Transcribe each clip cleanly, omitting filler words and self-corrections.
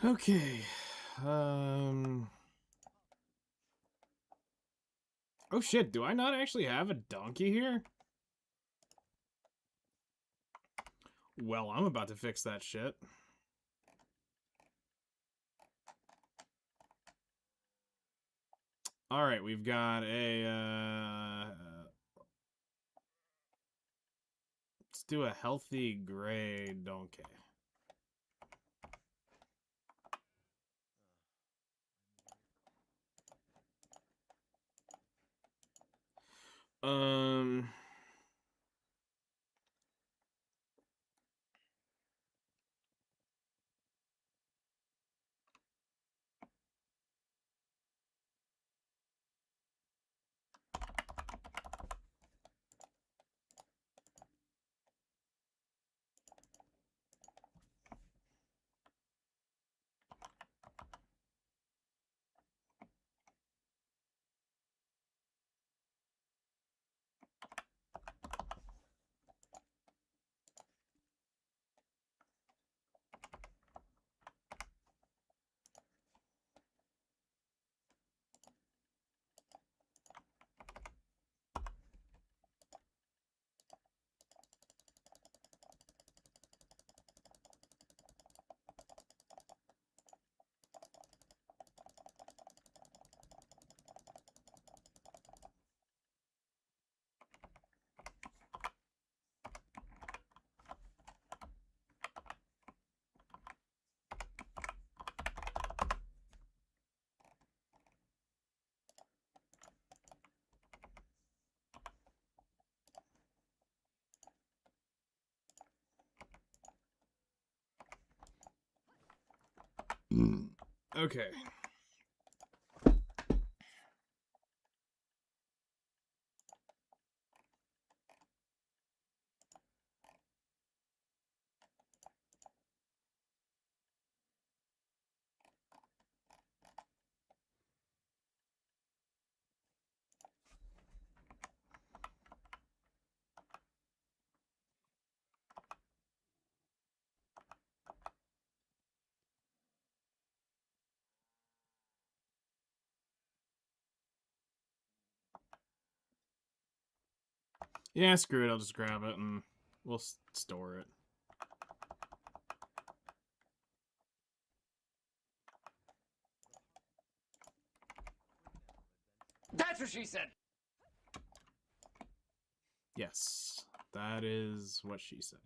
Okay. Oh shit, do I not actually have a donkey here? Well, I'm about to fix that shit. Alright, we've got a, let's do a healthy gray donkey. Um... Okay. Yeah, screw it, I'll just grab it and we'll store it. That's what she said! Yes, that is what she said.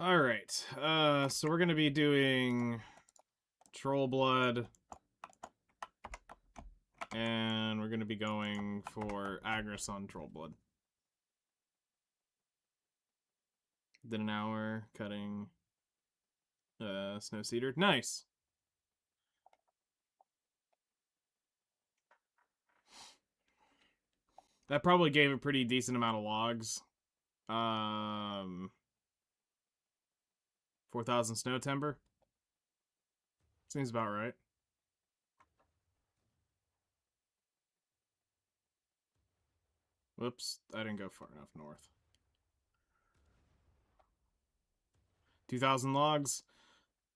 Alright, so we're gonna be doing Troll Blood, and we're gonna be going for Agris on Troll Blood. Did an hour cutting Snow Cedar. Nice! That probably gave a pretty decent amount of logs. 4,000 snow timber. Seems about right. Whoops, I didn't go far enough north. 2,000 logs.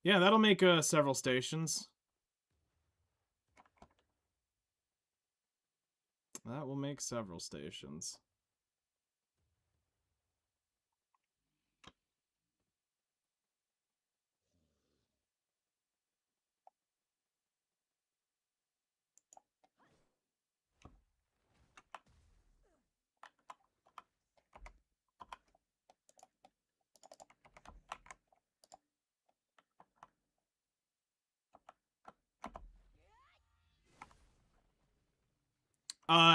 Yeah, that'll make several stations. That will make several stations.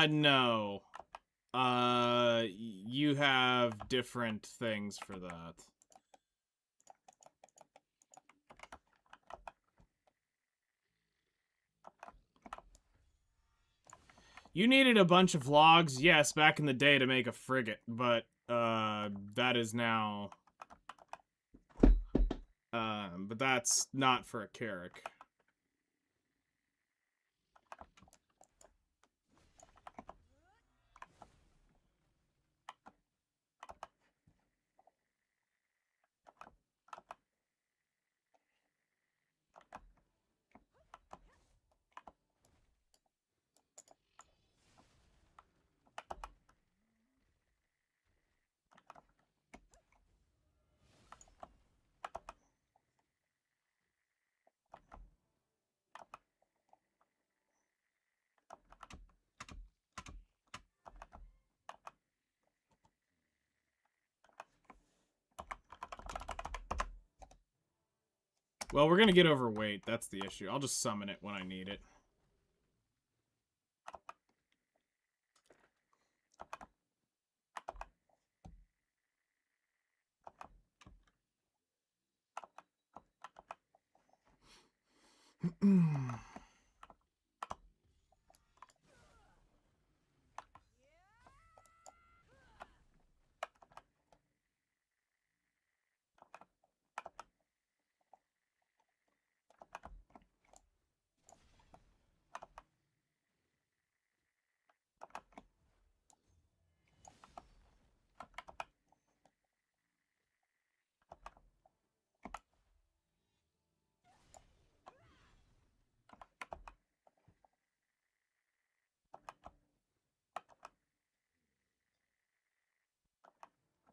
No. You have different things for that. You needed a bunch of logs, yes, back in the day to make a frigate, but, that is now... But that's not for a Carrick. Well, we're gonna get overweight. That's the issue. I'll just summon it when I need it.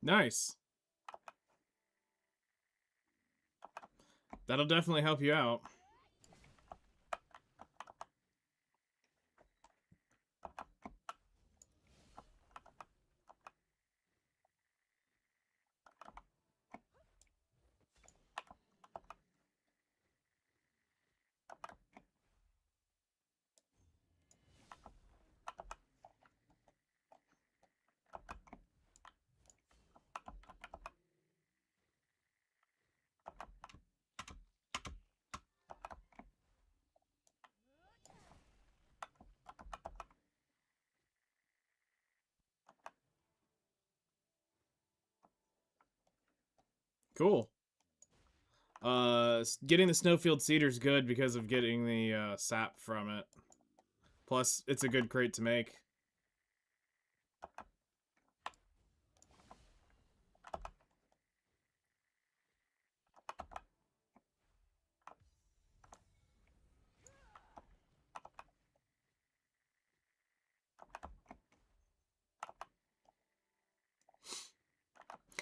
Nice. That'll definitely help you out. Cool. Getting the Snowfield Cedar is good because of getting the sap from it. Plus, it's a good crate to make.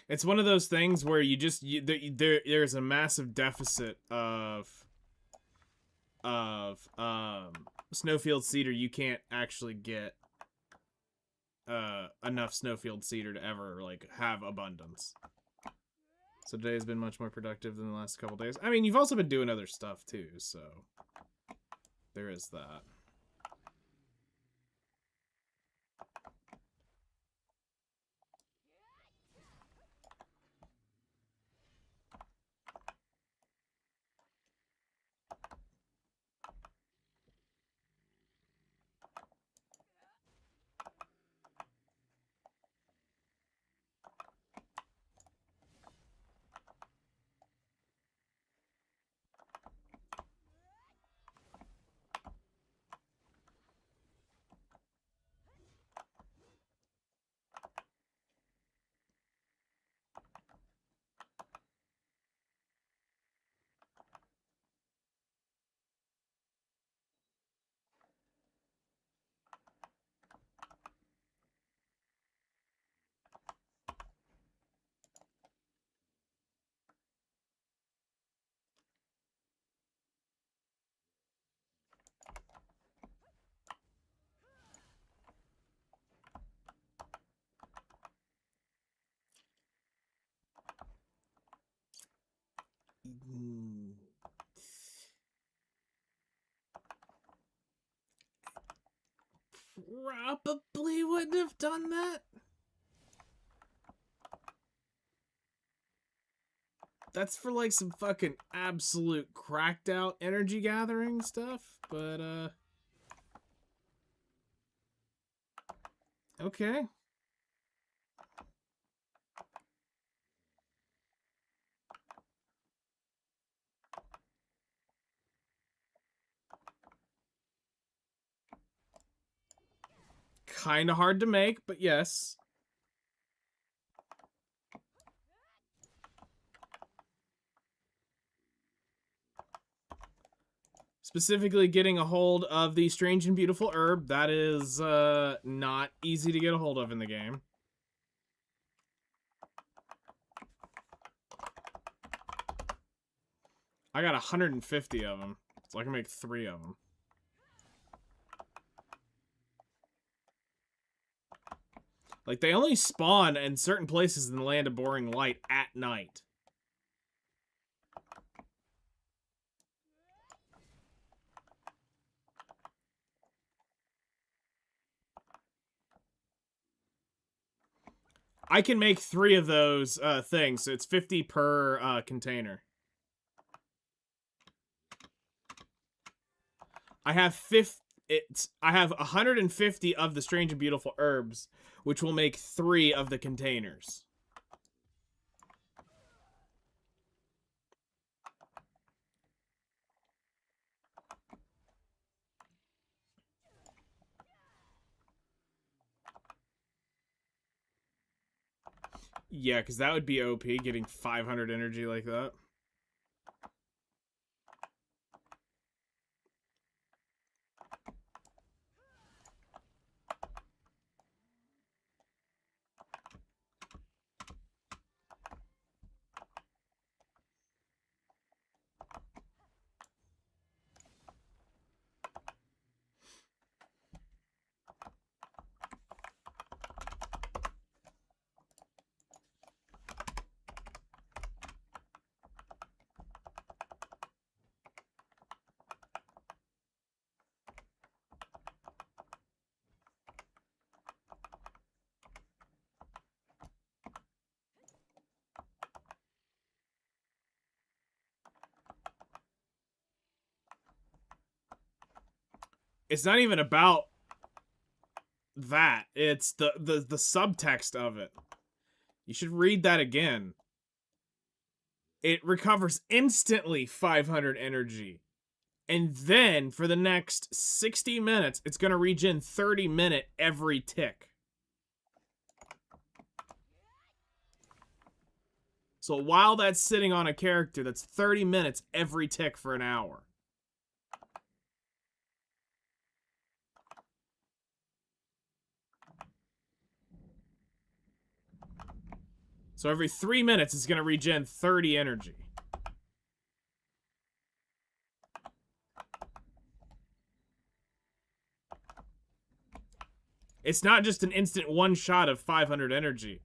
It's one of those things where you just there's a massive deficit of Snowfield Cedar. You can't actually get enough Snowfield Cedar to ever like have abundance. So today has been much more productive than the last couple days. I mean, you've also been doing other stuff too, so there is that. Probably wouldn't have done that. That's for like some fucking absolute cracked out energy gathering stuff, but okay. kind of hard to make, but yes. Specifically getting a hold of the strange and beautiful herb, that is not easy to get a hold of in the game. I got 150 of them, so I can make 3 of them. Like, they only spawn in certain places in the Land of Boring Light at night. I can make 3 of those things, so it's 50 per container. I have 150 of the strange and beautiful herbs, which will make 3 of the containers. Yeah, because that would be OP, getting 500 energy like that. It's not even about that. It's the subtext of it. You should read that again. It recovers instantly 500 energy. And then, for the next 60 minutes, it's going to regen 30-minute every tick. So while that's sitting on a character, that's 30 minutes every tick for an hour. So every 3 minutes, it's going to regen 30 energy. It's not just an instant one shot of 500 energy.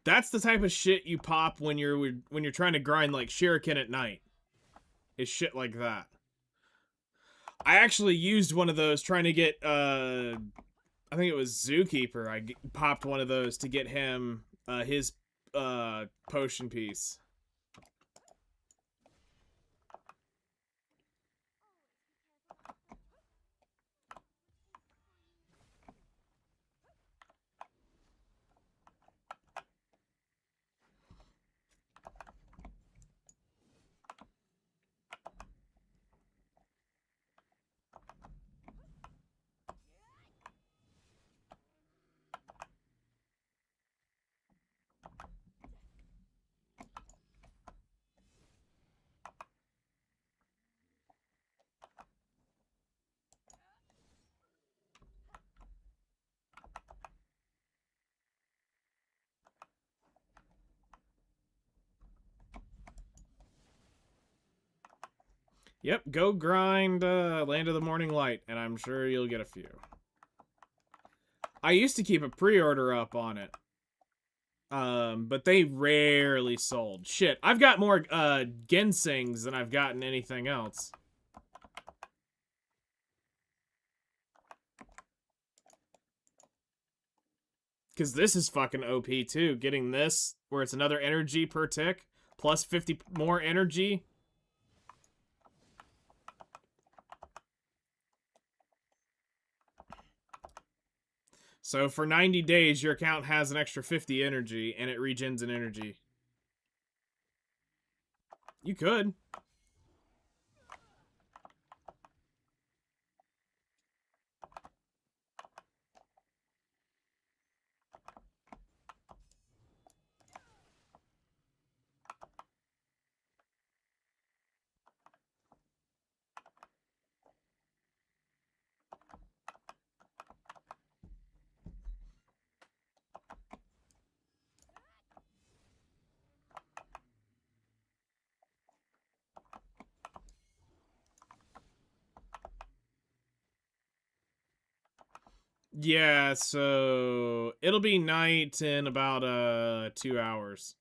That's the type of shit you pop when you're trying to grind like Shuriken at night. Is shit like that. I actually used one of those trying to get I think it was Zookeeper. I popped one of those to get him his potion piece. Yep, go grind Land of the Morning Light, and I'm sure you'll get a few. I used to keep a pre-order up on it. But they rarely sold. Shit, I've got more Gensings than I've gotten anything else. Because this is fucking OP too. Getting this, where it's another energy per tick, plus 50 more energy. So for 90 days, your account has an extra 50 energy, and it regens in energy. You could. Yeah, so it'll be night in about 2 hours.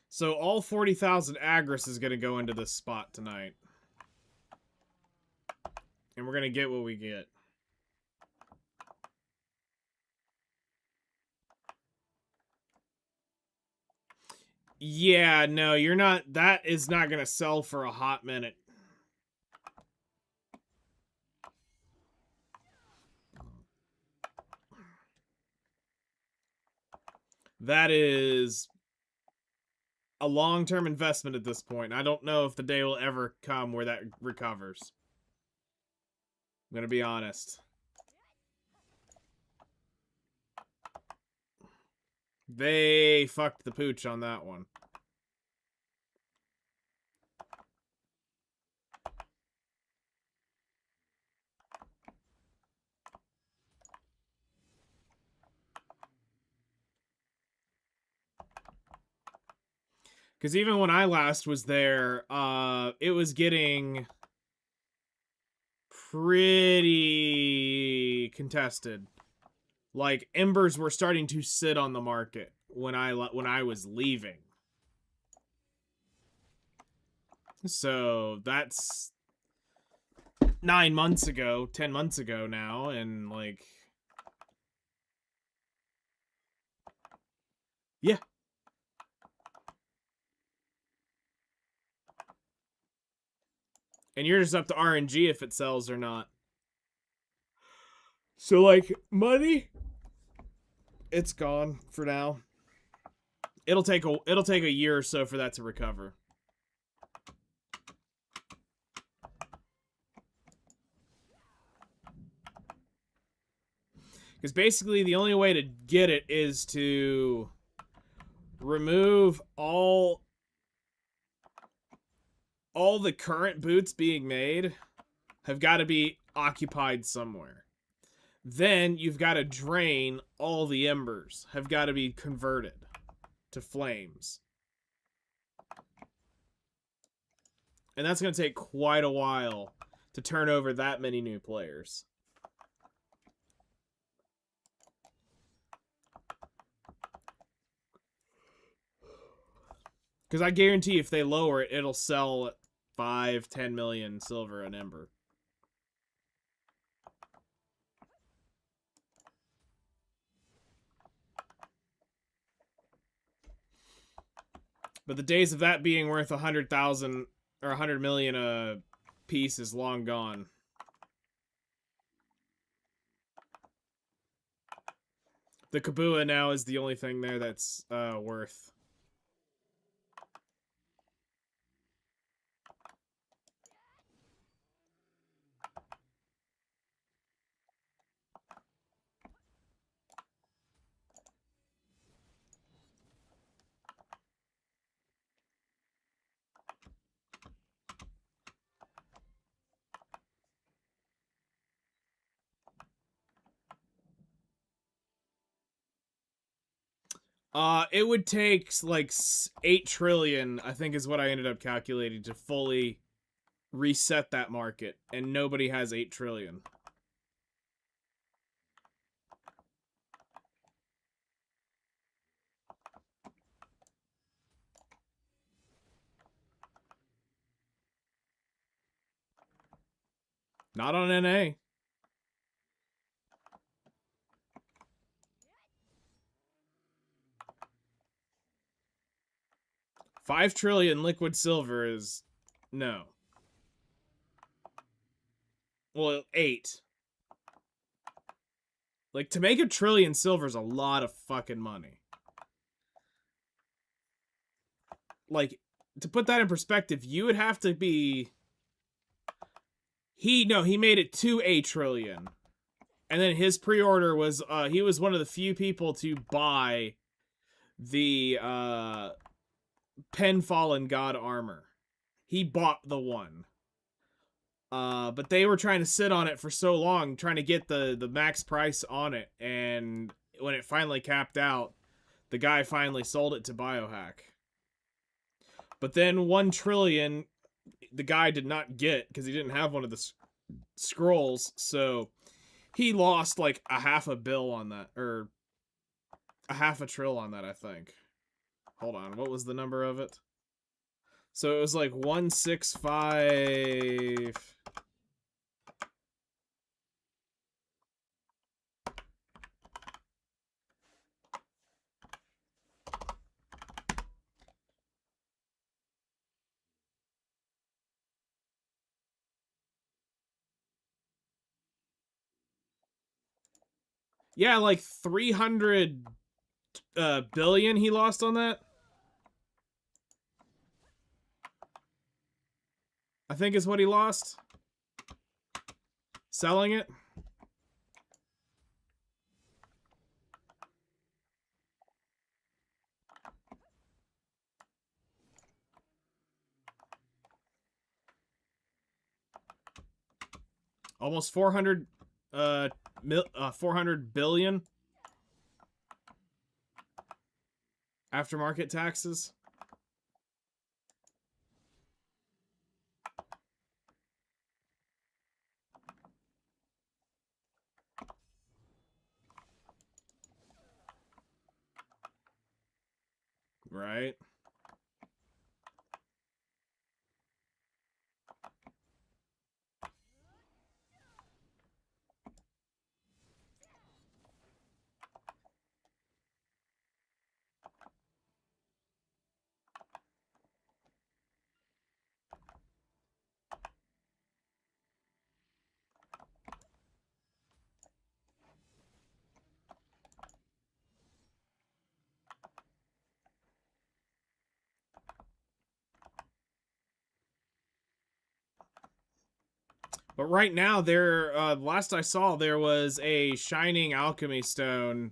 So all 40,000 Agris is going to go into this spot tonight. And we're going to get what we get. Yeah, no, you're not. That is not going to sell for a hot minute. That is a long-term investment at this point. I don't know if the day will ever come where that recovers. I'm going to be honest. They fucked the pooch on that one. Because even when I last was there, it was getting pretty contested. Like, embers were starting to sit on the market when I was leaving. So that's 9 months ago, 10 months ago now, and like, yeah. And you're just up to RNG if it sells or not. So like, money, it's gone for now. It'll take a year or so for that to recover. Because basically the only way to get it is to remove all the current boots being made have got to be occupied somewhere. Then you've got to drain all the embers, have got to be converted to flames. And that's going to take quite a while to turn over that many new players. Because I guarantee if they lower it, it'll sell at 5-10 million silver an ember. But the days of that being worth 100,000 or 100 million a piece is long gone. The Kabua now is the only thing there that's worth. It would take like 8 trillion, I think is what I ended up calculating, to fully reset that market, and nobody has 8 trillion. Not on NA. $5 trillion liquid silver is no. Well, 8. Like, to make 1 trillion silver is a lot of fucking money. Like, to put that in perspective, you would have to be... He made it to 8 trillion. And then his pre-order was, he was one of the few people to buy the, Penfallen God armor. He bought the one. But they were trying to sit on it for so long, trying to get the max price on it, and when it finally capped out, the guy finally sold it to Biohack. But then 1 trillion, the guy did not get, because he didn't have one of the scrolls, so he lost like a $500 million on that, or a $500 billion on that, I think. Hold on, what was the number of it? So it was like 165... Yeah, like 300 billion he lost on that. I think is what he lost. Selling it. Almost 400 400 billion aftermarket taxes. Right. But right now, there, last I saw, there was a shining alchemy stone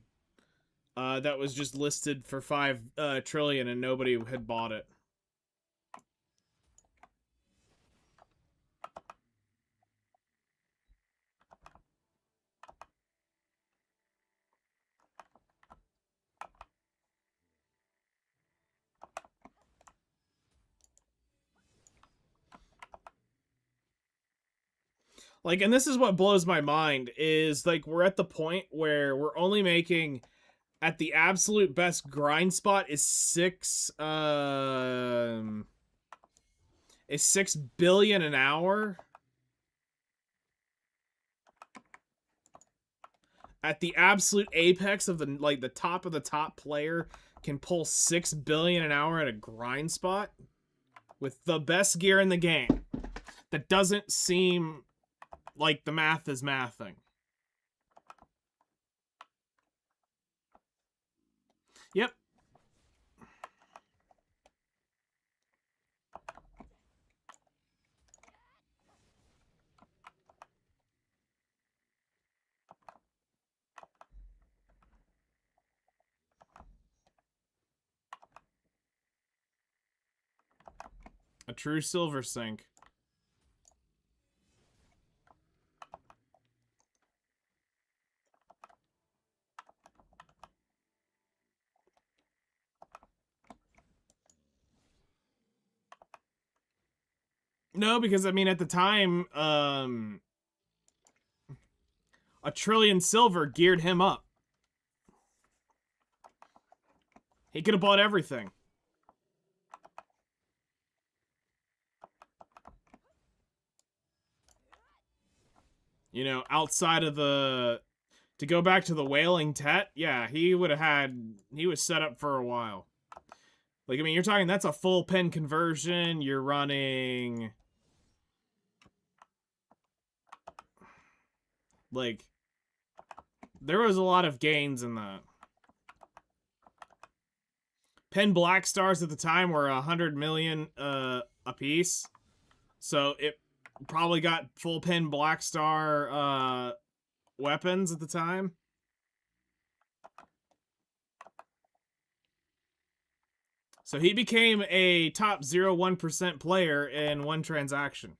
that was just listed for 5 trillion and nobody had bought it. Like, and this is what blows my mind is like we're at the point where we're only making at the absolute best grind spot is 6 billion an hour. At the absolute apex of the top of the top player can pull 6 billion an hour at a grind spot with the best gear in the game. That doesn't seem like the math is mathing. Yep. A true silver sink. No, because I mean at the time, a trillion silver geared him up. He could have bought everything. You know, outside of the... To go back to the Wailing Tet, yeah, he would have had... He was set up for a while. Like, I mean, you're talking, that's a full pen conversion. You're running... Like... There was a lot of gains in that. Pen Black Stars at the time were 100 million a piece. So it probably got full pen Black Star weapons at the time. So he became a top 0.1% player in one transaction.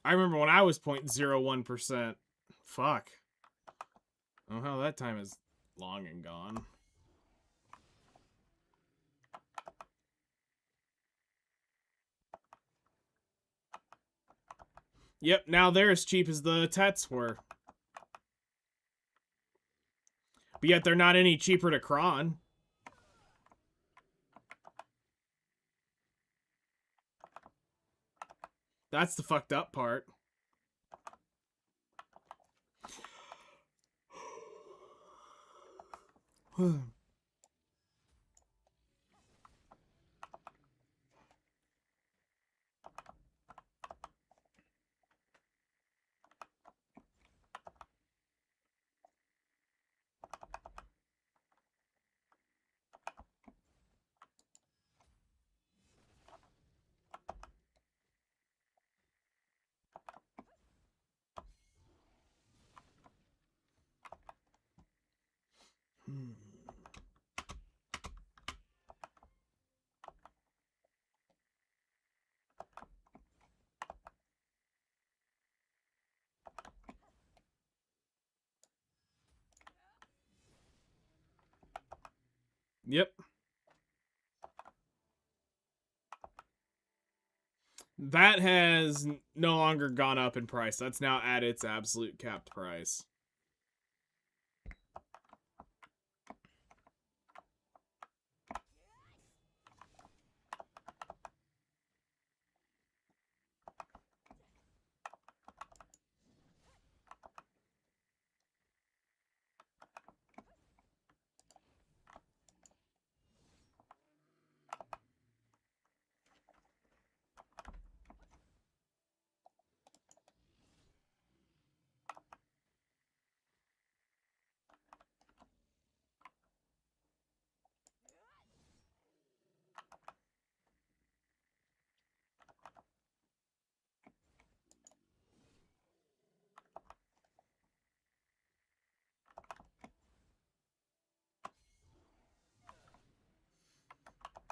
I remember when I was 0.01%. Fuck. Oh, hell, that time is long and gone. Yep, now they're as cheap as the Tets were. But yet they're not any cheaper to Kron. That's the fucked up part. Yep. That has no longer gone up in price. That's now at its absolute capped price.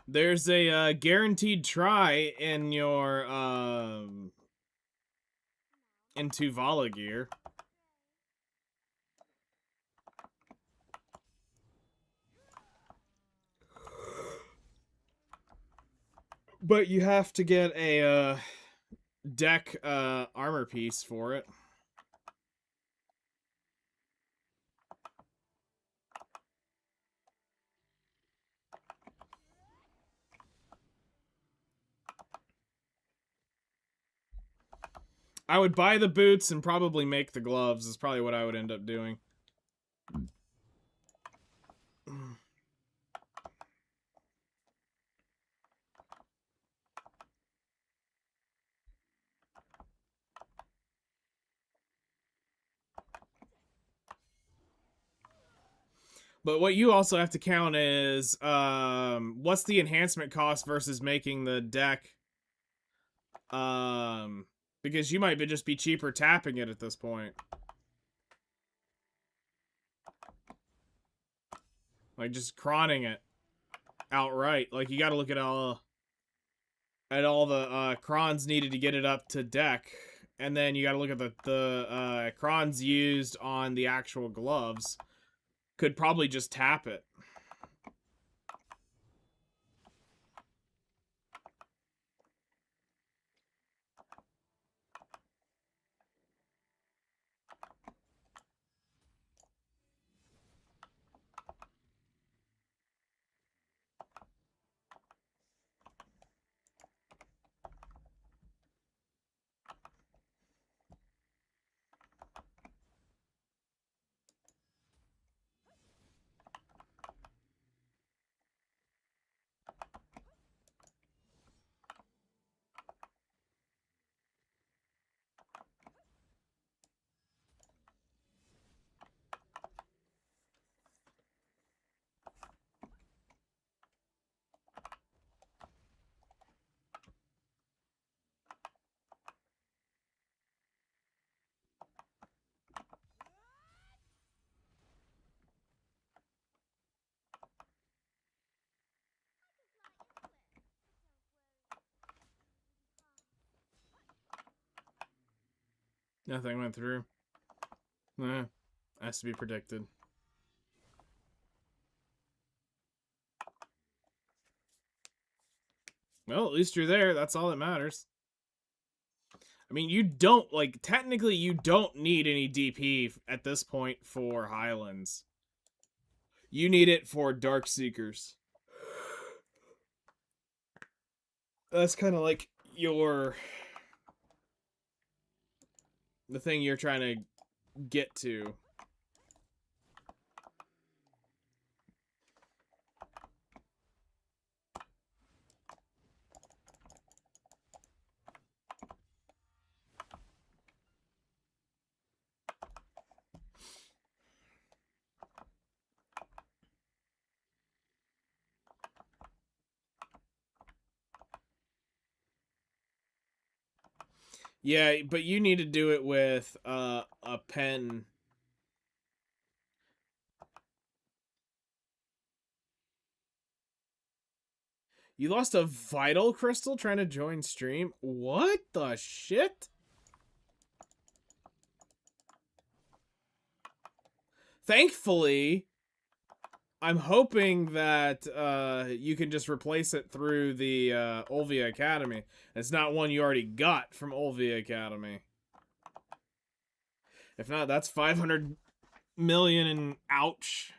There's a guaranteed try in your into Vala gear. But you have to get a deck armor piece for it. I would buy the boots and probably make the gloves is probably what I would end up doing. But what you also have to count is what's the enhancement cost versus making the deck. Because you might just be cheaper tapping it at this point. Like just crawning it outright. Like you got to look at all the crons needed to get it up to deck, and then you got to look at the crons used on the actual gloves. Could probably just tap it. Nothing went through. Has to be predicted. Well, at least you're there. That's all that matters. I mean, you don't, like, technically you don't need any DP at this point for Highlands. You need it for Dark Seekers. That's kind of like the thing you're trying to get to. Yeah, but you need to do it with a pen. You lost a vital crystal trying to join stream? What the shit? Thankfully, I'm hoping that you can just replace it through the Olvia Academy. It's not one you already got from Olvia Academy. If not, that's 500 million and ouch.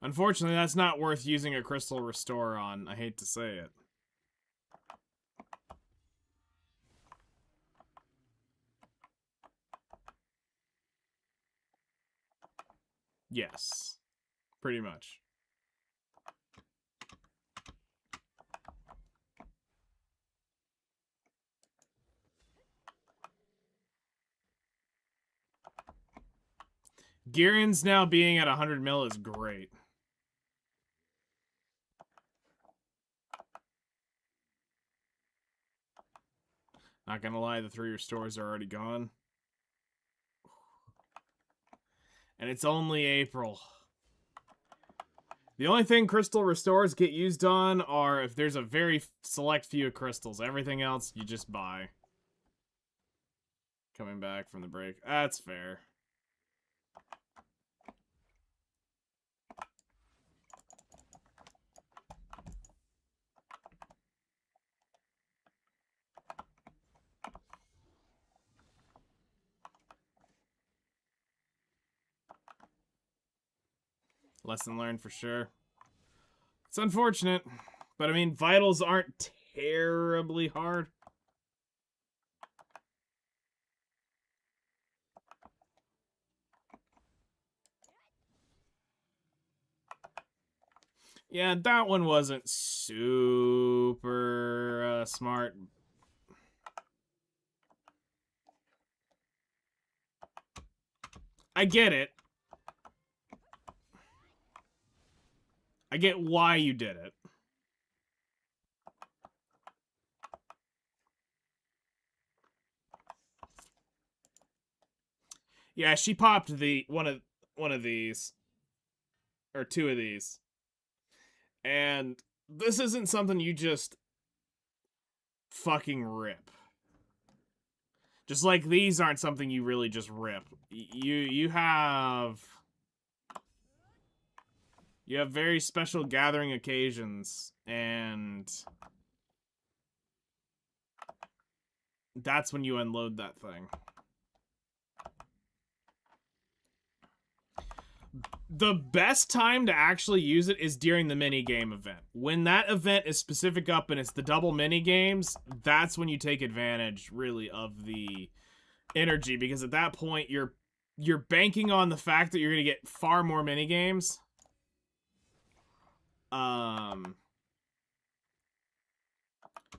Unfortunately, that's not worth using a crystal restore on. I hate to say it. Yes. Pretty much. Girin's now being at 100 mil is great. Not gonna lie, the 3 restores are already gone. And it's only April. The only thing crystal restores get used on are if there's a very select few crystals. Everything else, you just buy. Coming back from the break. That's fair. Lesson learned for sure. It's unfortunate, but I mean, vitals aren't terribly hard. Yeah, that one wasn't super smart. I get it. I get why you did it. Yeah, she popped the one of these or 2 of these. And this isn't something you just fucking rip. Just like these aren't something you really just rip. You have very special gathering occasions, and that's when you unload that thing. The best time to actually use it is during the minigame event. When that event is specific up and it's the double minigames, that's when you take advantage, really, of the energy. Because at that point, you're banking on the fact that you're going to get far more minigames.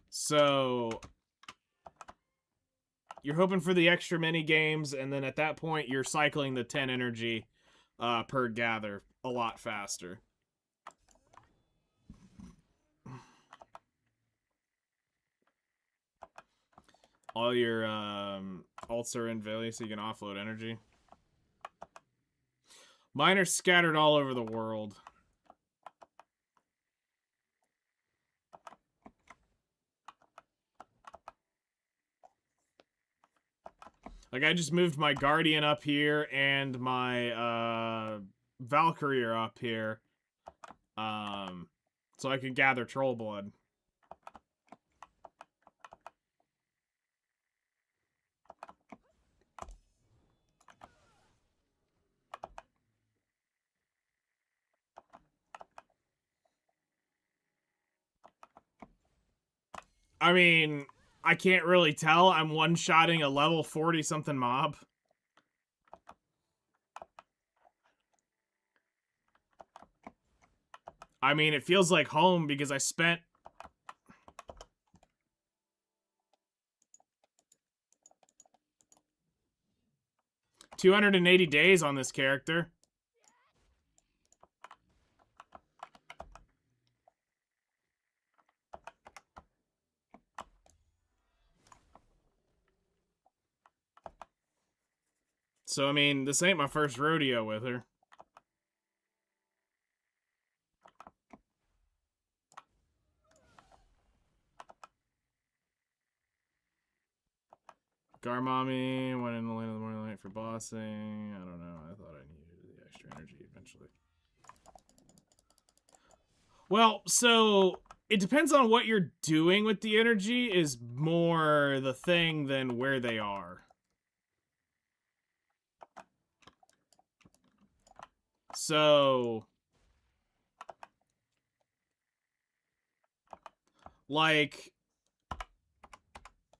So you're hoping for the extra minigames, and then at that point, you're cycling the 10 energy per gather a lot faster. All your alts are in Valley, so you can offload energy. Mine are scattered all over the world. Like, I just moved my Guardian up here and my Valkyrie are up here. So I could gather Troll Blood. I mean, I can't really tell. I'm one-shotting a level 40-something mob. I mean, it feels like home because I spent... $280 days on this character. So, I mean, this ain't my first rodeo with her. Garmami went in the Land of the Morning Light for bossing. I don't know. I thought I needed the extra energy eventually. Well, so it depends on what you're doing with the energy is more the thing than where they are. So, like,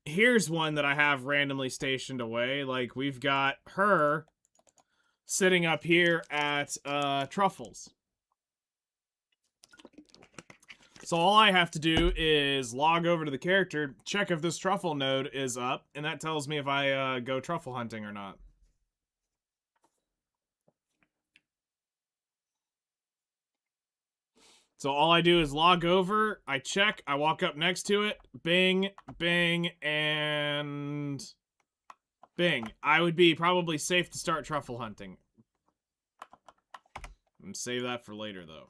here's one that I have randomly stationed away. Like, we've got her sitting up here at Truffles. So all I have to do is log over to the character, check if this truffle node is up, and that tells me if I go truffle hunting or not. So all I do is log over, I check, I walk up next to it, bing, bing, and bing. I would be probably safe to start truffle hunting. Save that for later, though.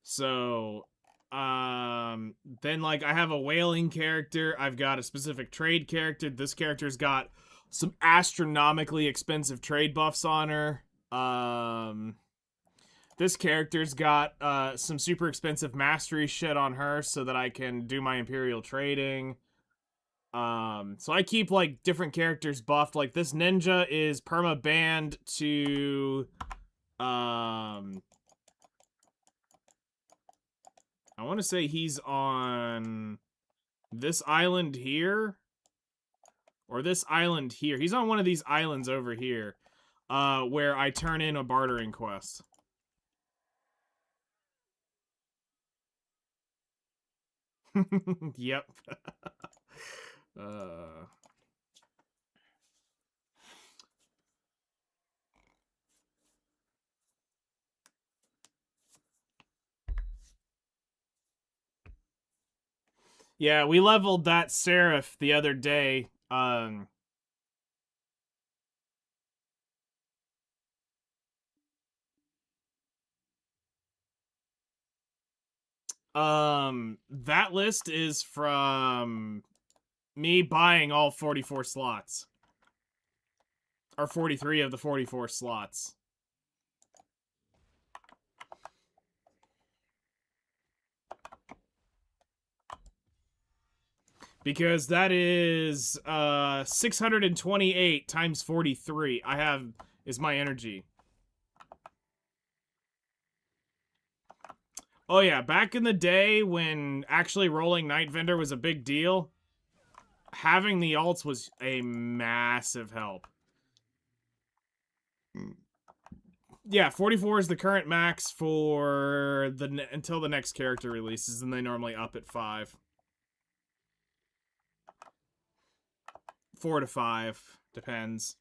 So, then, like, I have a whaling character. I've got a specific trade character. This character's got some astronomically expensive trade buffs on her. This character's got, some super expensive mastery shit on her so that I can do my Imperial trading. So I keep, like, different characters buffed. Like, this ninja is perma-banned to, I want to say he's on this island here. Or this island here. He's on one of these islands over here. Where I turn in a bartering quest. Yep. Yeah, we leveled that Seraph the other day. That list is from me buying all 44 slots. Or 43 of the 44 slots. Because that is 628 times 43 is my energy. Oh yeah, back in the day when actually rolling Night Vendor was a big deal, having the alts was a massive help. Yeah, 44 is the current max for until the next character releases, and they normally up at 5. 4 to 5, depends.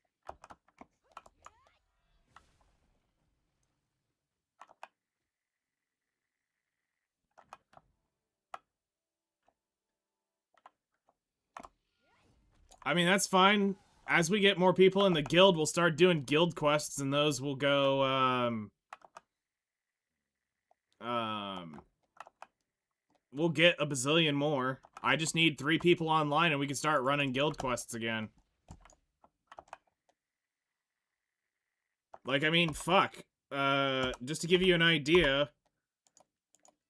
I mean, that's fine. As we get more people in the guild, we'll start doing guild quests, and those will go, we'll get a bazillion more. I just need 3 people online, and we can start running guild quests again. Like, I mean, fuck. Just to give you an idea,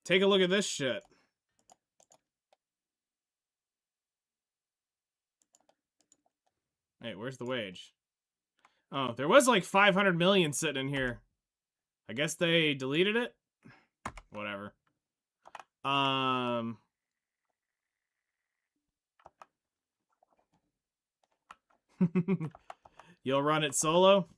take a look at this shit. Hey, where's the wage? Oh, there was like 500 million sitting in here. I guess they deleted it? Whatever. You'll run it solo?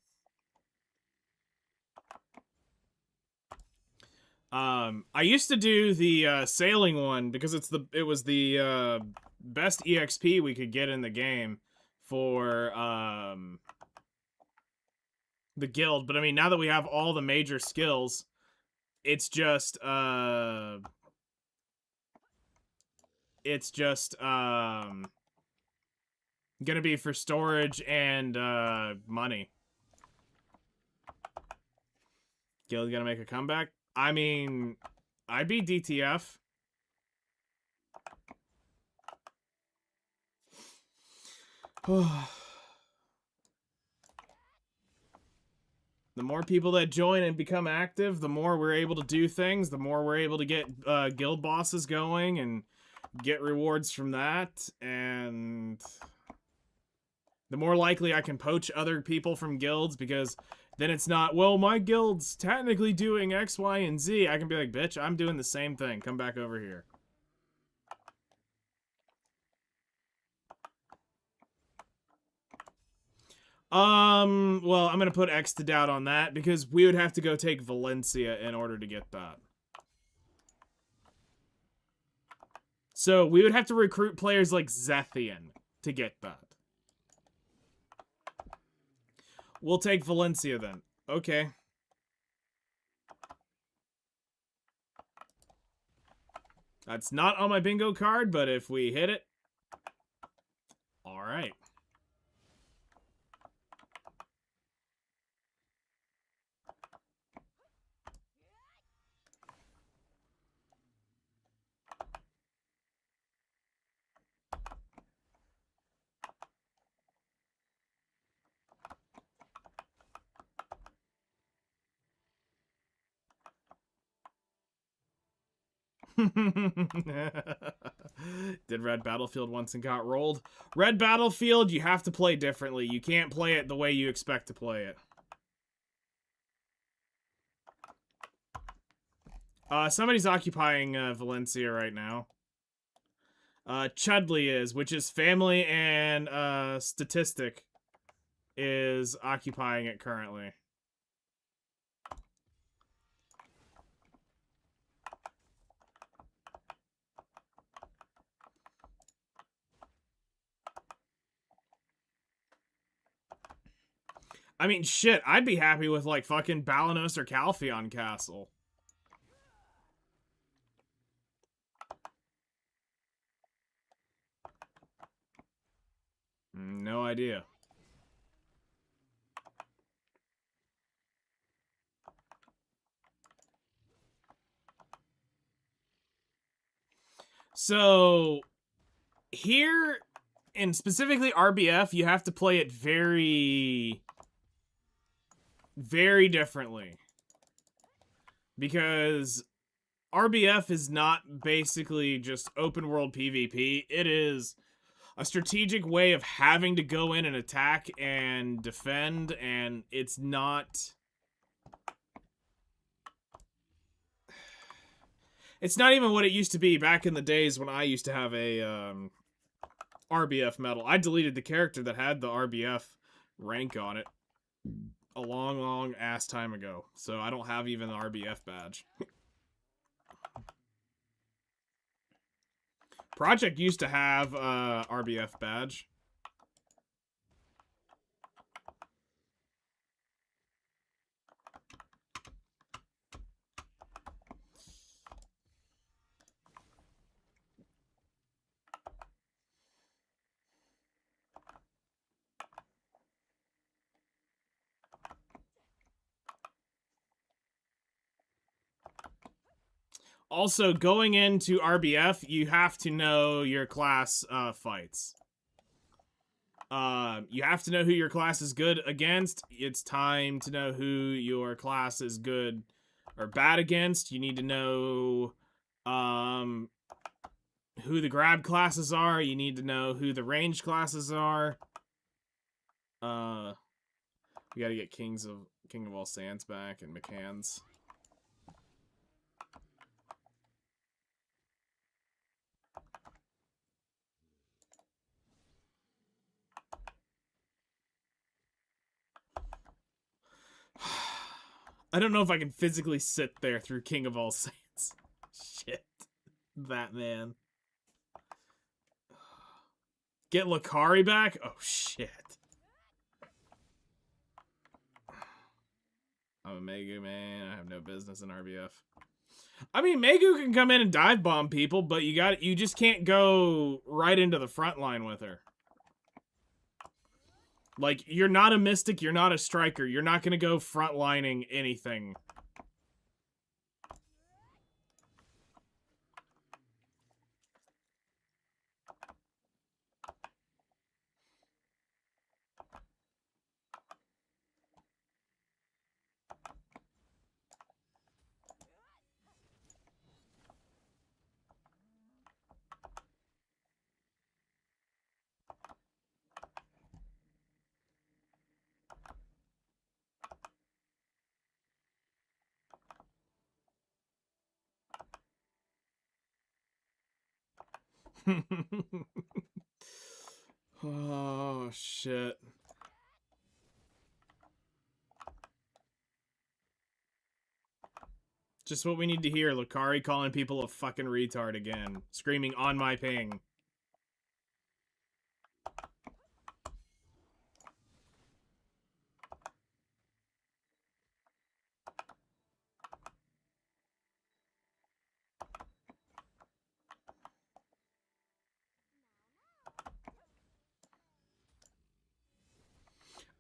I used to do the sailing one because it was the best EXP we could get in the game for the guild. But I mean, now that we have all the major skills, it's just gonna be for storage and money. Guild gonna make a comeback? I mean, I beat DTF. The more people that join and become active, the more we're able to do things, the more we're able to get guild bosses going and get rewards from that, and the more likely I can poach other people from guilds, because then it's not, well, my guild's technically doing X, Y, and Z. I can be like, bitch, I'm doing the same thing. Come back over here. Well, I'm gonna put X to doubt on that, because we would have to go take Valencia in order to get that. So, we would have to recruit players like Zethian to get that. We'll take Valencia then. Okay. That's not on my bingo card, but if we hit it, all right. Did Red Battlefield once and got rolled? Red Battlefield, you have to play differently. You can't play it the way you expect to play it. Somebody's occupying Valencia right now. Chudley is, which is family and statistic, is occupying it currently. I mean, shit, I'd be happy with, like, fucking Balanos or Calpheon Castle. No idea. So, here, and specifically RBF, you have to play it very, very differently. Because RBF is not basically just open world PvP. It is a strategic way of having to go in and attack and defend, and it's not... It's not even what it used to be back in the days when I used to have a RBF medal. I deleted the character that had the RBF rank on it a long, long ass time ago. So I don't have even the RBF badge. Project used to have RBF badge. Also, going into RBF, you have to know your class fights. You have to know who your class is good against. It's time to know who your class is good or bad against. You need to know who the grab classes are. You need to know who the range classes are. We gotta get King of All Sands back and McCann's. I don't know if I can physically sit there through King of All Saints. Shit. That man. Get Lakari back? Oh, shit. I'm a Megu, man. I have no business in RBF. I mean, Megu can come in and dive bomb people, but you just can't go right into the front line with her. Like, you're not a Mystic, you're not a Striker. You're not gonna go frontlining anything. Oh, shit. Just what we need to hear. Lakari calling people a fucking retard again. Screaming on my ping.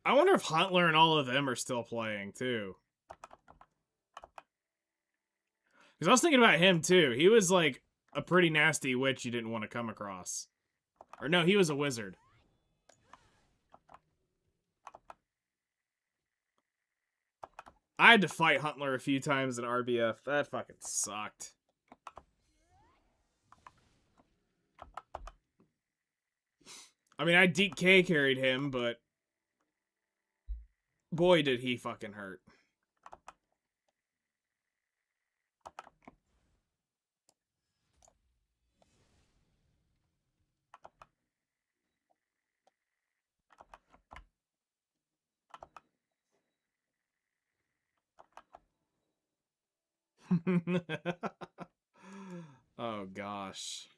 I wonder if Huntler and all of them are still playing, too. Because I was thinking about him, too. He was, like, a pretty nasty witch you didn't want to come across. Or no, he was a wizard. I had to fight Huntler a few times in RBF. That fucking sucked. I mean, I DK carried him, but boy, did he fucking hurt. Oh, gosh.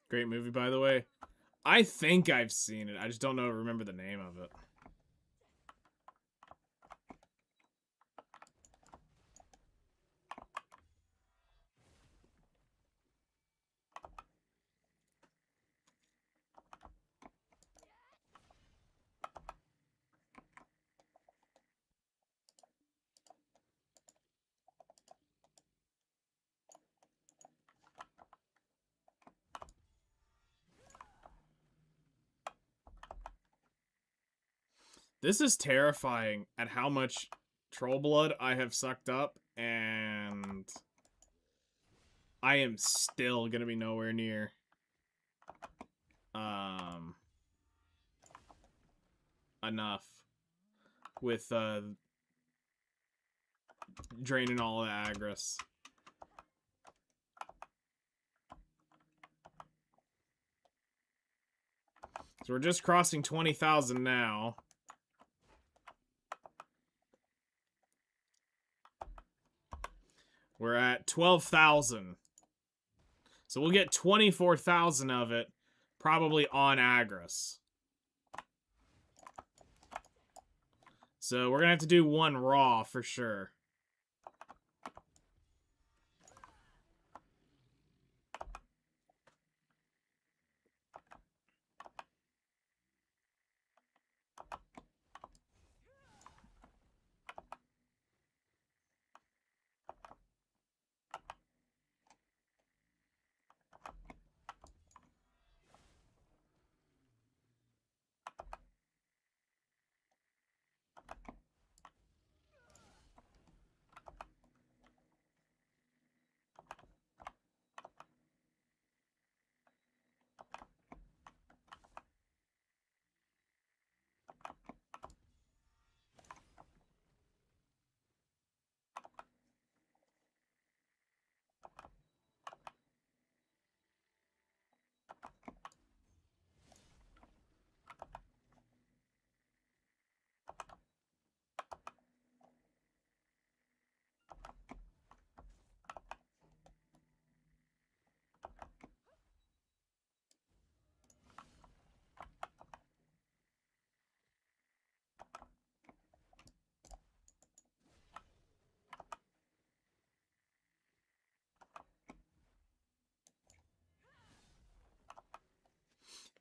Great movie, by the way. I think I've seen it. I just don't remember the name of it. This is terrifying at how much troll blood I have sucked up, and I am still gonna be nowhere near enough with draining all the Agris. So we're just crossing 20,000 now. We're at 12,000. So we'll get 24,000 of it, probably on Agris. So we're going to have to do one raw for sure.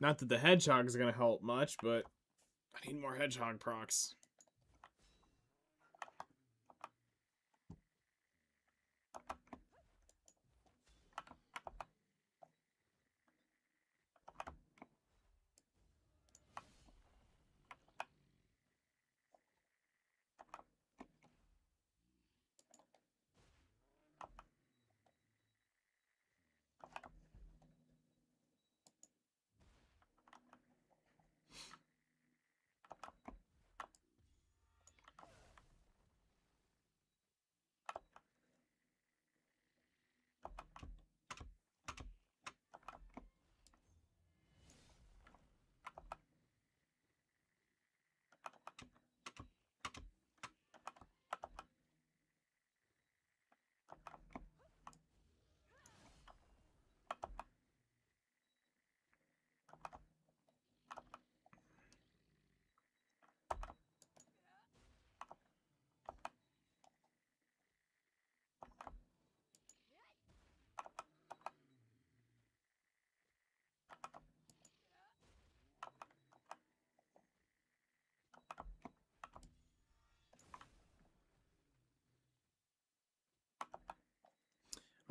Not that the hedgehog is going to help much, but I need more hedgehog procs.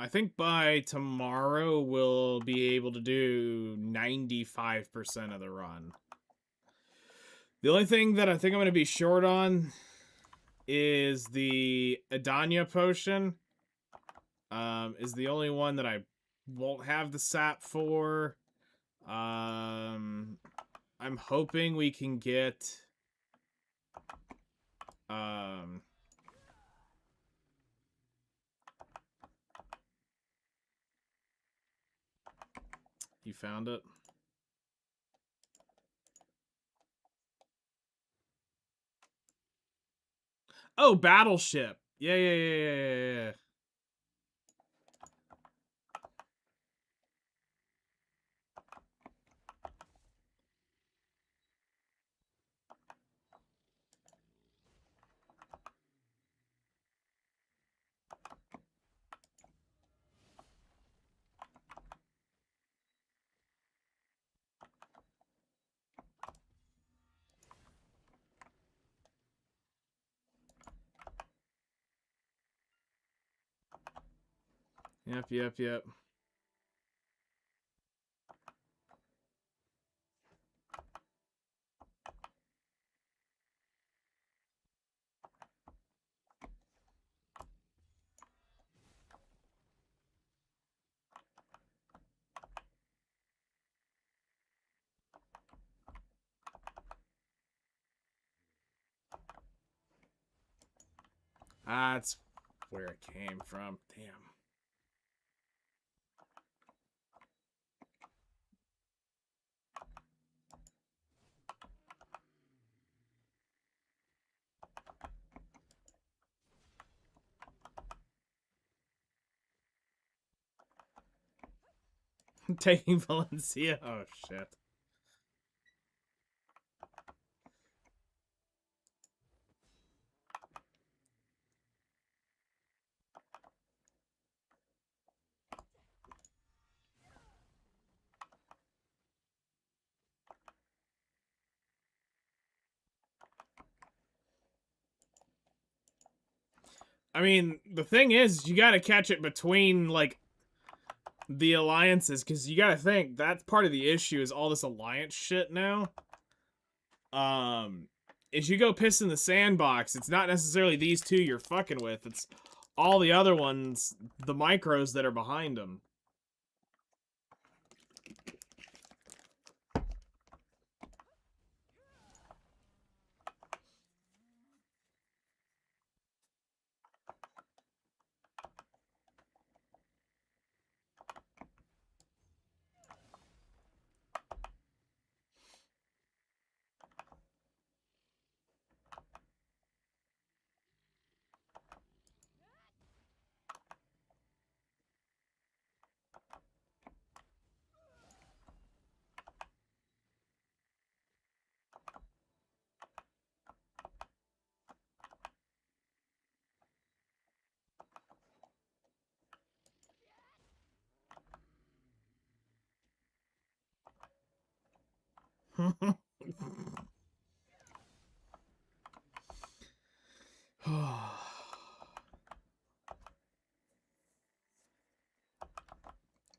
I think by tomorrow we'll be able to do 95% of the run. The only thing that I think I'm going to be short on is the Adanya potion. Is the only one that I won't have the sap for. I'm hoping we can get you found it? Oh, Battleship. Yeah. Yep. That's where it came from. Damn. Taking Valencia. Oh shit. I mean, the thing is, you gotta catch it between, like, the alliances, because you gotta think, that's part of the issue, is all this alliance shit now. Is you go piss in the sandbox, it's not necessarily these two you're fucking with, it's all the other ones, the micros that are behind them.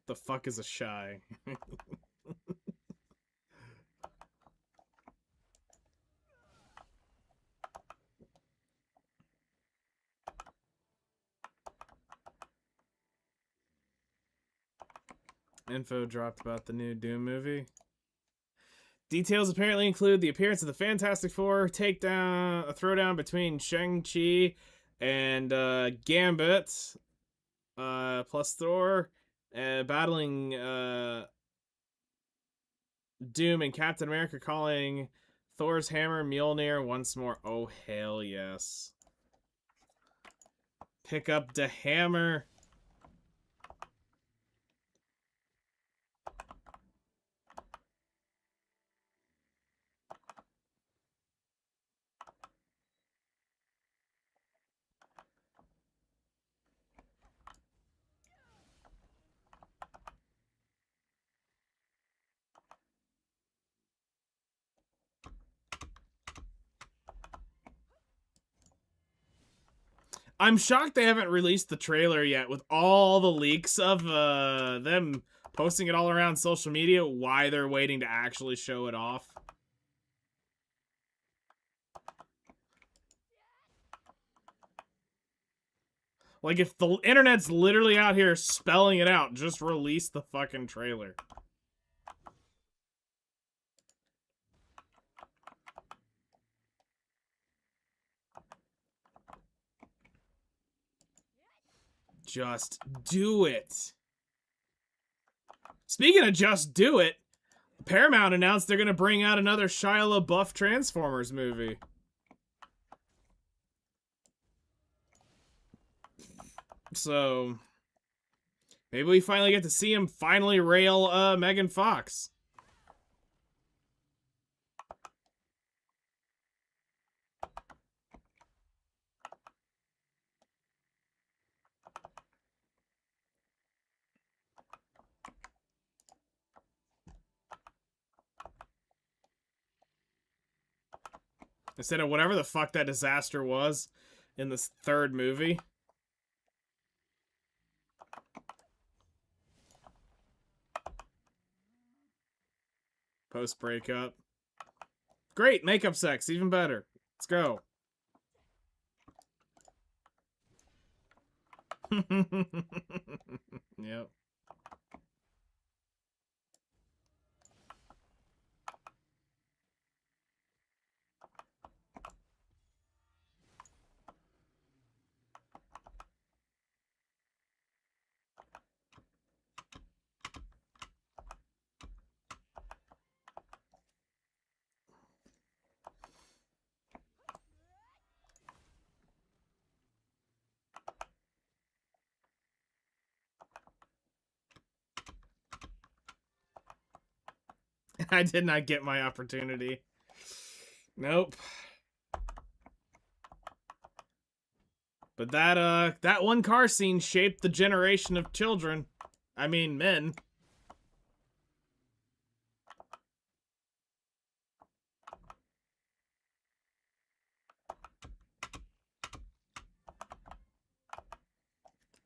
The fuck is a shy? Info dropped about the new Doom movie. Details apparently include the appearance of the Fantastic Four, takedown, a throwdown between Shang-Chi and Gambit, plus Thor, battling Doom and Captain America, calling Thor's hammer Mjolnir once more. Oh, hell yes. Pick up the hammer. I'm shocked they haven't released the trailer yet with all the leaks of them posting it all around social media. Why they're waiting to actually show it off. Like, if the internet's literally out here spelling it out, just release the fucking trailer. Just do it. Speaking of just do it, Paramount announced they're going to bring out another Shia LaBeouf Transformers movie. So, maybe we finally get to see him finally rail Megan Fox. Instead of whatever the fuck that disaster was in this third movie. Post-breakup. Great, makeup sex, even better. Let's go. Yep. I did not get my opportunity. Nope. But that one car scene shaped the generation of children. I mean, men.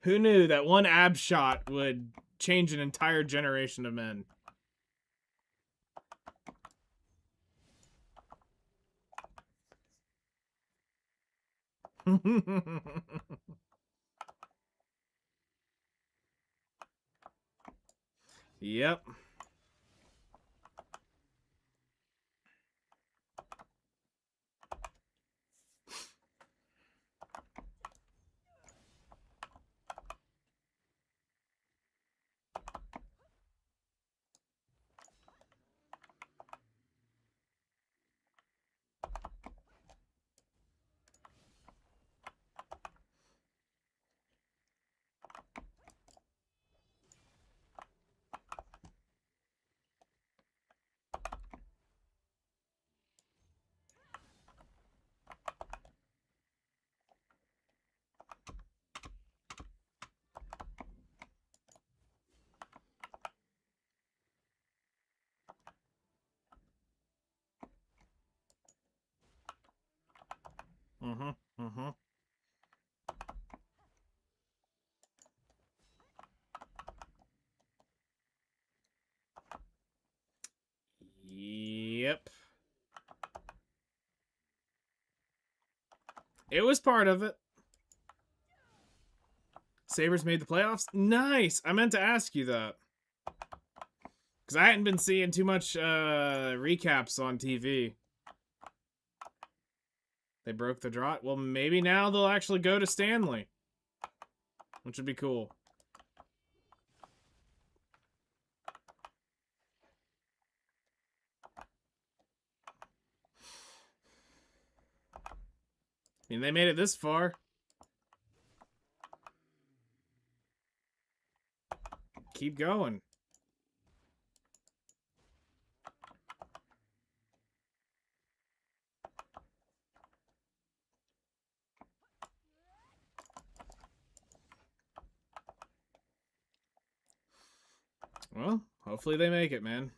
Who knew that one ab shot would change an entire generation of men? Yep. Mm-hmm. Mm-hmm. Yep. It was part of it. Sabres made the playoffs? Nice! I meant to ask you that. Because I hadn't been seeing too much recaps on TV. They broke the drought? Well, maybe now they'll actually go to Stanley. Which would be cool. I mean, they made it this far. Keep going. Well, hopefully they make it, man.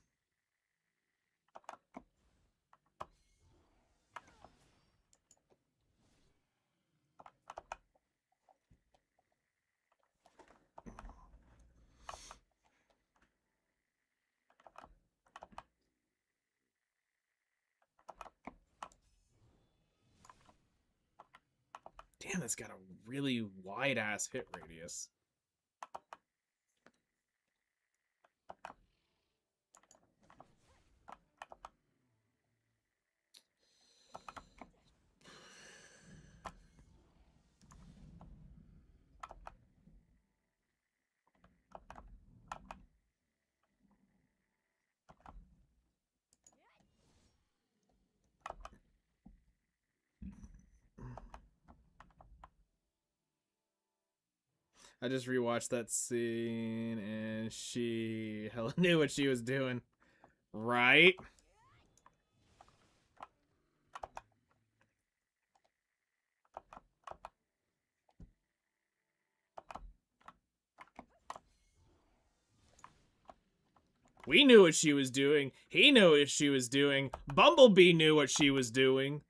Damn, that's got a really wide-ass hit radius. I just rewatched that scene and she hella knew what she was doing. Right? We knew what she was doing. He knew what she was doing. Bumblebee knew what she was doing.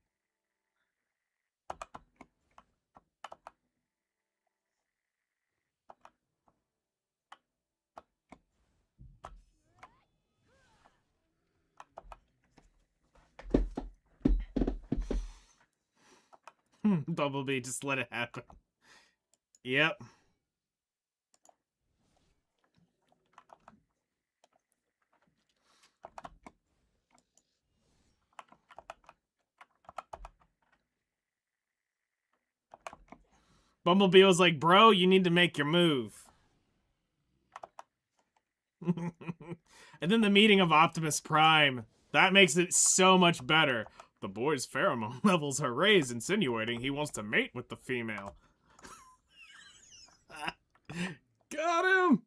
Bumblebee, just let it happen. Yep. Bumblebee was like, bro, you need to make your move. And then the meeting of Optimus Prime. That makes it so much better. The boy's pheromone levels are raised, insinuating he wants to mate with the female. Got him!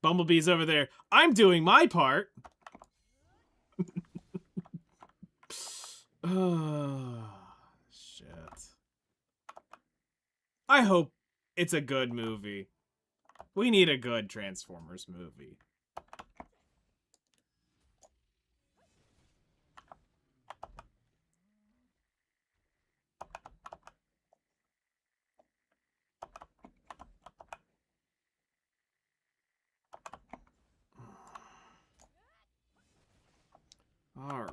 Bumblebee's over there. I'm doing my part. Oh, shit. I hope it's a good movie. We need a good Transformers movie. All right.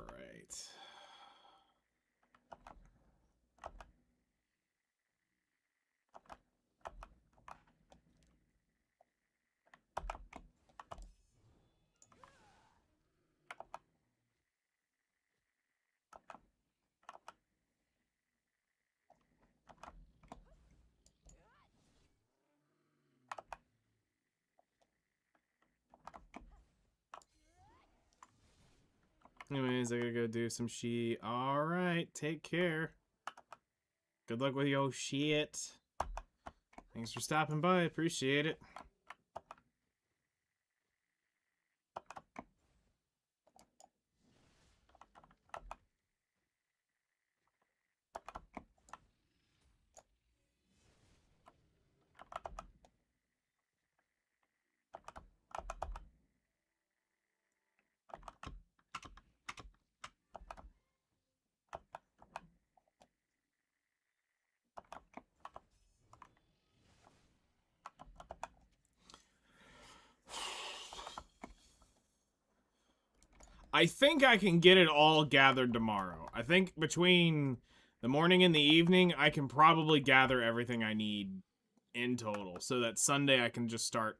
Anyways, I gotta go do some shit. All right, take care. Good luck with your shit. Thanks for stopping by. Appreciate it. I think I can get it all gathered tomorrow. I think between the morning and the evening, I can probably gather everything I need in total, so that Sunday I can just start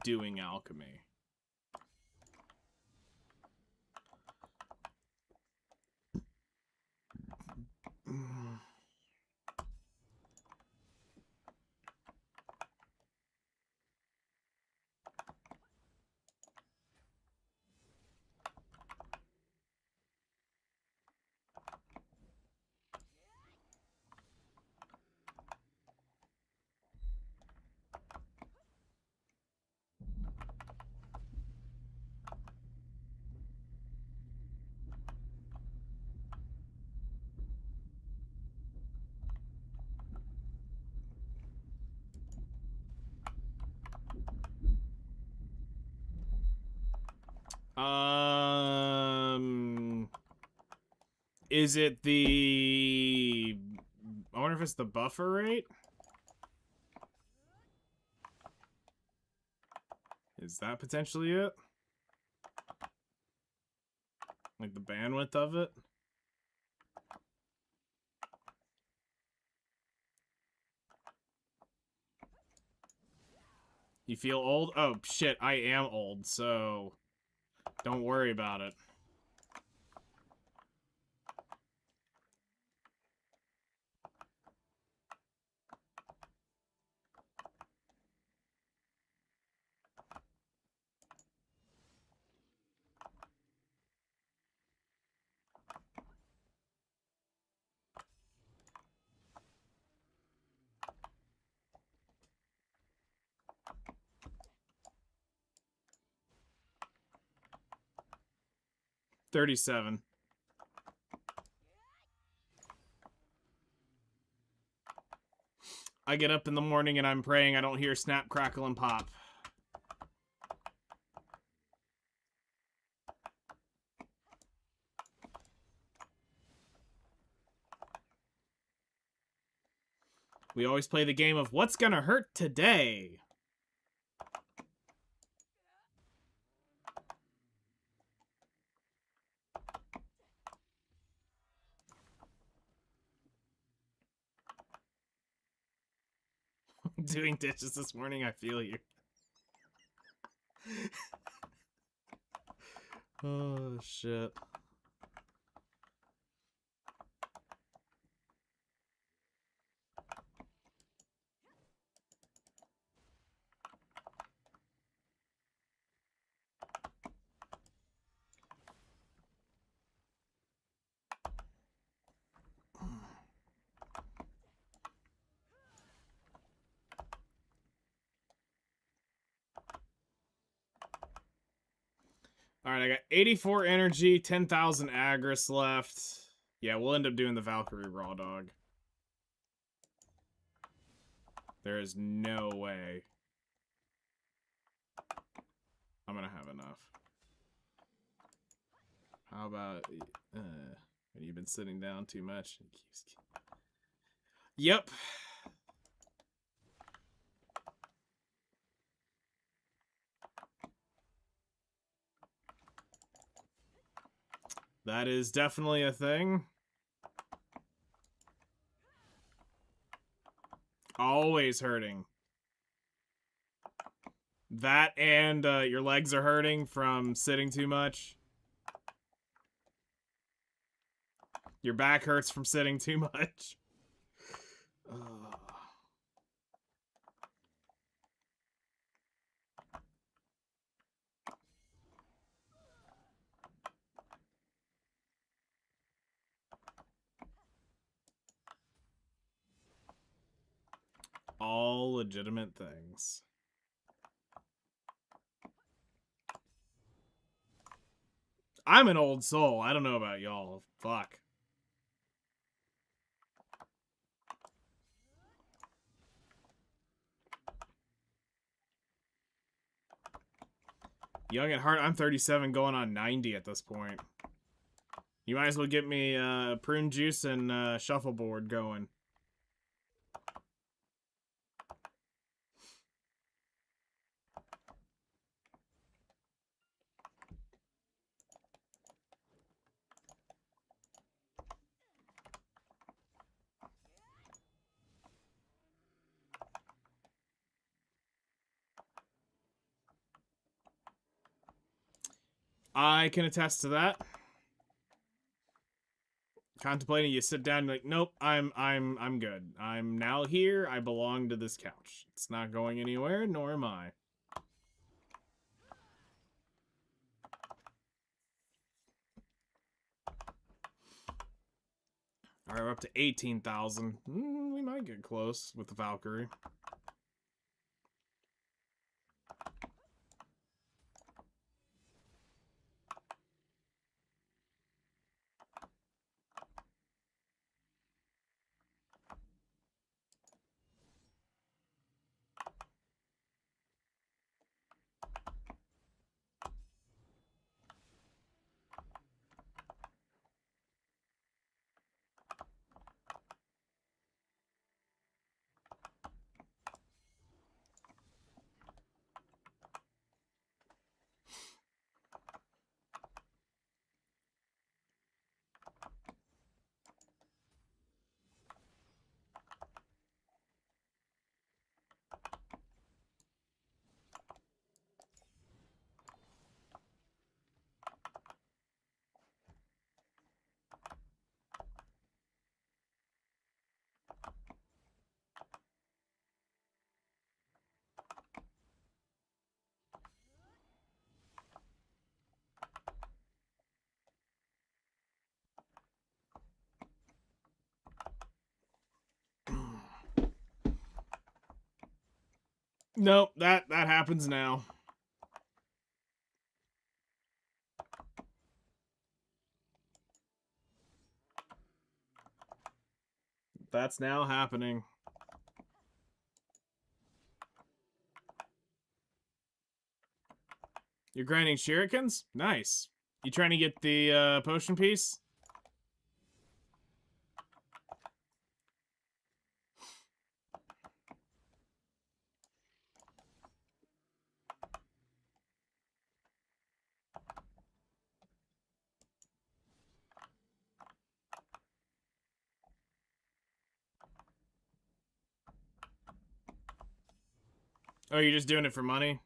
doing alchemy. Is it the... I wonder if it's the buffer rate? Is that potentially it? Like the bandwidth of it? You feel old? Oh, shit, I am old, so don't worry about it. $37. I get up in the morning and I'm praying I don't hear snap, crackle, and pop. We always play the game of what's gonna hurt today? Doing dishes this morning, I feel you. Oh, shit. Alright, I got 84 energy, 10,000 Agris left. Yeah, we'll end up doing the Valkyrie Raw Dog. There is no way I'm gonna have enough. How about... you've been sitting down too much. Yep. That is definitely a thing. Always hurting. That and your legs are hurting from sitting too much. Your back hurts from sitting too much. All legitimate things. I'm an old soul. I don't know about y'all. Fuck. Young at heart, I'm 37 going on 90 at this point. You might as well get me prune juice and shuffleboard going. I can attest to that. Contemplating, you sit down and like, nope, I'm good. I'm now here. I belong to this couch. It's not going anywhere, nor am I. Alright, we're up to 18,000. We might get close with the Valkyrie. Nope, that happens now. That's now happening. You're grinding shurikens? Nice. You trying to get the potion piece? Oh, you're just doing it for money?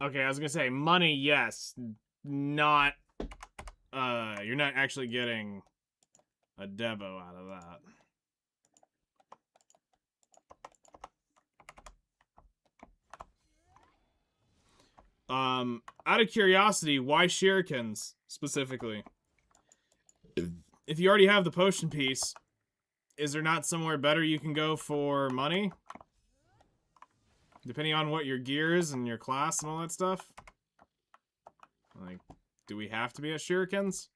Okay, I was gonna say money, yes. Not you're not actually getting a Debo out of that. Out of curiosity, why shurikens specifically? If you already have the potion piece, is there not somewhere better you can go for money? Depending on what your gear is and your class and all that stuff? Like, do we have to be at shurikens?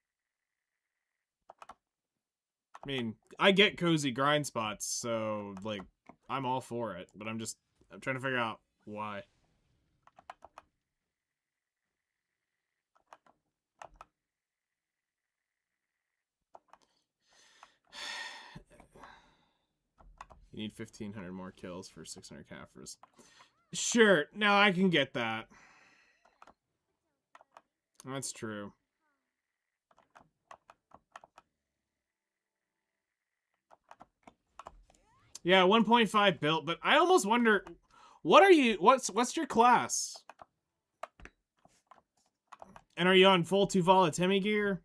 I mean, I get cozy grind spots, so, like, I'm all for it. But I'm trying to figure out why. You need 1,500 more kills for 600 Kafirs. Sure, now I can get that. That's true. Yeah, 1.5 built, but I almost wonder, what's your class? And are you on full Tuvala Temi gear?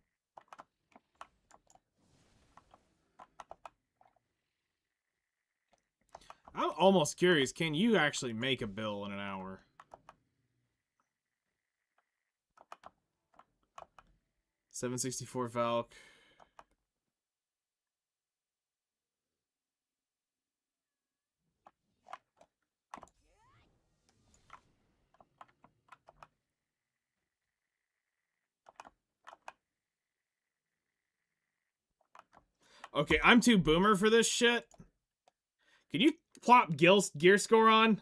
I'm almost curious, can you actually make a bill in an hour? $764 Valk. Okay, I'm too boomer for this shit. Can you plop gear score on?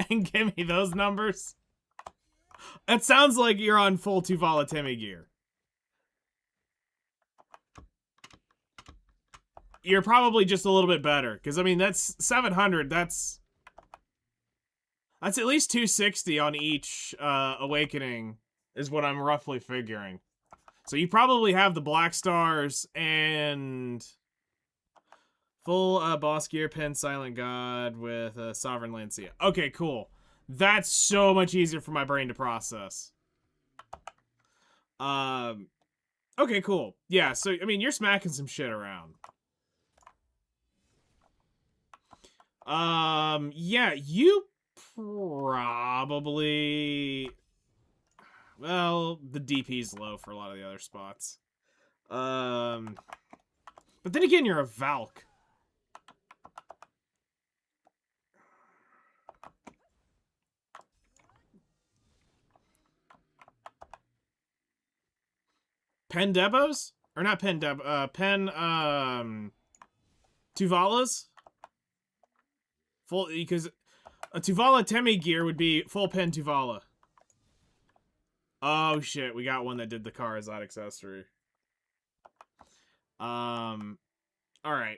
And give me those numbers? That sounds like you're on full Tuvala Temi gear. You're probably just a little bit better. Because, I mean, that's 700. That's at least 260 on each Awakening is what I'm roughly figuring. So you probably have the Black Stars and full boss gear, Pen Silent God with Sovereign Lancia. Okay, cool. That's so much easier for my brain to process. Okay, cool. Yeah, so, I mean, you're smacking some shit around. Yeah, you probably... Well, the DP's low for a lot of the other spots. But then again, you're a Valk. Pen Debos? Or not Pen Deb, Pen, Tuvalas? Full, because a Tuvala Temi gear would be full Pen Tuvala. Oh shit, we got one that did the car as that accessory. Alright. I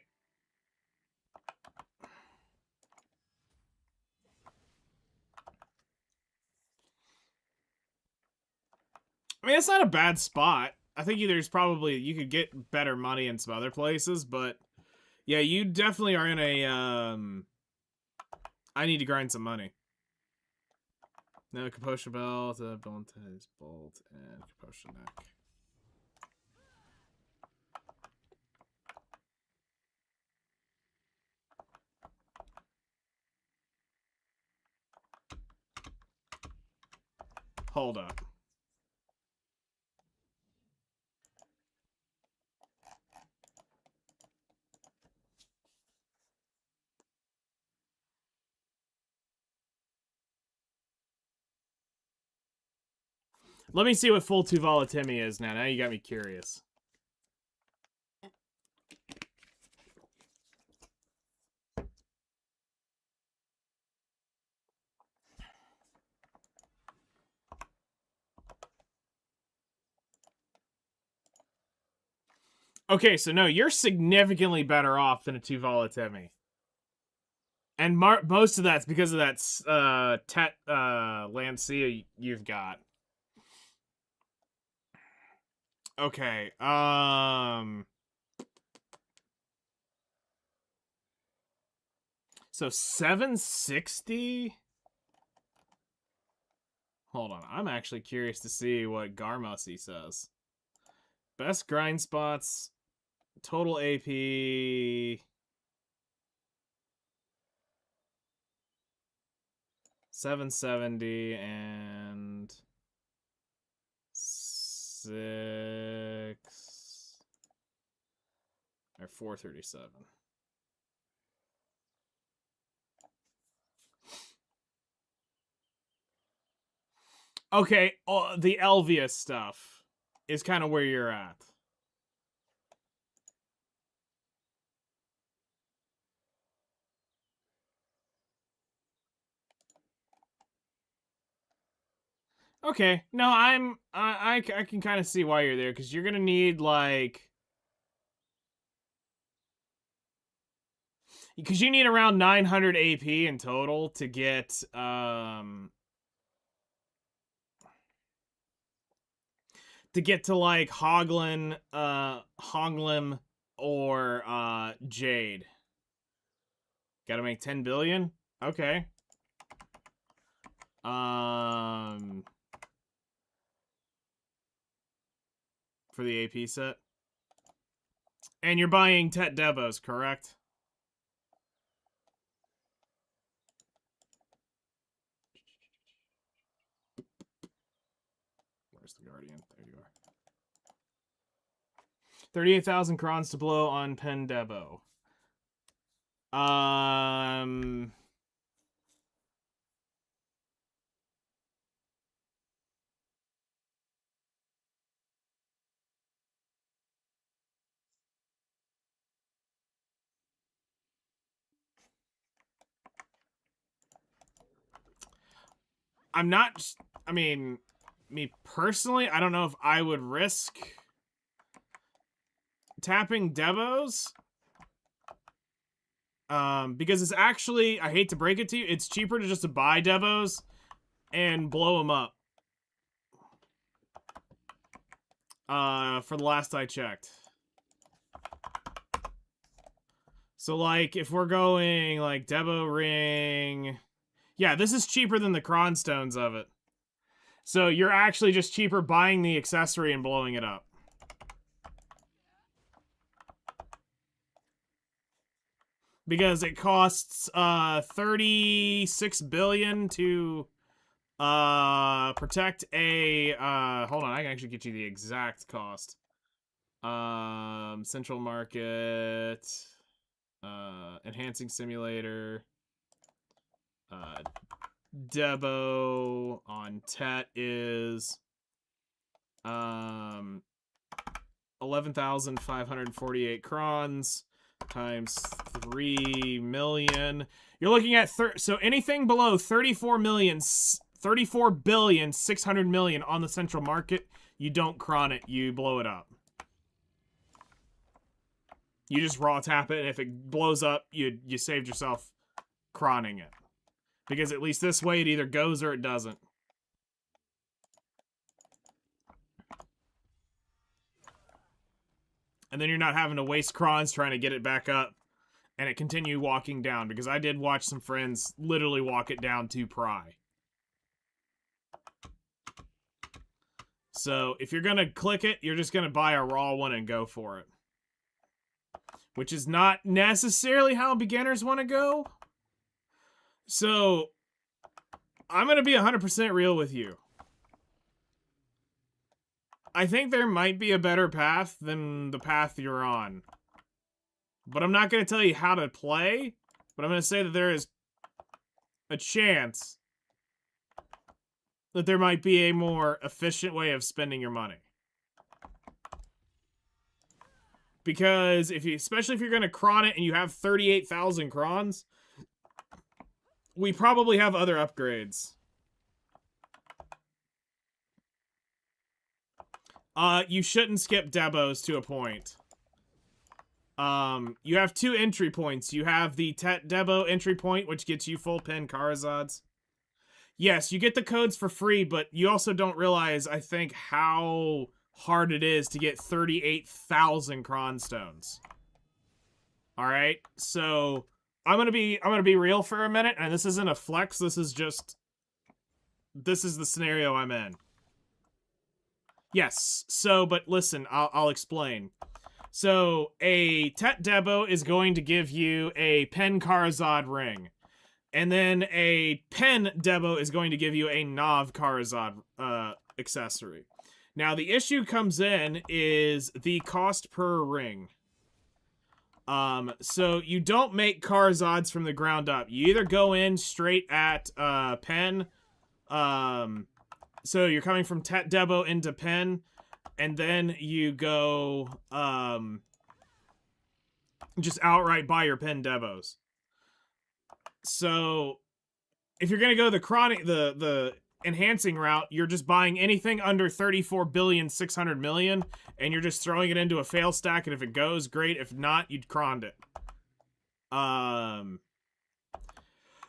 mean, it's not a bad spot. I think there's probably, you could get better money in some other places, but yeah, you definitely are in I need to grind some money. No, Kaposha Belt, Bontes Bolt, and Kaposha Neck. Hold up. Let me see what full Tuvalatimi is now. Now you got me curious. Okay, so no, you're significantly better off than a Tuvalatimi. And most of that's because of that Tet Lancia you've got. Okay, so 760? Hold on, I'm actually curious to see what Garmussy says. Best grind spots, total AP... 770 and 6 or 437. Okay, the Elvia stuff is kind of where you're at. Okay, no, I can kind of see why you're there, because you're gonna need like, because you need around 900 AP in total to get to like Honglim or Jade. Gotta make 10 billion? Okay. For the AP set. And you're buying Tet Devos, correct? Where's the Guardian? There you are. 38,000 crons to blow on Pen Debo. I'm not, I mean, me personally, I don't know if I would risk tapping Devos. Because it's actually, I hate to break it to you, it's cheaper to just to buy Devos and blow them up. For the last I checked. So, like, if we're going, like, Devo Ring... Yeah, this is cheaper than the Cronstones of it. So, you're actually just cheaper buying the accessory and blowing it up. Because it costs, 36 billion to, protect a, hold on, I can actually get you the exact cost. Central Market... Enhancing Simulator. Debo on Tet is 11,548 crons times 3 million. You're looking at so anything below 34 billion 600 million on the central market, you don't cron it, you blow it up. You just raw tap it, and if it blows up, you saved yourself cronning it. Because at least this way, it either goes or it doesn't. And then you're not having to waste crons trying to get it back up and it continue walking down, because I did watch some friends literally walk it down to pry. So if you're gonna click it, you're just gonna buy a raw one and go for it. Which is not necessarily how beginners want to go. So I'm gonna be 100% real with you. I think there might be a better path than the path you're on. But I'm not going to tell you how to play, but I'm going to say that there is a chance that there might be a more efficient way of spending your money. Because especially if you're going to cron it and you have 38,000 crons, we probably have other upgrades. You shouldn't skip Debos to a point. You have 2 entry points. You have the Tet Debo entry point, which gets you full pen Karazads. Yes, you get the codes for free, but you also don't realize, I think, how hard it is to get 38,000 Cronstones. Alright, so I'm gonna be real for a minute, and this isn't a flex, this is the scenario I'm in. Yes, so, but listen, I'll explain. So, a Tet Debo is going to give you a Pen Karazad ring. And then a Pen Debo is going to give you a Nav Karazad accessory. Now, the issue comes in is the cost per ring. So you don't make Karazads from the ground up. You either go in straight at Pen, so you're coming from Tet Debo into Pen, and then you go, just outright buy your Pen Debos. So, if you're gonna go the enhancing route, you're just buying anything under 34,600,000,000, and you're just throwing it into a fail stack, and if it goes, great. If not, you'd croned it.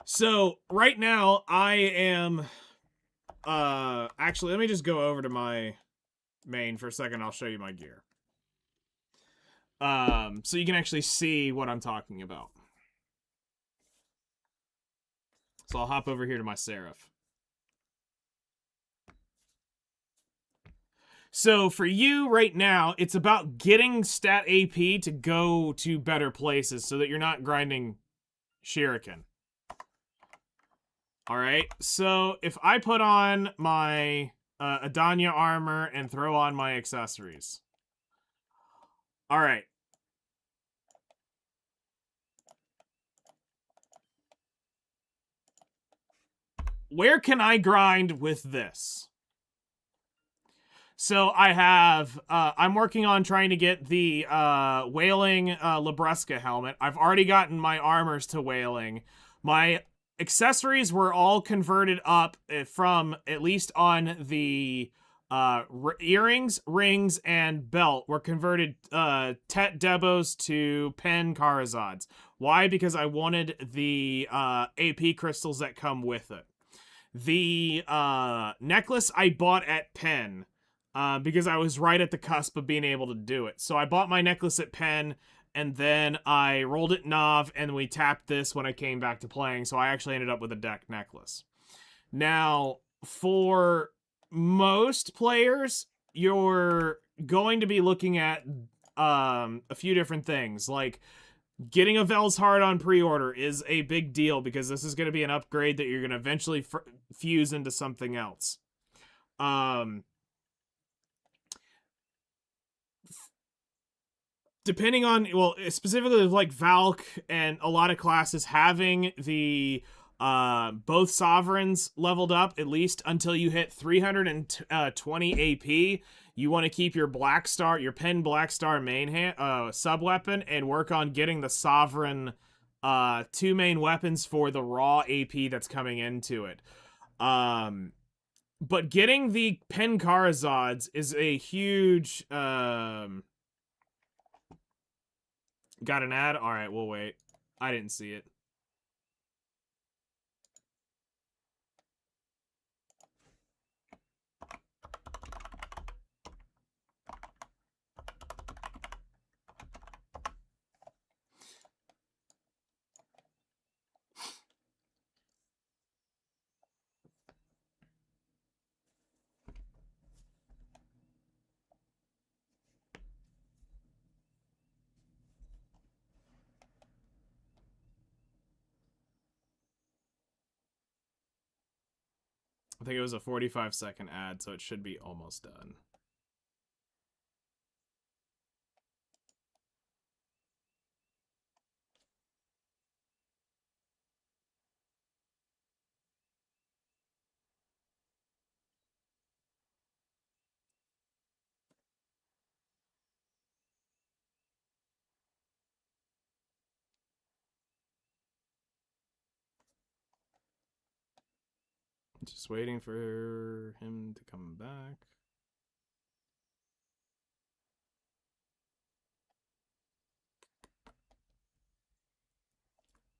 So, right now, I am, actually, let me just go over to my main for a second. I'll show you my gear. So you can actually see what I'm talking about. So I'll hop over here to my Seraph. So for you right now, it's about getting stat AP to go to better places so that you're not grinding Shuriken. Alright, so if I put on my Adanya armor and throw on my accessories. Alright. Where can I grind with this? So I have, I'm working on trying to get the Wailing Labreska helmet. I've already gotten my armors to Wailing. My accessories were all converted up from, at least on the earrings, rings, and belt, were converted Tet Debos to Pen Karazads. Why? Because I wanted the AP crystals that come with it. The necklace I bought at Pen, because I was right at the cusp of being able to do it. So I bought my necklace at Pen, and then I rolled it Nav, and we tapped this when I came back to playing, so I actually ended up with a deck necklace. Now, for most players, you're going to be looking at a few different things, like getting a Vel's Heart on pre-order is a big deal because this is going to be an upgrade that you're going to eventually fuse into something else. Depending on, well, specifically like Valk and a lot of classes, having the both Sovereigns leveled up at least until you hit 320 AP. You want to keep your Black Star, your Pen Black Star main sub-weapon, and work on getting the Sovereign 2 main weapons for the raw AP that's coming into it. But getting the Pen Karazads is a huge... got an ad? Alright, we'll wait. I didn't see it. I think it was a 45-second ad, so it should be almost done. Just waiting for him to come back.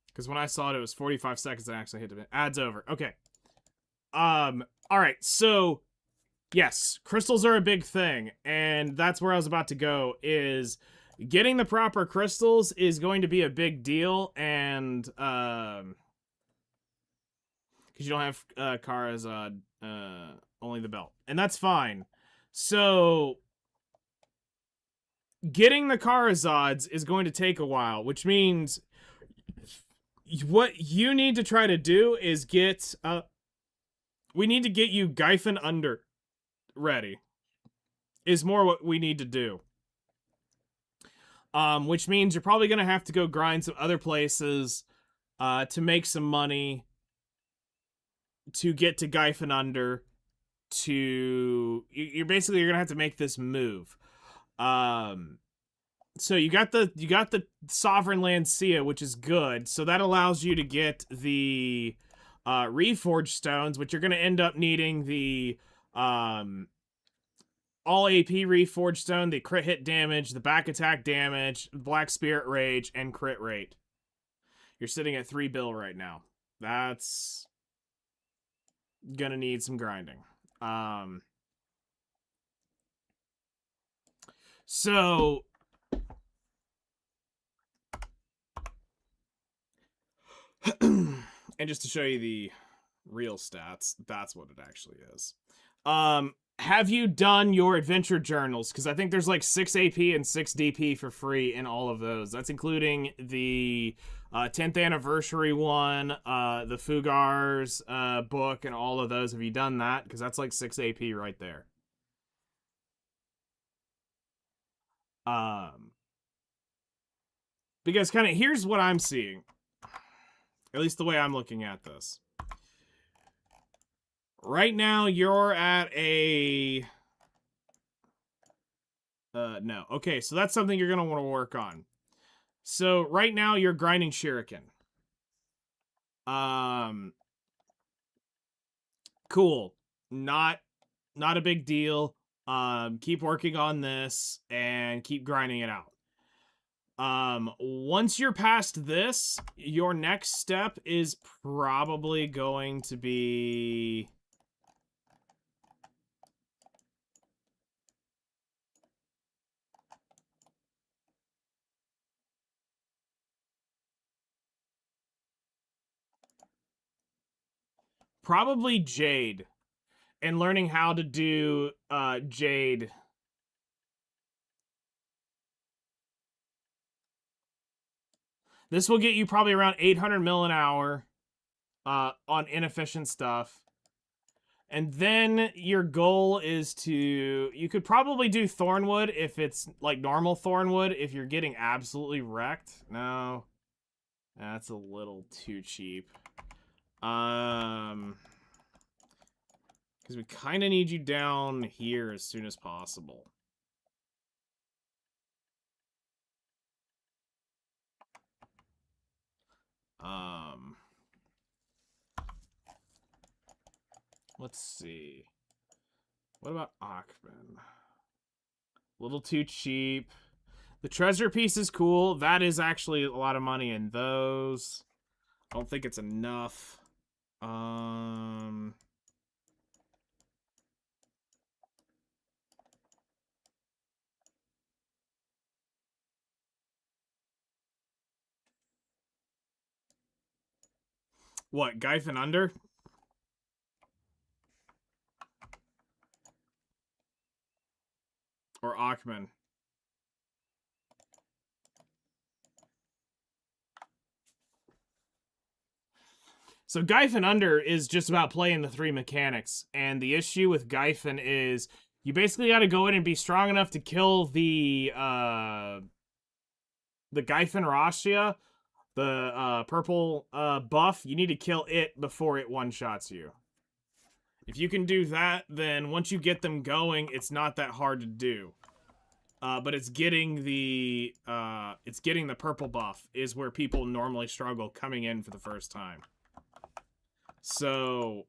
Because when I saw it, it was 45 seconds and I actually hit the ads over. Okay. All right. So, yes, crystals are a big thing, and that's where I was about to go. Is getting the proper crystals is going to be a big deal, and because you don't have Kara's only the belt, and that's fine. So getting the Karazods is going to take a while, which means what you need to try to do is get we need to get you Gyphon Under ready. Is more what we need to do. Which means you're probably gonna have to go grind some other places to make some money to get to Gyphon Under. You're basically you're gonna have to make this move. So you got the Sovereign Land Sia, which is good. So that allows you to get the Reforged Stones, which you're gonna end up needing the all AP Reforged Stone, the crit hit damage, the back attack damage, Black Spirit Rage, and crit rate. You're sitting at 3 bill right now. That's gonna need some grinding. So and just to show you the real stats, that's what it actually is. Have you done your adventure journals? Because I think there's like 6 AP and 6 DP for free in all of those. That's including the 10th anniversary one, the Fugar's book, and all of those. Have you done that? Because that's like 6 AP right there. Because kind of here's what I'm seeing. At least the way I'm looking at this. Right now, you're at a... no. Okay, so that's something you're going to want to work on. So, right now, you're grinding Shuriken. Cool. Not a big deal. Keep working on this and keep grinding it out. Once you're past this, your next step is probably going to be... probably Jade. And learning how to do Jade. This will get you probably around 800 mil an hour on inefficient stuff. And then your goal is to... you could probably do Thornwood if it's like normal Thornwood if you're getting absolutely wrecked. No. That's a little too cheap. Because we kind of need you down here as soon as possible. Let's see. What about Achman? A little too cheap. The treasure piece is cool. That is actually a lot of money in those. I don't think it's enough. What, Gyphon Under? Or Achman? So Gyfin Under is just about playing the 3 mechanics, and the issue with Gyfin is you basically got to go in and be strong enough to kill the Gyfin Rashia, the purple buff. You need to kill it before it one-shots you. If you can do that, then once you get them going, it's not that hard to do. But it's getting the purple buff is where people normally struggle coming in for the first time. So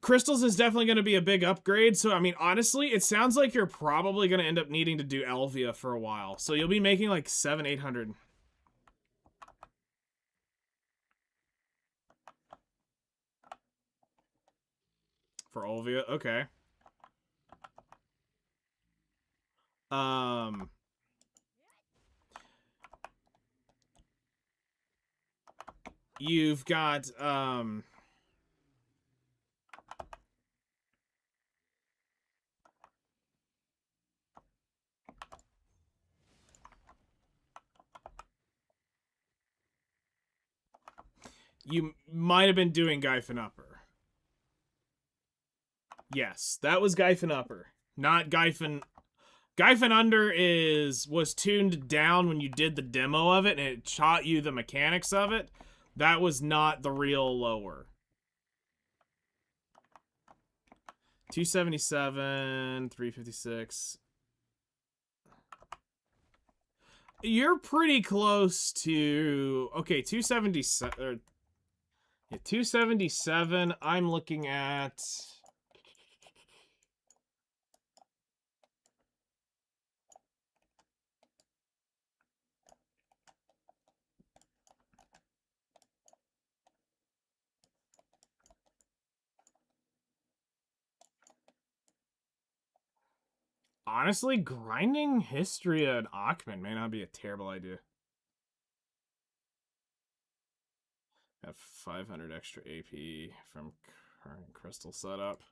Crystals is definitely going to be a big upgrade. So, I mean, honestly, it sounds like you're probably going to end up needing to do Elvia for a while. So you'll be making like 700-800. For Elvia, okay. You've got, you might have been doing Gyfin Upper. Yes, that was Gyfin Upper, not Gyfin. Gyfin Under was tuned down when you did the demo of it, and it taught you the mechanics of it. That was not the real lower. 277, 356. You're pretty close to... Okay, 277... Yeah, 277, I'm looking at... Honestly, grinding Histria and Achman may not be a terrible idea. Have 500 extra AP from current crystal setup.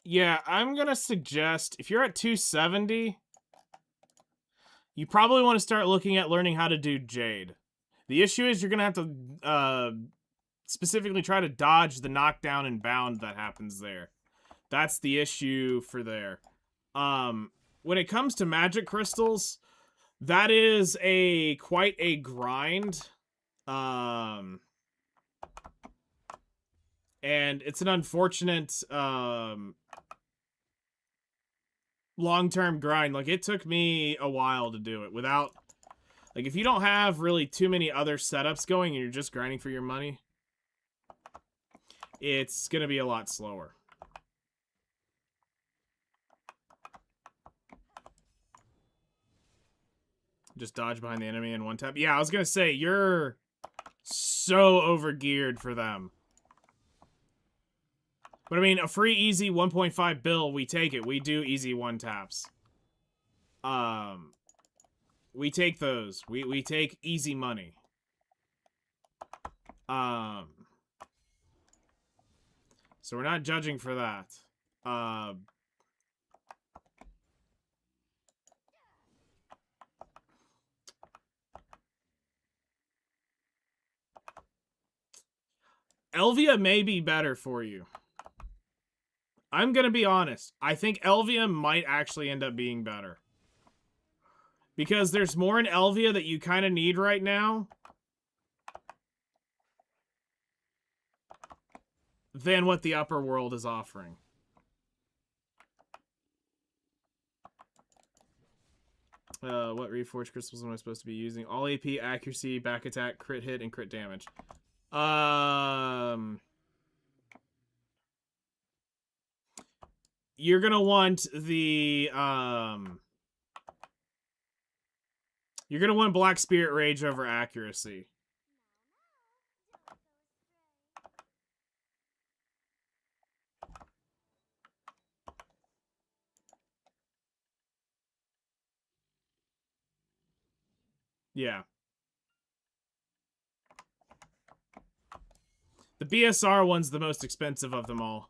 Yeah, I'm gonna suggest if you're at 270, you probably want to start looking at learning how to do Jade. The issue is you're gonna have to specifically try to dodge the knockdown and bound that happens there. That's the issue for there. When it comes to magic crystals, that is quite a grind. And it's an unfortunate long-term grind. Like, it took me a while to do it without... Like, if you don't have really too many other setups going and you're just grinding for your money, it's going to be a lot slower. Just dodge behind the enemy in one tap. Yeah, I was going to say, you're so overgeared for them. But I mean, a free easy 1.5 bill, we take it. We do easy one taps. We take those. We take easy money. So we're not judging for that. Elvia may be better for you. I'm gonna be honest. I think Elvia might actually end up being better. Because there's more in Elvia that you kind of need right now than what the upper world is offering. What Reforged crystals am I supposed to be using? All AP, accuracy, back attack, crit hit, and crit damage. You're gonna want the you're gonna want Black Spirit Rage over accuracy. Yeah. The BSR one's the most expensive of them all.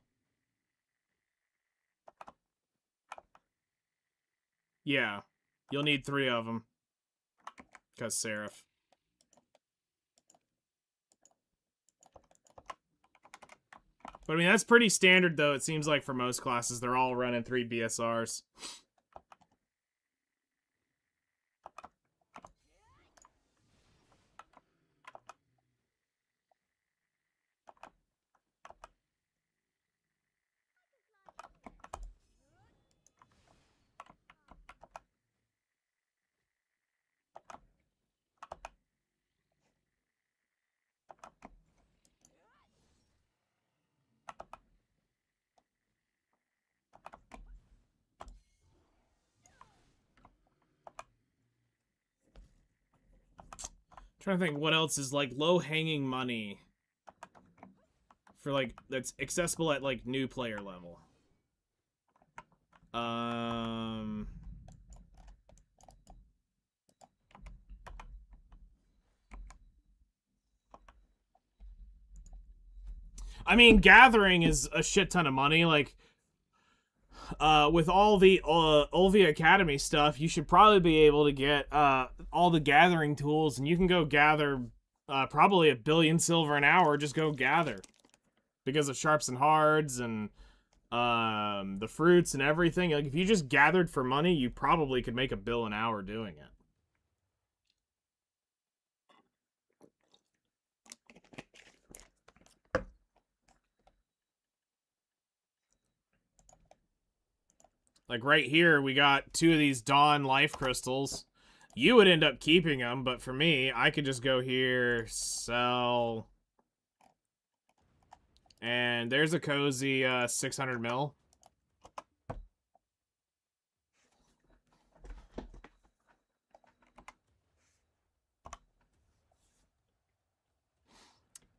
Yeah. You'll need 3 of them. Because Seraph. But I mean, that's pretty standard, though. It seems like for most classes, they're all running 3 BSRs. Trying to think what else is like low-hanging money for like that's accessible at like new player level. I mean, gathering is a shit ton of money. Like, with all the Olvia Academy stuff, you should probably be able to get all the gathering tools, and you can go gather probably 1 billion silver an hour. Just go gather because of sharps and hards and the fruits and everything. Like, if you just gathered for money, you probably could make 1 bill an hour doing it. Like right here, we got 2 of these Dawn Life Crystals. You would end up keeping them, but for me, I could just go here, sell, and there's a cozy 600 mil.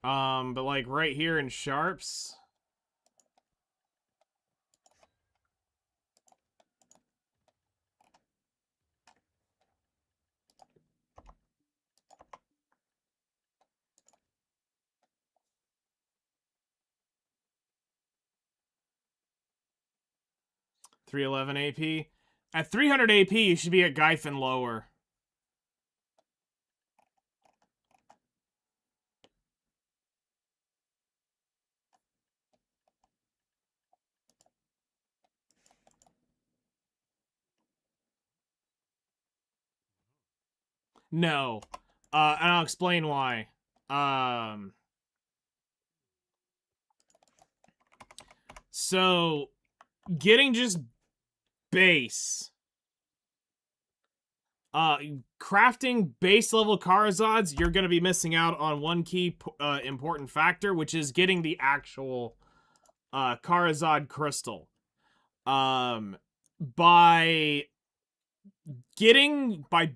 But like right here in sharps, $311 AP. At 300 AP, you should be at Gyfin lower. No. And I'll explain why. So, getting just base. Crafting base level Karazads, you're going to be missing out on one key important factor, which is getting the actual Karazad crystal. By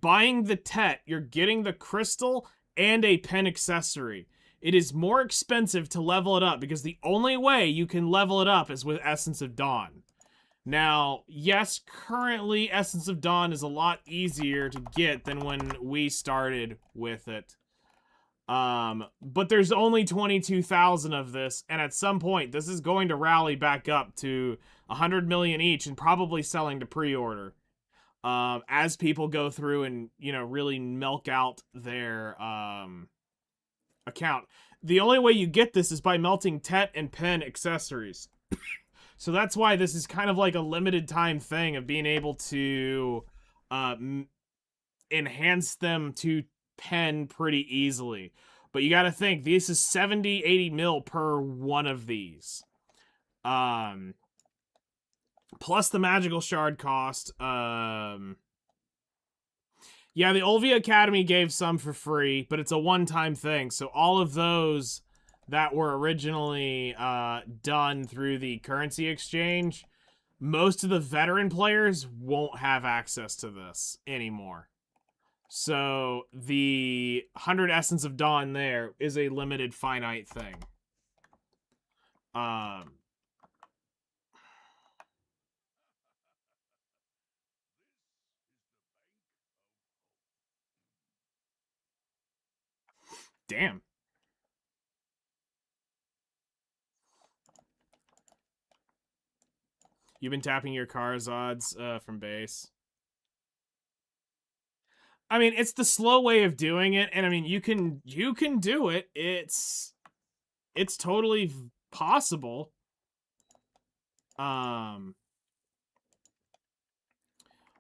buying the Tet, you're getting the crystal and a pen accessory. It is more expensive to level it up because the only way you can level it up is with Essence of Dawn. Now, yes, currently Essence of Dawn is a lot easier to get than when we started with it. But there's only 22,000 of this, and at some point, this is going to rally back up to 100 million each and probably selling to pre-order. As people go through and, you know, really milk out their, account. The only way you get this is by melting Tet and Pen accessories. So that's why this is kind of like a limited time thing of being able to enhance them to pen pretty easily. But you got to think, this is 70, 80 mil per one of these. Plus the magical shard cost. Yeah, the Olvia Academy gave some for free, but it's a one-time thing. So all of those that were originally done through the currency exchange, most of the veteran players won't have access to this anymore. So the 100 Essence of Dawn there is a limited finite thing. Damn. You've been tapping your Karazads from base. I mean, it's the slow way of doing it, and I mean, you can do it. It's totally possible.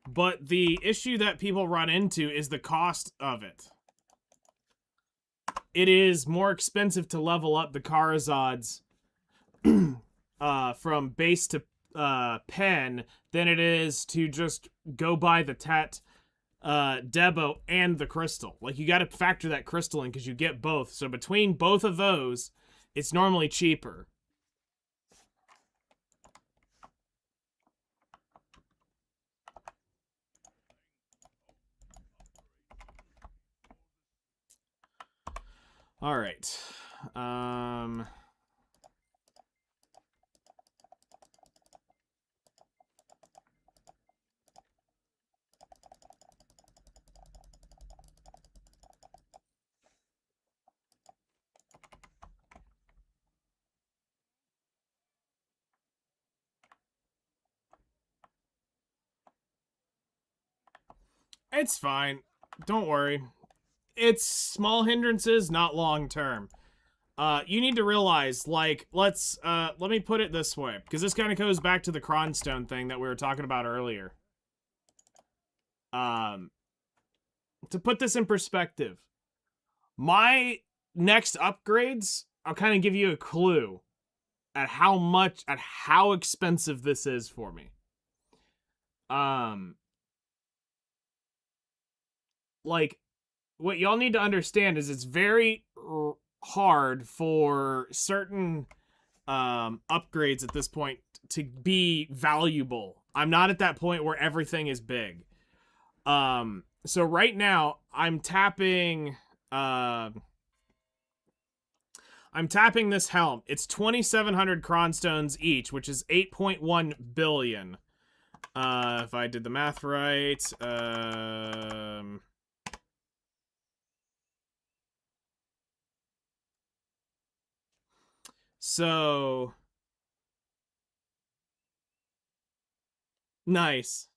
But the issue that people run into is the cost of it. It is more expensive to level up the Karazods from base to pen than it is to just go buy the Tet, Debo, and the Crystal. Like, you got to factor that Crystal in because you get both. So between both of those, it's normally cheaper. All right. It's fine. Don't worry. It's small hindrances, not long term. You need to realize, like, let me put it this way, because this kind of goes back to the Cronstone thing that we were talking about earlier. To put this in perspective, my next upgrades, I'll kind of give you a clue at how expensive this is for me. Like, what y'all need to understand is it's very hard for certain upgrades at this point to be valuable. I'm not at that point where everything is big. So right now I'm tapping this helm. It's 2,700 Cronstones each, which is 8.1 billion. If I did the math right, so nice.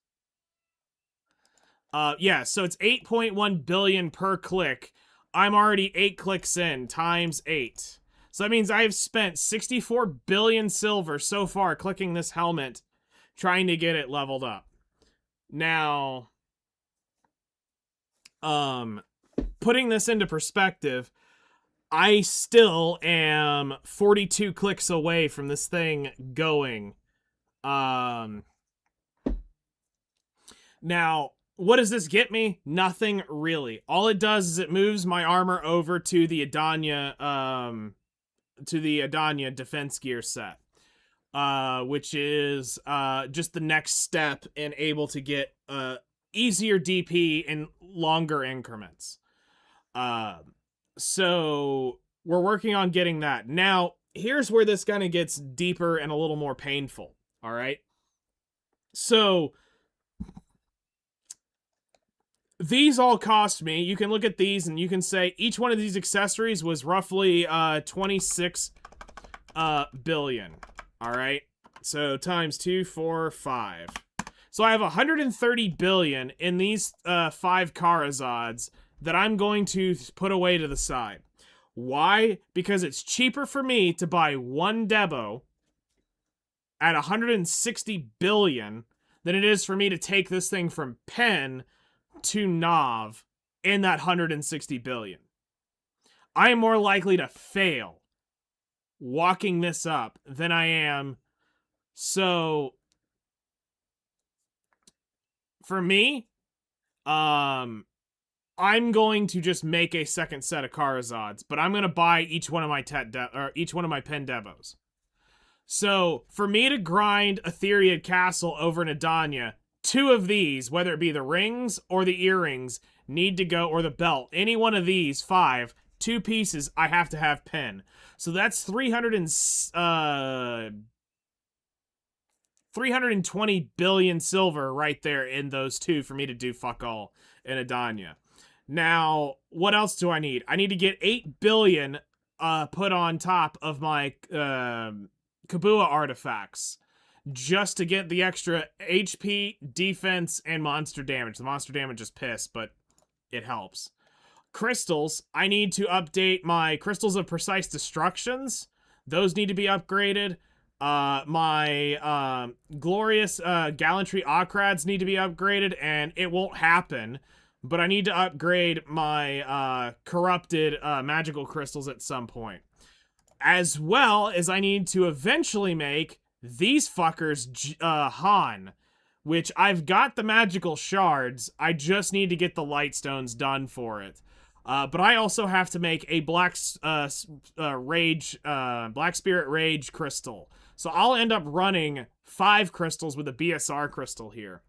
Yeah, so it's 8.1 billion per click. I'm already 8 clicks in, times 8. So that means I've spent 64 billion silver so far clicking this helmet, trying to get it leveled up. Now, putting this into perspective, I still am 42 clicks away from this thing going. Now, what does this get me? Nothing really. All it does is it moves my armor over to the Adanya, defense gear set, which is just the next step in able to get easier DP in longer increments. So we're working on getting that. Now, here's where this kind of gets deeper and a little more painful. All right. So these all cost me. You can look at these and you can say each one of these accessories was roughly 26 billion. All right. So times 2, 4, 5. So I have 130 billion in these 5 Karazods that I'm going to put away to the side. Why? Because it's cheaper for me to buy one Debo at 160 billion than it is for me to take this thing from Pen to Nav in that 160 billion. I am more likely to fail walking this up than I am. So for me, I'm going to just make a second set of Karazods, but I'm going to buy each one of my each one of my Pen Debos. So for me to grind Etheria Castle over in Adanya, 2 of these, whether it be the rings or the earrings, need to go, or the belt. Any one of these 5, 2 pieces, I have to have Pen. So that's 320 billion silver right there in those 2 for me to do fuck all in Adanya. Now, what else do I need? I need to get 8 billion put on top of my Kabua artifacts just to get the extra HP, defense, and monster damage. The monster damage is piss, but it helps. Crystals, I need to update my Crystals of Precise Destructions. Those need to be upgraded. My Glorious Gallantry Ocrads need to be upgraded, and it won't happen. But I need to upgrade my Corrupted Magical Crystals at some point. As well as I need to eventually make these fuckers Han, which I've got the magical shards. I just need to get the light stones done for it. But I also have to make a Black Spirit Rage crystal. So I'll end up running 5 crystals with a BSR crystal here.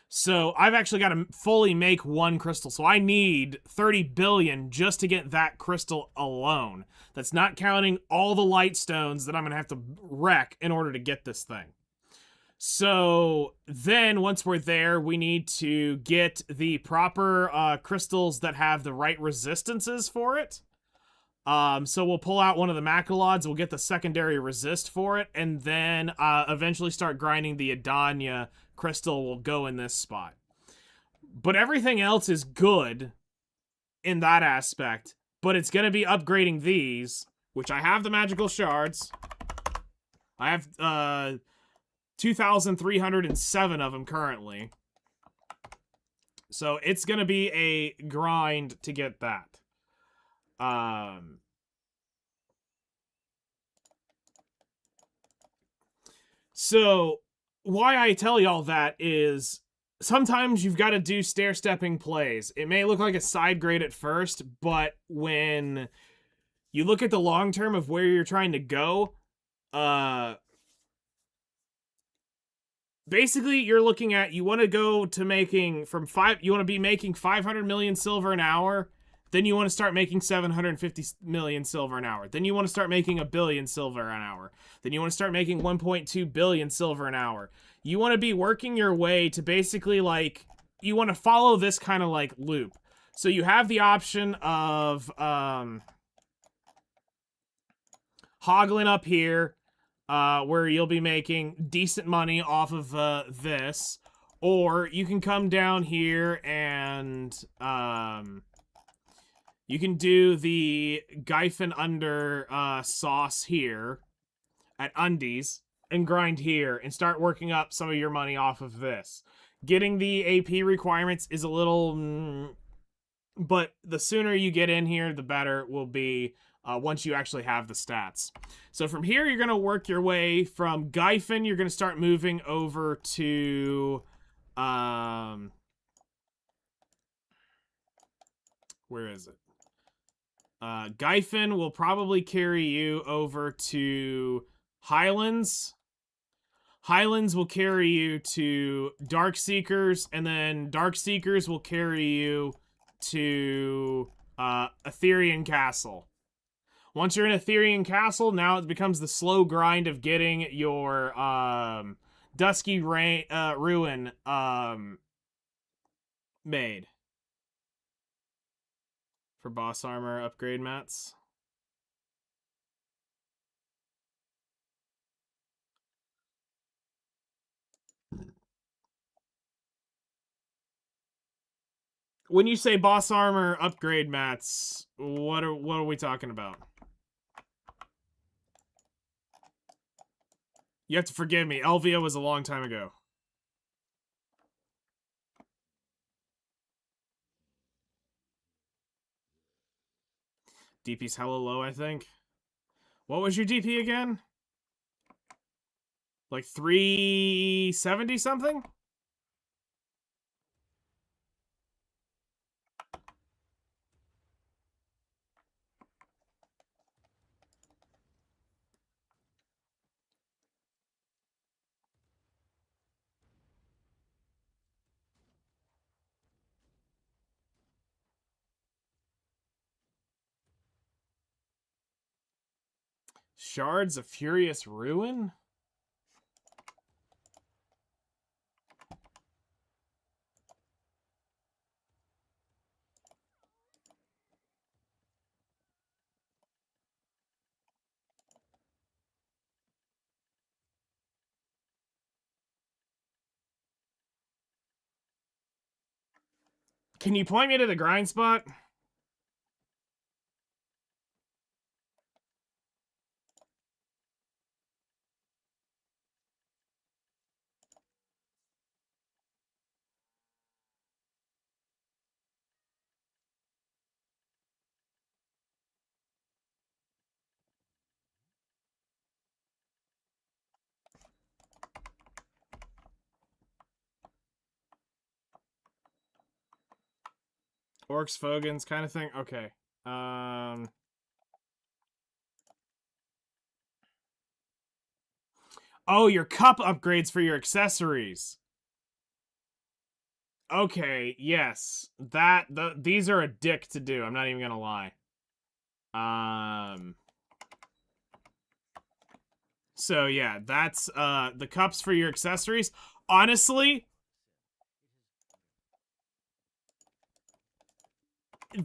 So I've actually got to fully make 1 crystal. So I need 30 billion just to get that crystal alone. That's not counting all the light stones that I'm going to have to wreck in order to get this thing. So then once we're there, we need to get the proper crystals that have the right resistances for it. So we'll pull out one of the Macalods, we'll get the secondary resist for it, and then eventually start grinding the Adanya crystal will go in this spot. But everything else is good in that aspect, but it's going to be upgrading these, which I have the magical shards. I have 2,307 of them currently. So it's going to be a grind to get that. So why I tell y'all that is sometimes you've got to do stair-stepping plays. It may look like a side grade at first, but when you look at the long term of where you're trying to go, basically you're looking at, you want to go to making you want to be making 500 million silver an hour. Then you want to start making 750 million silver an hour. Then you want to start making 1 billion silver an hour. Then you want to start making 1.2 billion silver an hour. You want to be working your way to basically like, you want to follow this kind of like loop. So you have the option of hoggling up here, where you'll be making decent money off of this. Or you can come down here and you can do the Gyphon under sauce here at Undies and grind here and start working up some of your money off of this. Getting the AP requirements is a little... but the sooner you get in here, the better it will be once you actually have the stats. So from here, you're going to work your way from Gyphon. You're going to start moving over to... where is it? Gyphon will probably carry you over to Highlands. Highlands will carry you to Darkseekers, and then Darkseekers will carry you to Etherean Castle. Once you're in Etherean Castle, now it becomes the slow grind of getting your Dusky Ruin made. For boss armor upgrade mats. When you say boss armor upgrade mats, what are we talking about? You have to forgive me. Elvia was a long time ago. DP's hella low, I think. What was your DP again? Like 370 something? Shards of Furious Ruin? Can you point me to the grind spot? Orcs, Fogans, kind of thing? Okay. Oh, your cup upgrades for your accessories. Okay, yes. These are a dick to do. I'm not even gonna lie. So yeah, that's the cups for your accessories. Honestly,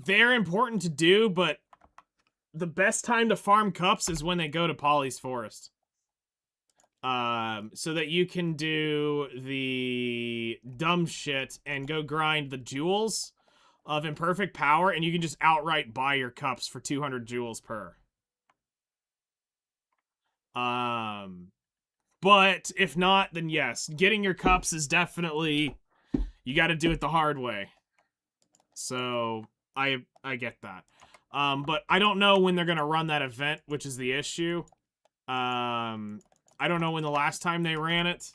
they're important to do, but the best time to farm cups is when they go to Polly's Forest. So that you can do the dumb shit and go grind the jewels of imperfect power, and you can just outright buy your cups for 200 jewels per. But if not, then yes, getting your cups is definitely, you got to do it the hard way. So I get that. But I don't know when they're gonna run that event, which is the issue. I don't know when the last time they ran it.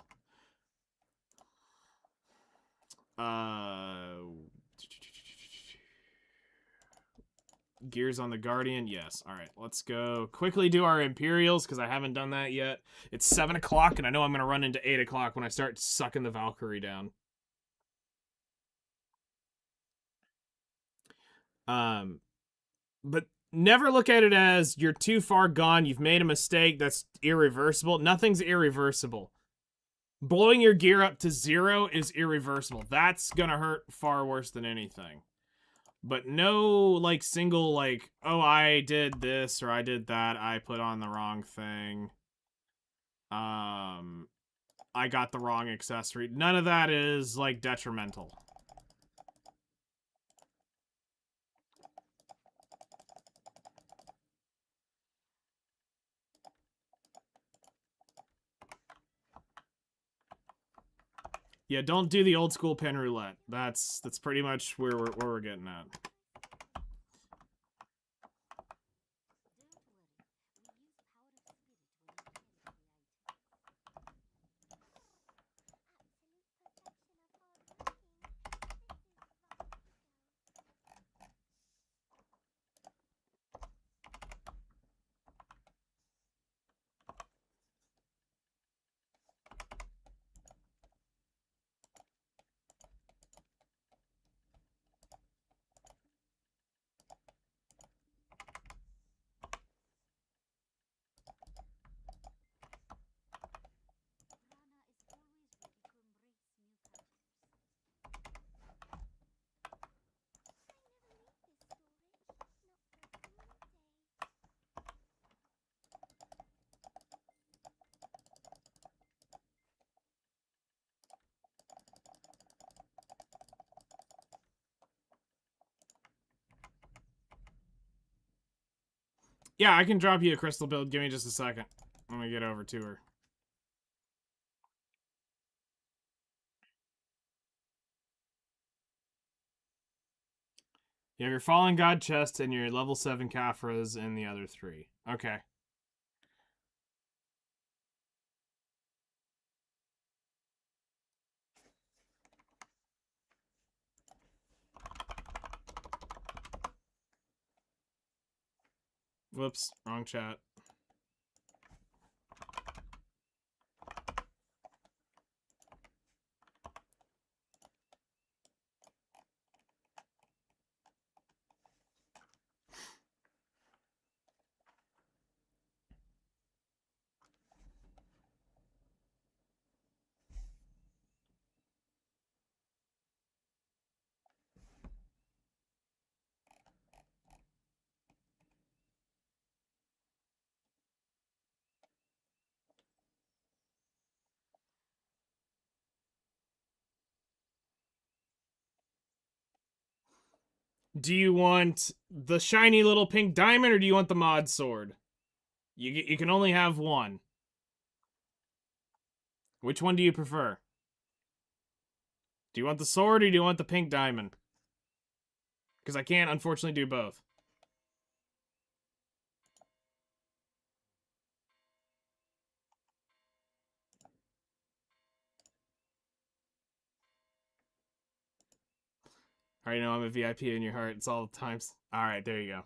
Gears on the Guardian, yes. All right, let's go quickly do our Imperials because I haven't done that yet. It's 7 o'clock, and I know I'm gonna run into 8 o'clock when I start sucking the Valkyrie down. But never look at it as you're too far gone, you've made a mistake that's irreversible. Nothing's irreversible. Blowing your gear up to 0 is irreversible. That's gonna hurt far worse than anything. But no, like, single, like, oh, I did this or I did that, I put on the wrong thing. I got the wrong accessory. None of that is, like, detrimental. Yeah, don't do the old school pin roulette. That's pretty much where we're getting at. Yeah, I can drop you a crystal build. Give me just a second. Let me get over to her. You have your Fallen God chest and your level 7 Kafras and the other 3. Okay. Whoops, wrong chat. Do you want the shiny little pink diamond, or do you want the mod sword? You can only have one. Which one do you prefer? Do you want the sword, or do you want the pink diamond? Because I can't, unfortunately, do both. Alright, you know I'm a VIP in your heart. It's all the times. Alright, there you go.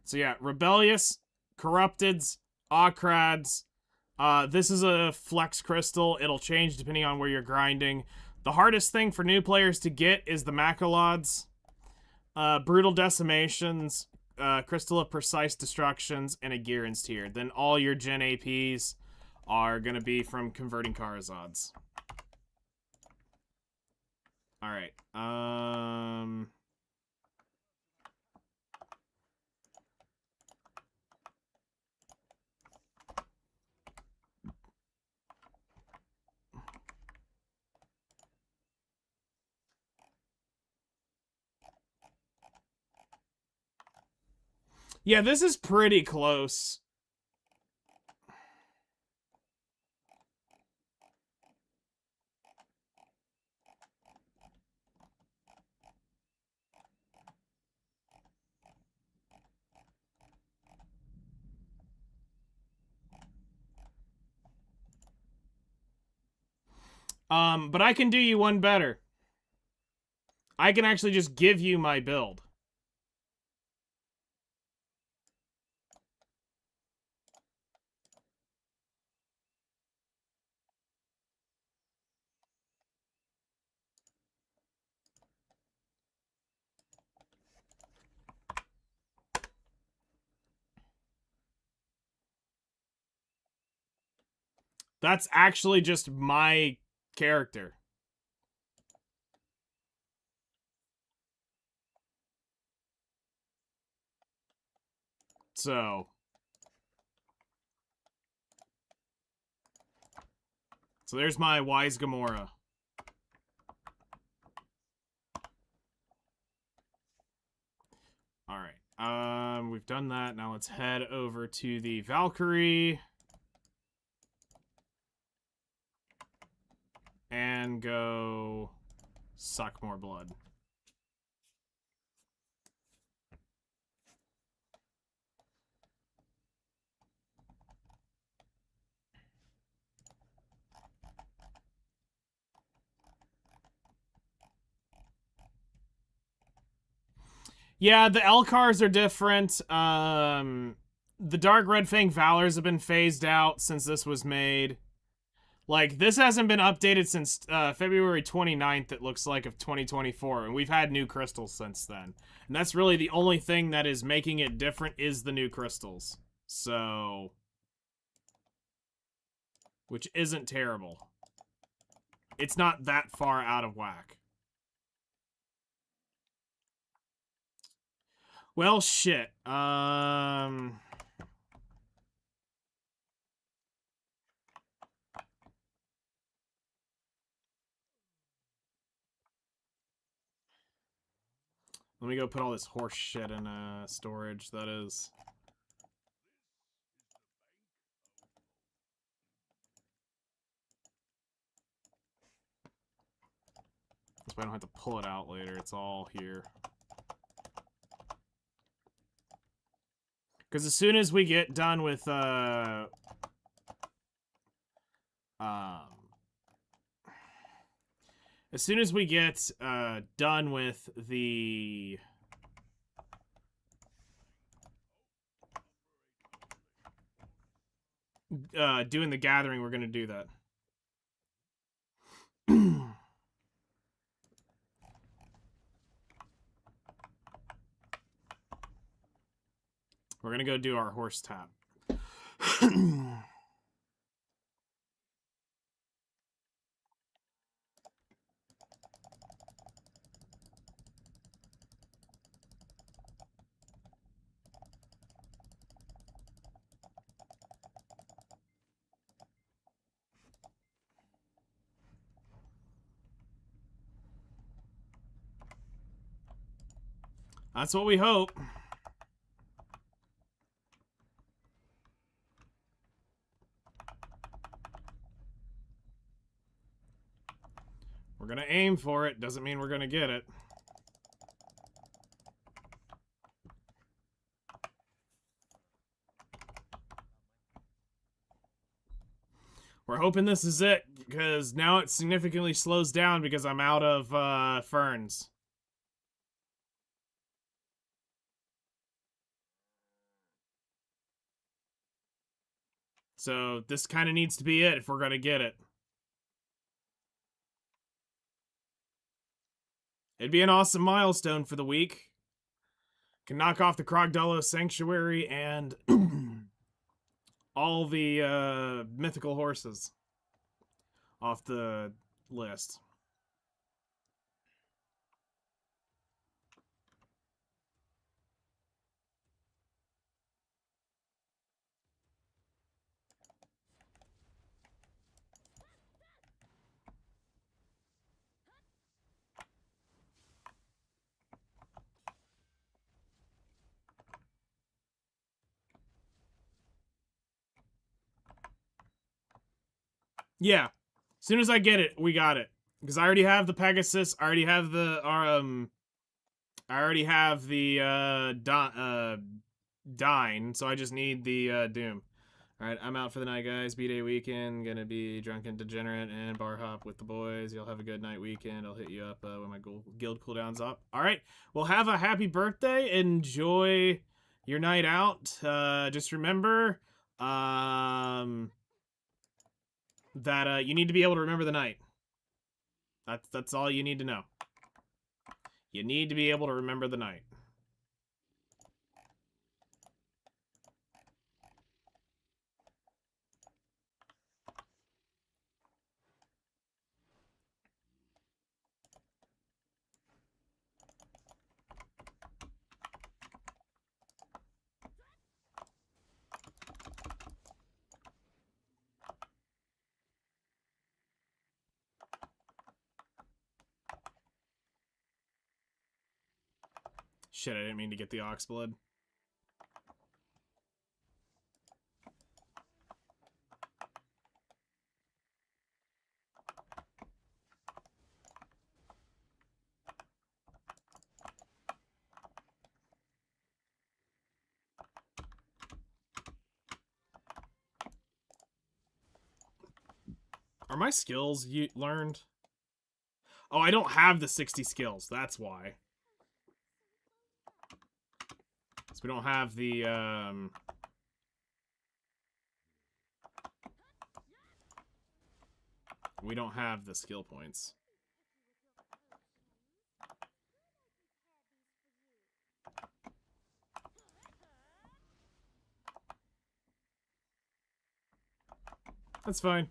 So yeah, Rebellious, Corrupteds, Okrads. This is a flex crystal. It'll change depending on where you're grinding. The hardest thing for new players to get is the Macolods. Brutal Decimations, Crystal of Precise Destructions, and a Giron's Tier. Then all your Gen APs are going to be from converting Karazods. Alright. Yeah, this is pretty close. But I can do you one better. I can actually just give you my build. That's actually just my character. So there's my Wise Gamora. Alright. We've done that. Now let's head over to the Valkyrie. And go suck more blood. Yeah, the Elcars are different. The Dark Red Fang Valors have been phased out since this was made. Like, this hasn't been updated since February 29th, it looks like, of 2024. And we've had new crystals since then. And that's really the only thing that is making it different is the new crystals. So... which isn't terrible. It's not that far out of whack. Well, shit. Let me go put all this horse shit in storage, that is. So I don't have to pull it out later. It's all here. Because as soon as we get done with, as soon as we get, done with the... doing the gathering, we're gonna do that. We're gonna go do our horse tap. That's what we hope. We're gonna aim for it. Doesn't mean we're gonna get it. We're hoping this is it, because now it significantly slows down because I'm out of ferns. So this kind of needs to be it if we're gonna get it. It'd be an awesome milestone for the week. Can knock off the Krogdalo Sanctuary and all the mythical horses off the list. Yeah. As soon as I get it, we got it. Because I already have the Pegasus, I already have the Dine, so I just need the Doom. Alright, I'm out for the night, guys. B-Day weekend. Gonna be drunken degenerate and bar hop with the boys. Y'all have a good night weekend. I'll hit you up when my guild cooldown's up. Alright, well, have a happy birthday. Enjoy your night out. Just remember that you need to be able to remember the night. That's all you need to know. You need to be able to remember the night. Shit, I didn't mean to get the Oxblood. Are my skills you learned? Oh, I don't have the 60 skills. That's why. So we don't have the, we don't have the skill points. That's fine.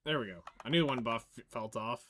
There we go. I knew one buff felt off.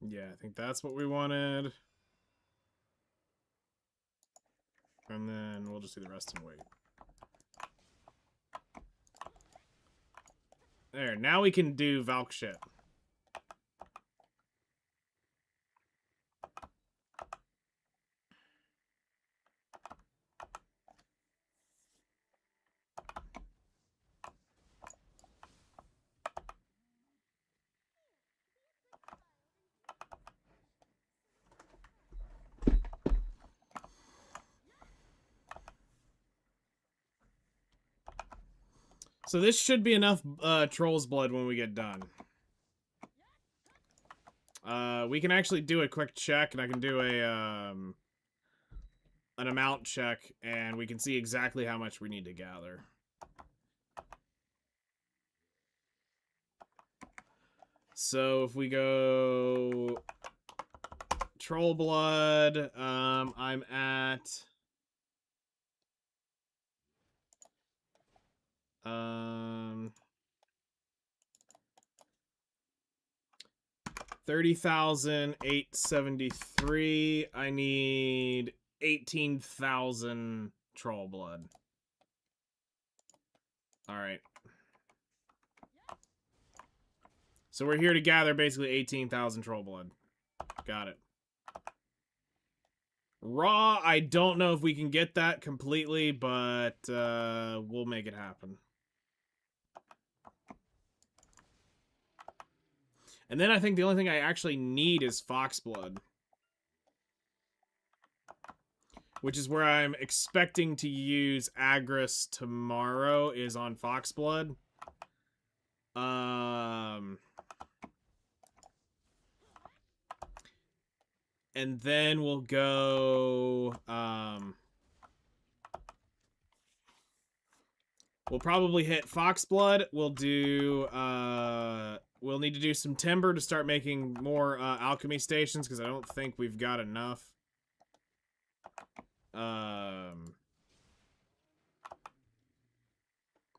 Yeah, I think that's what we wanted. And then we'll just do the rest and wait. There, now we can do Valk shit. So this should be enough Troll's blood when we get done. We can actually do a quick check, and I can do a an amount check, and we can see exactly how much we need to gather. So if we go Troll blood, I'm at 30,873. I need 18,000 troll blood. All right. So we're here to gather basically 18,000 troll blood. Got it. Raw, I don't know if we can get that completely, but we'll make it happen. And then I think the only thing I actually need is Foxblood. Which is where I'm expecting to use Agris tomorrow, is on Foxblood. And then we'll go... we'll probably hit Foxblood. We'll do... we'll need to do some timber to start making more alchemy stations, because I don't think we've got enough.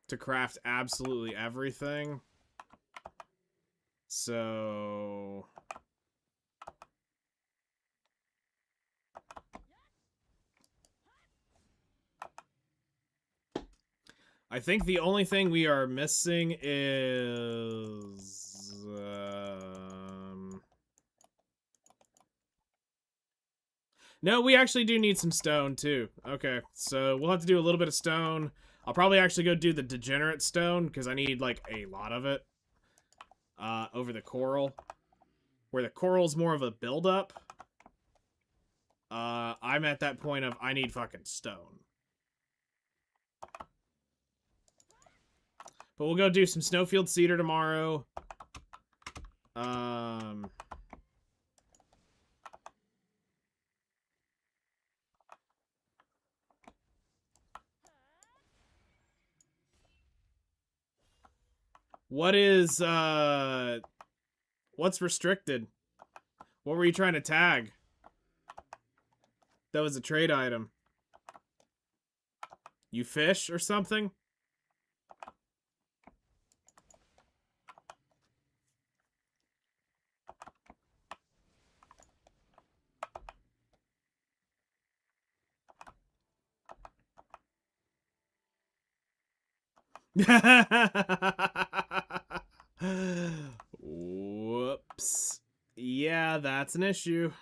To craft absolutely everything. So... I think the only thing we are missing is... No, we actually do need some stone, too. Okay, so we'll have to do a little bit of stone. I'll probably actually go do the degenerate stone, because I need, like, a lot of it. Over the coral. Where the coral's more of a build-up. I'm at that point of, I need fucking stone. But we'll go do some snowfield cedar tomorrow. What is, what's restricted? What were you trying to tag? That was a trade item. You fish or something? Whoops. Yeah, that's an issue.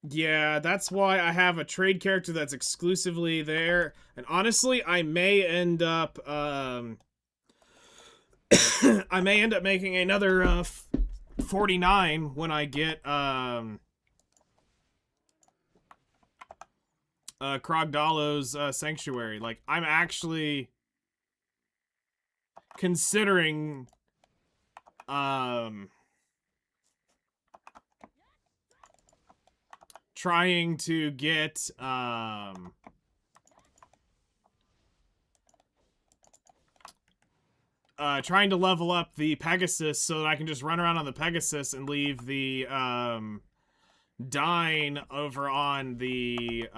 Yeah, that's why I have a trade character that's exclusively there. And honestly, I may end up, I may end up making another, 49 when I get, Krogdalo's, Sanctuary. Like, I'm actually considering, trying to get, trying to level up the Pegasus so that I can just run around on the Pegasus and leave the Dine over on the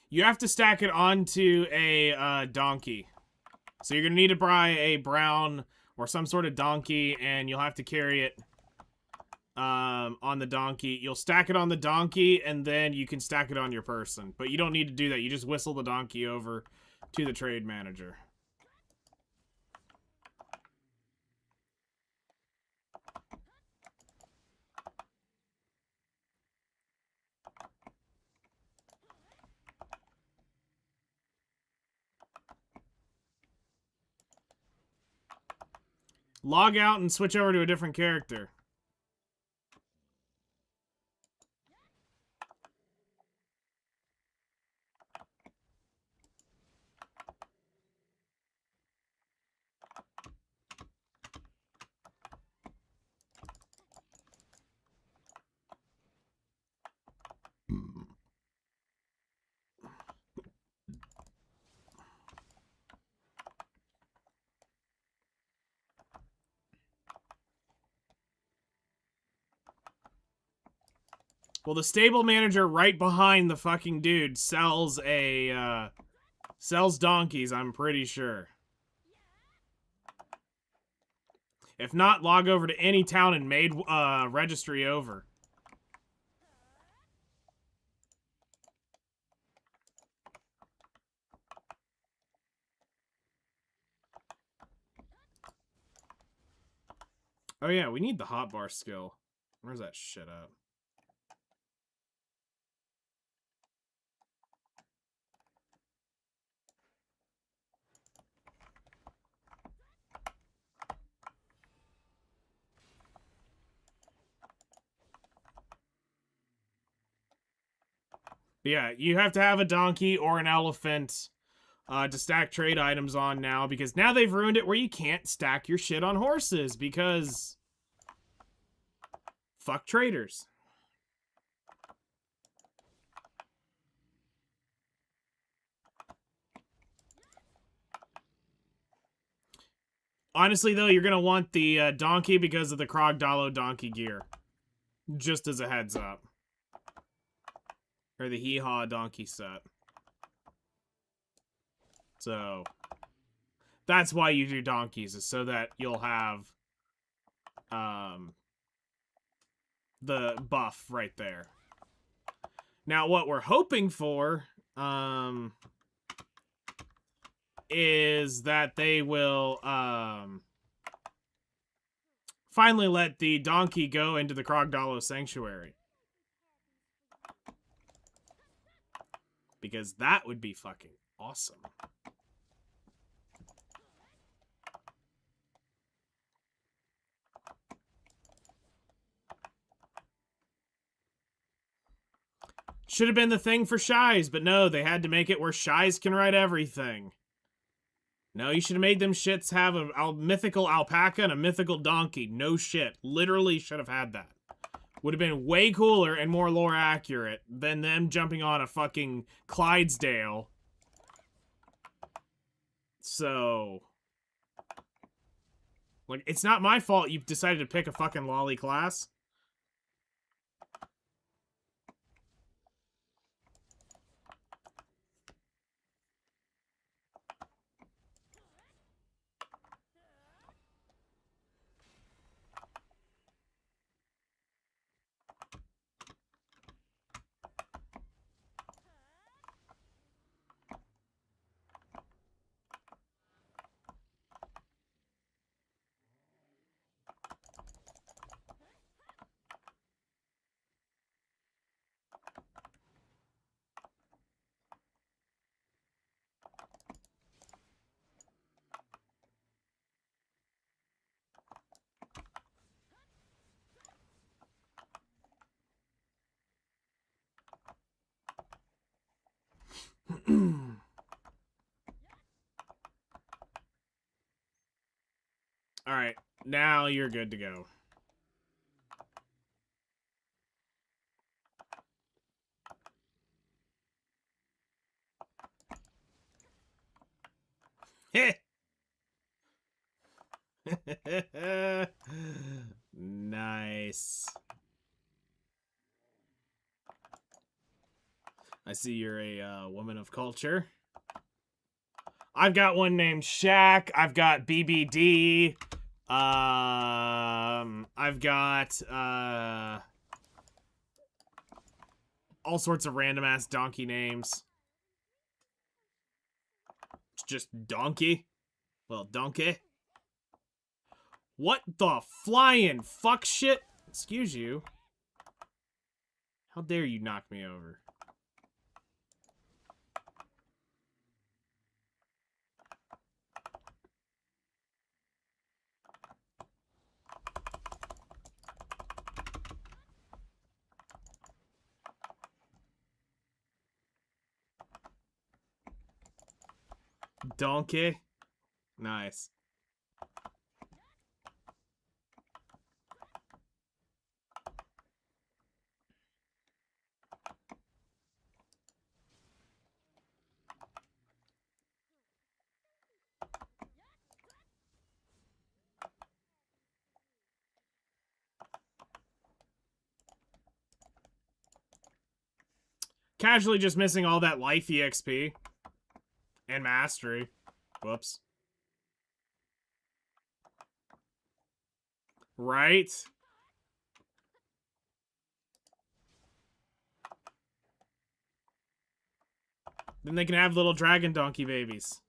you have to stack it onto a donkey. So you're gonna need to buy a brown or some sort of donkey, and you'll have to carry it on the donkey. You'll stack it on the donkey, and then you can stack it on your person. But you don't need to do that. You just whistle the donkey over to the trade manager. Log out and switch over to a different character. Well, the stable manager right behind the fucking dude sells sells donkeys, I'm pretty sure. If not, log over to any town and made registry over. Oh yeah, we need the hotbar skill. Where's that shit at? Yeah, you have to have a donkey or an elephant to stack trade items on now, because now they've ruined it where you can't stack your shit on horses, because fuck traders. Honestly, though, you're going to want the donkey because of the Krogdalo donkey gear. Just as a heads up. Or the Hee-Haw donkey set. So, that's why you do donkeys, is so that you'll have the buff right there. Now, what we're hoping for is that they will finally let the donkey go into the Krogdalo Sanctuary. Because that would be fucking awesome. Should have been the thing for Shies, but no, they had to make it where Shies can ride everything. No, you should have made them shits have a mythical alpaca and a mythical donkey. No shit. Literally should have had that. Would have been way cooler and more lore accurate than them jumping on a fucking Clydesdale. So, like, it's not my fault you've decided to pick a fucking lolly class. Alright, now you're good to go. Nice. I see you're a woman of culture. I've got one named Shaq. I've got BBD. I've got all sorts of random ass donkey names. It's just donkey. Well, donkey. What the flying fuck shit? Excuse you. How dare you knock me over? Donkey. Nice. Casually just missing all that life EXP. And mastery. Whoops. Right? Then they can have little dragon donkey babies.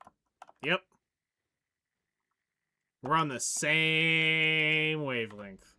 Yep. We're on the same wavelength.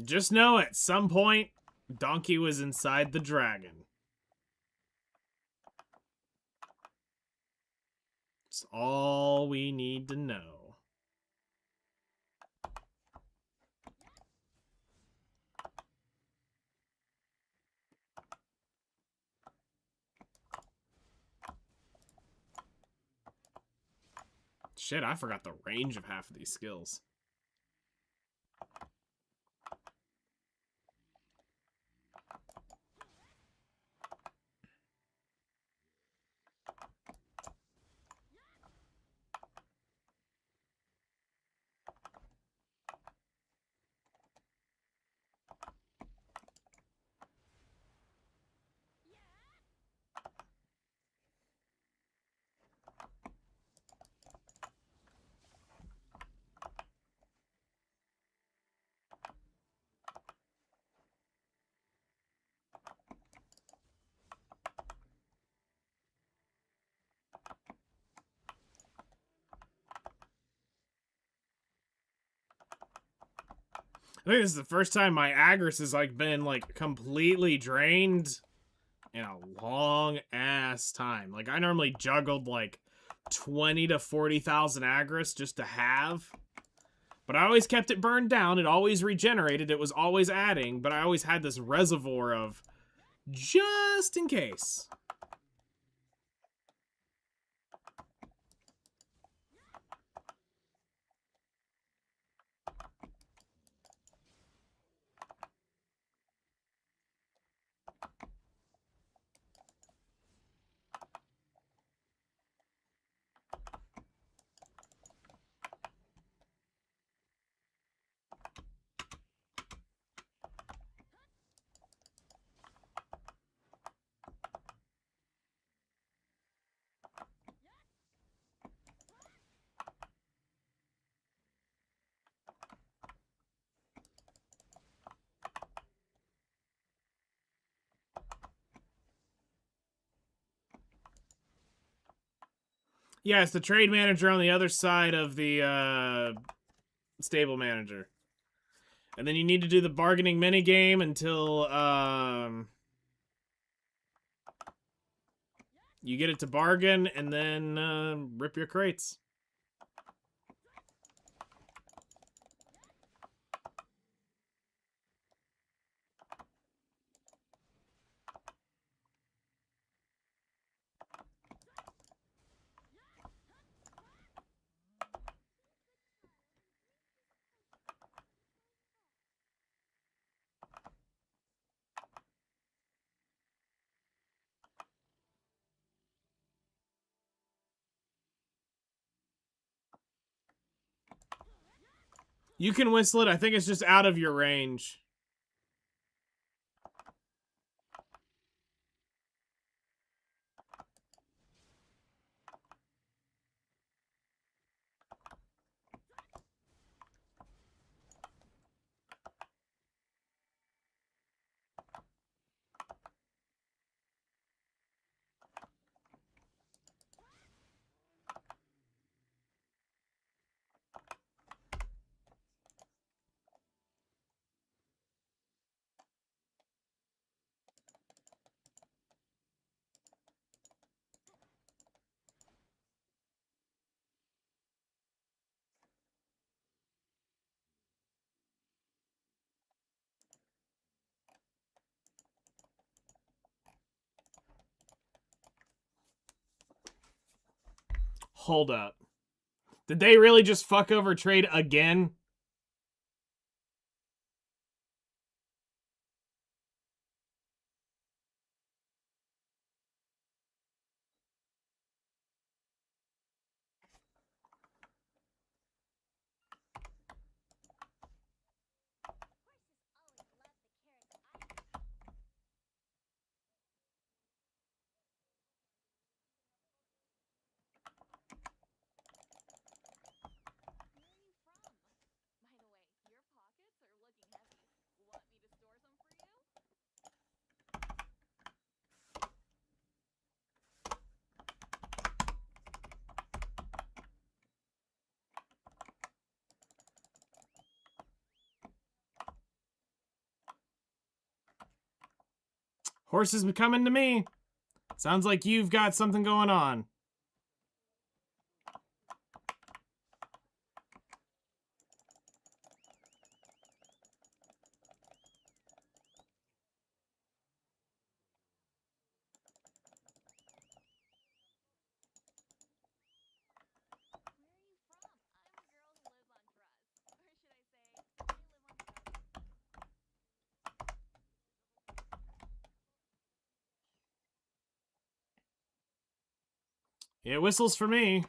Just know at some point, Donkey was inside the dragon. It's all we need to know. Shit, I forgot the range of half of these skills. I think this is the first time my Agris has like been like completely drained in a long ass time. Like I normally juggled like 20 to 40,000 Agris just to have, but I always kept it burned down. It always regenerated. It was always adding, but I always had this reservoir of just in case. Yeah, it's the trade manager on the other side of the stable manager. And then you need to do the bargaining minigame until you get it to bargain, and then rip your crates. You can whistle it. I think it's just out of your range. Hold up. Did they really just fuck over trade again? Horses be coming to me. Sounds like you've got something going on. It whistles for me.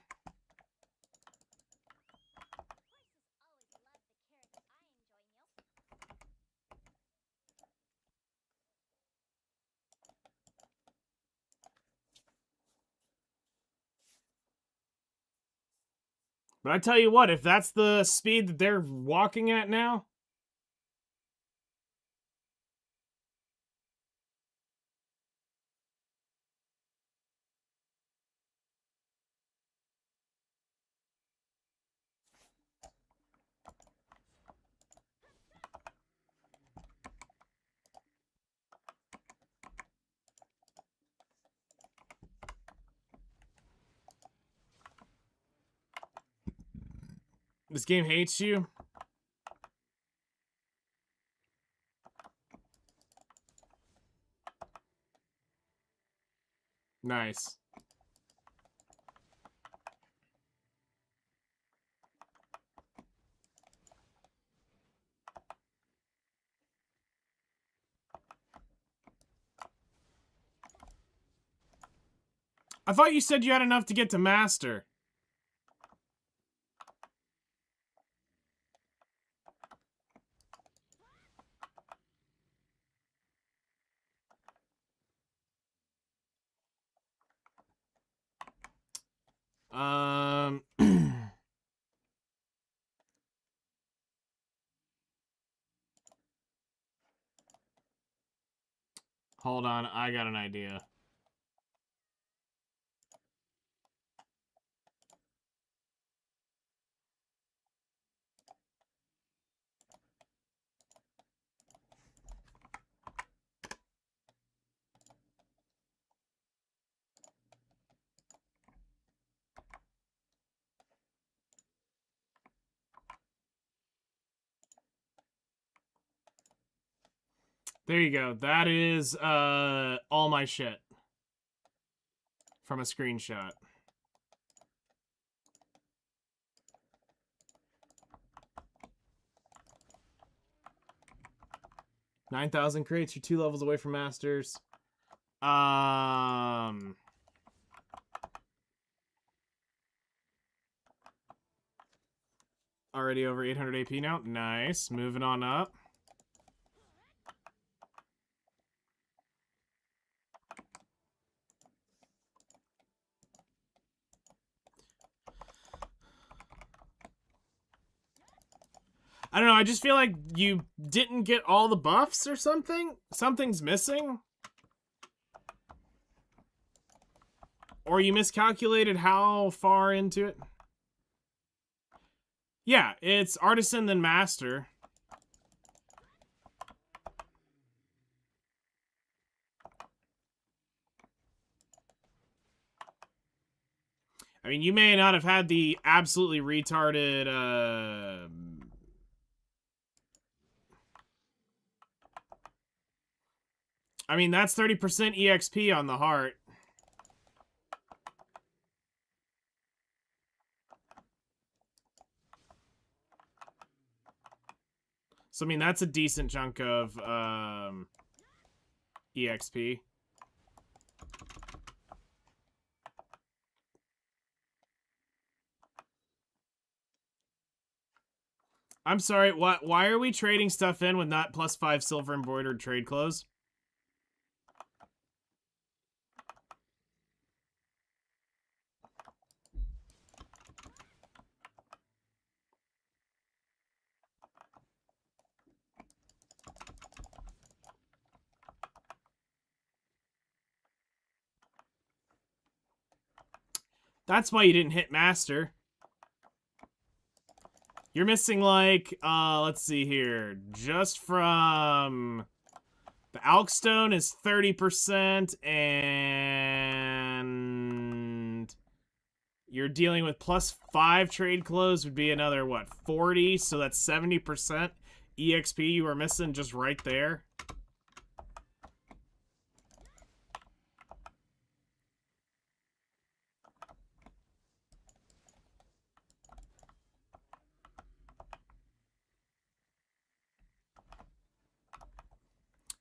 But I tell you what, if that's the speed that they're walking at now... This game hates you? Nice. I thought you said you had enough to get to master. Hold on, I got an idea. There you go. That is all my shit from a screenshot. $9,000 crates. You're 2 levels away from masters. Already over 800 AP now. Nice. Moving on up. I don't know, I just feel like you didn't get all the buffs or something? Something's missing? Or you miscalculated how far into it? Yeah, it's Artisan then Master. I mean, you may not have had the absolutely retarded, I mean, that's 30% EXP on the heart. So, I mean, that's a decent chunk of, EXP. I'm sorry, why are we trading stuff in with not +5 silver embroidered trade clothes? That's why you didn't hit Master. You're missing, like, let's see here. Just from the Alkstone is 30%, and you're dealing with +5 trade clothes would be another, what, 40? So that's 70% EXP you were missing just right there.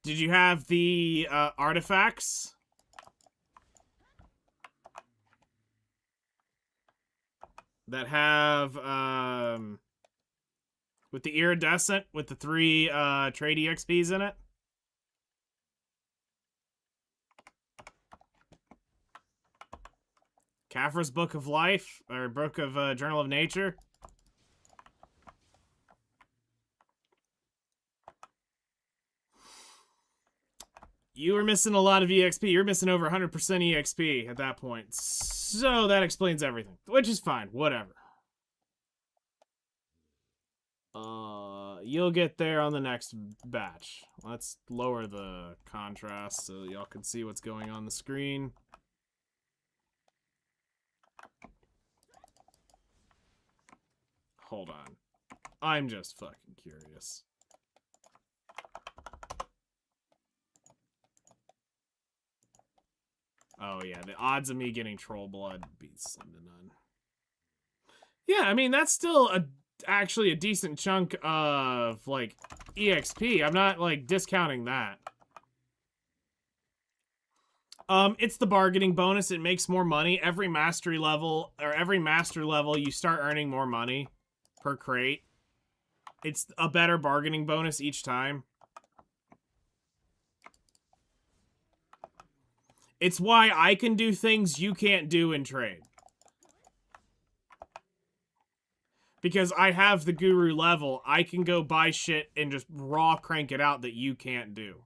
Did you have the artifacts? That have, with the iridescent, with the 3 trade EXPs in it? Kafra's Book of Life, or Book of Journal of Nature? You were missing a lot of EXP. You're missing over 100% EXP at that point. So that explains everything. Which is fine. Whatever. You'll get there on the next batch. Let's lower the contrast so y'all can see what's going on the screen. Hold on. I'm just fucking curious. Oh, yeah, the odds of me getting troll blood beats slim to none. Yeah, I mean, that's still actually a decent chunk of, like, EXP. I'm not, like, discounting that. It's the bargaining bonus. It makes more money. Every mastery level, or every master level, you start earning more money per crate. It's a better bargaining bonus each time. It's why I can do things you can't do in trade. Because I have the guru level, I can go buy shit and just raw crank it out that you can't do.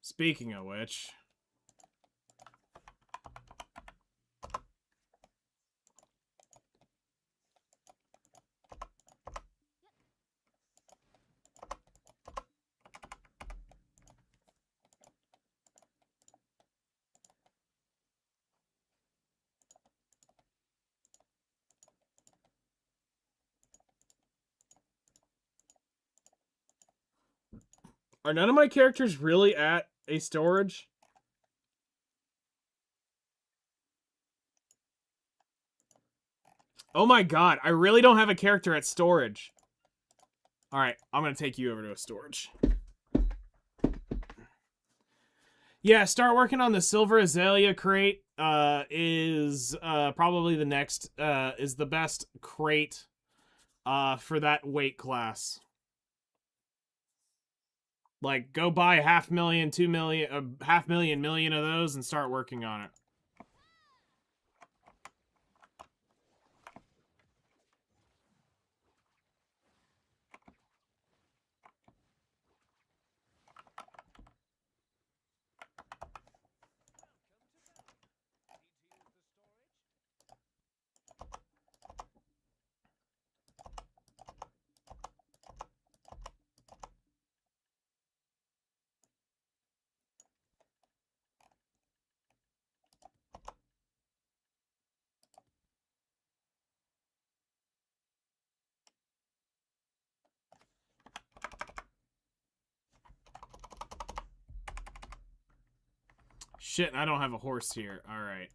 Speaking of which... Are none of my characters really at a storage? Oh my god, I really don't have a character at storage. Alright, I'm gonna take you over to a storage. Yeah, start working on the Silver Azalea crate. Is probably the next, is the best crate for that weight class. Like, go buy 500,000, 2 million, 500,000 million of those and start working on it. Shit, I don't have a horse here. Alright.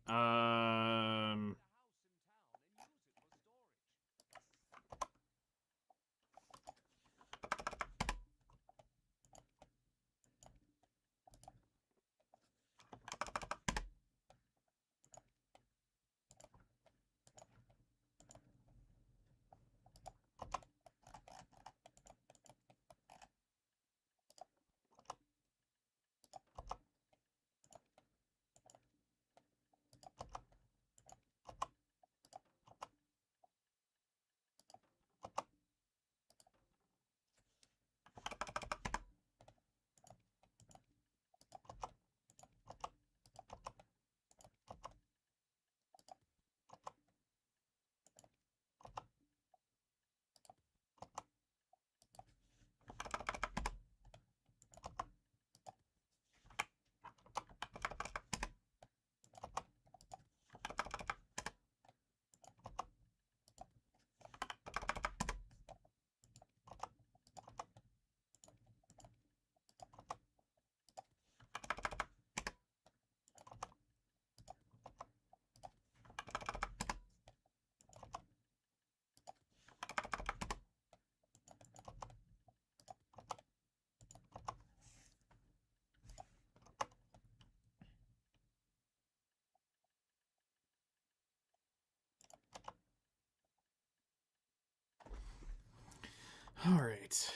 Alright.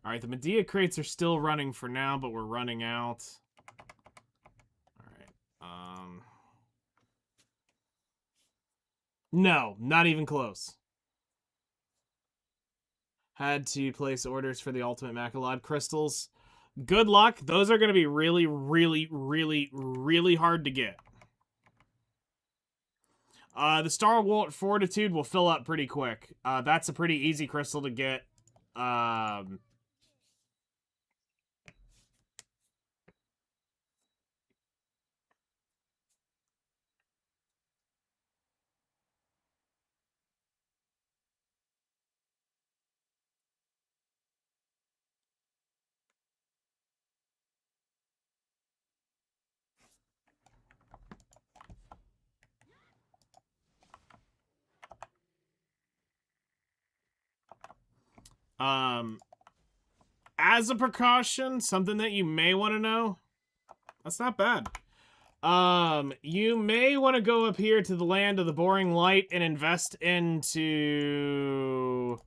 Alright, the Medea crates are still running for now, but we're running out. Alright, no, not even close. Had to place orders for the ultimate Macalod crystals. Good luck. Those are going to be really, really, really, really hard to get. The Star Fortitude will fill up pretty quick. That's a pretty easy crystal to get. As a precaution, something that you may want to know. That's not bad. You may want to go up here to the land of the boring light and invest into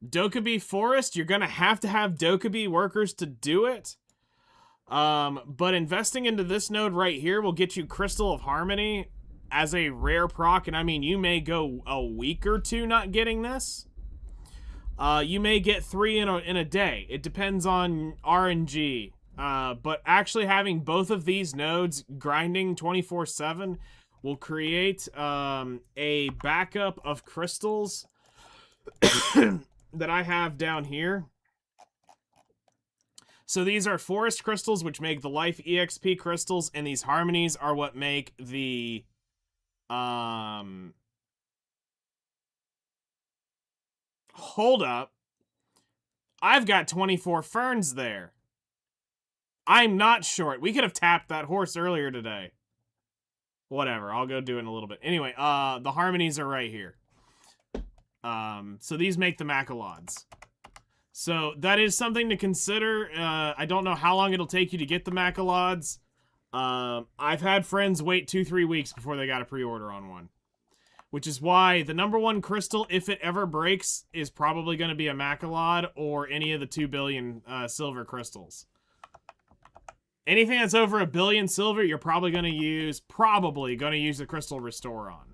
Dokkaebi Forest. You're gonna have to have Dokkaebi workers to do it. But investing into this node right here will get you Crystal of Harmony as a rare proc, and I mean, you may go a week or two not getting this. You may get 3 in a day. It depends on RNG. But actually having both of these nodes grinding 24/7 will create a backup of crystals that I have down here. So these are forest crystals, which make the life EXP crystals, and these harmonies are what make the hold up. I've got 24 ferns there. I'm not short. We could have tapped that horse earlier today. Whatever, I'll go do it in a little bit. Anyway, the harmonies are right here. So these make the Macalods. So that is something to consider. I don't know how long it'll take you to get the Macalods. I've had friends wait 2-3 weeks before they got a pre-order on one. Which is why the #1 crystal, if it ever breaks, is probably going to be a Macalod or any of the 2 billion silver crystals. Anything that's over 1 billion silver, you're probably going to use the Crystal Restore on.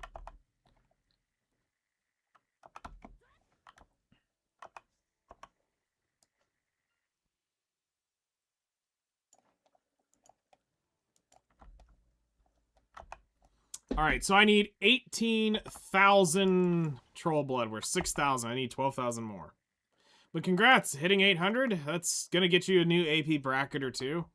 Alright, so I need 18,000 troll blood. We're 6,000. I need 12,000 more. But congrats, hitting 800. That's gonna get you a new AP bracket or two.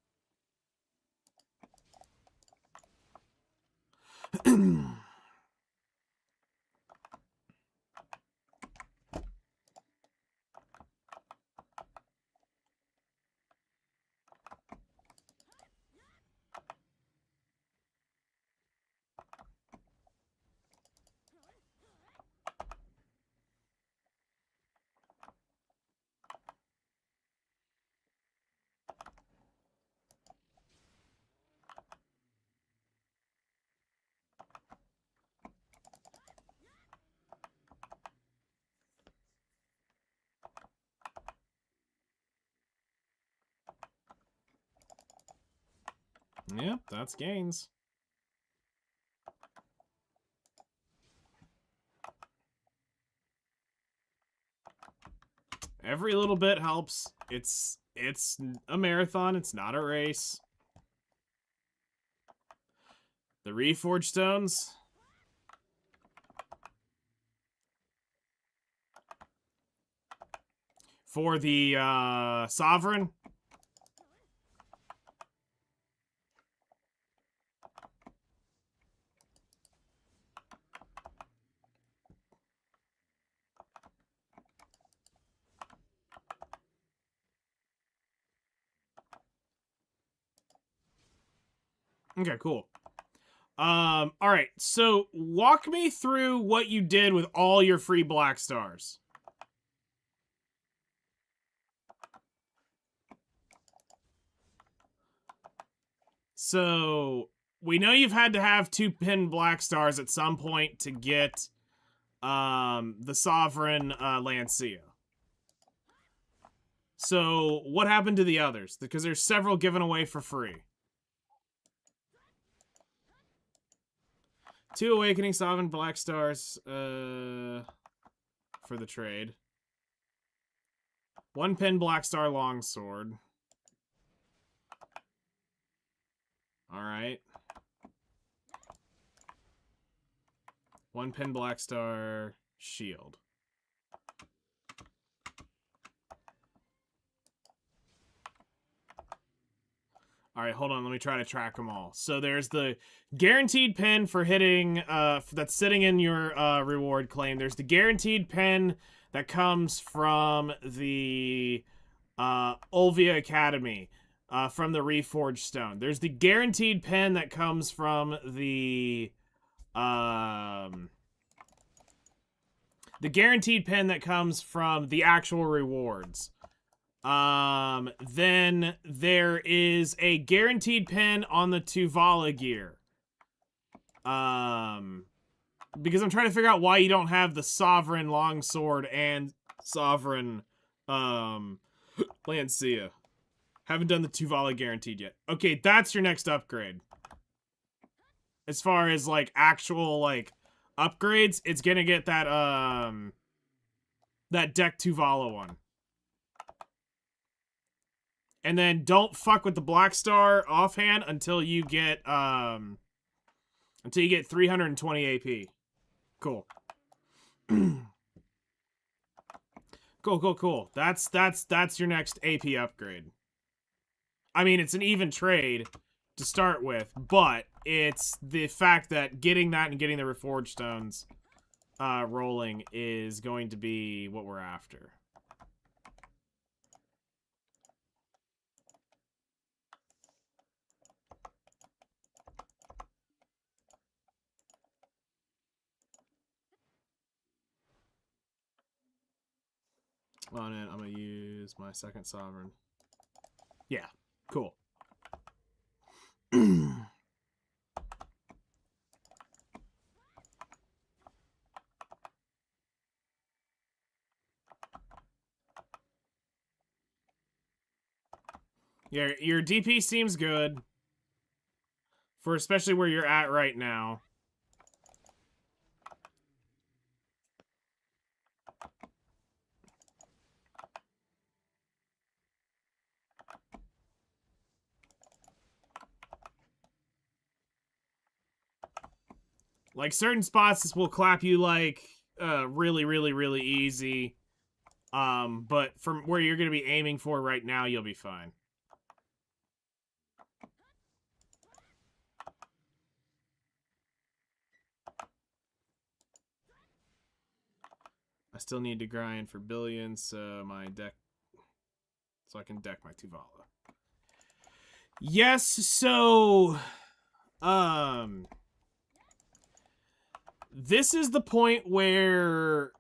Yep, that's gains. Every little bit helps. It's a marathon, it's not a race. The Reforged Stones. For the Sovereign. Okay, cool. All right. So walk me through what you did with all your free black stars. So we know you've had to have 2 pin black stars at some point to get the Sovereign Lancia. So what happened to the others? Because there's several given away for free. 2 Awakening Sovereign Black Stars for the trade. 1 pin Black Star Longsword. Alright. 1 pin Black Star Shield. Alright, hold on. Let me try to track them all. So there's the guaranteed pin for hitting, that's sitting in your reward claim. There's the guaranteed pin that comes from the Olvia Academy, from the Reforged Stone. There's the guaranteed pin that comes from the guaranteed pin that comes from the actual rewards. Then there is a guaranteed pin on the Tuvala gear. Because I'm trying to figure out why you don't have the Sovereign Longsword and Sovereign, Lancia. Haven't done the Tuvala guaranteed yet. Okay, that's your next upgrade. As far as, like, actual, like, upgrades, it's gonna get that, that Deck Tuvala one. And then don't fuck with the Black Star offhand until you get 320 AP. Cool. Cool. That's your next AP upgrade. I mean, it's an even trade to start with, but it's the fact that getting that and getting the Reforged Stones rolling is going to be what we're after. On it, I'm gonna use my second sovereign. Yeah, cool. Your DP seems good. For especially where you're at right now. Like, certain spots, this will clap you, like, really easy. But from where you're going to be aiming for right now, you'll be fine. I still need to grind for billions, so I can deck my Tuvala. Yes, so... This is the point where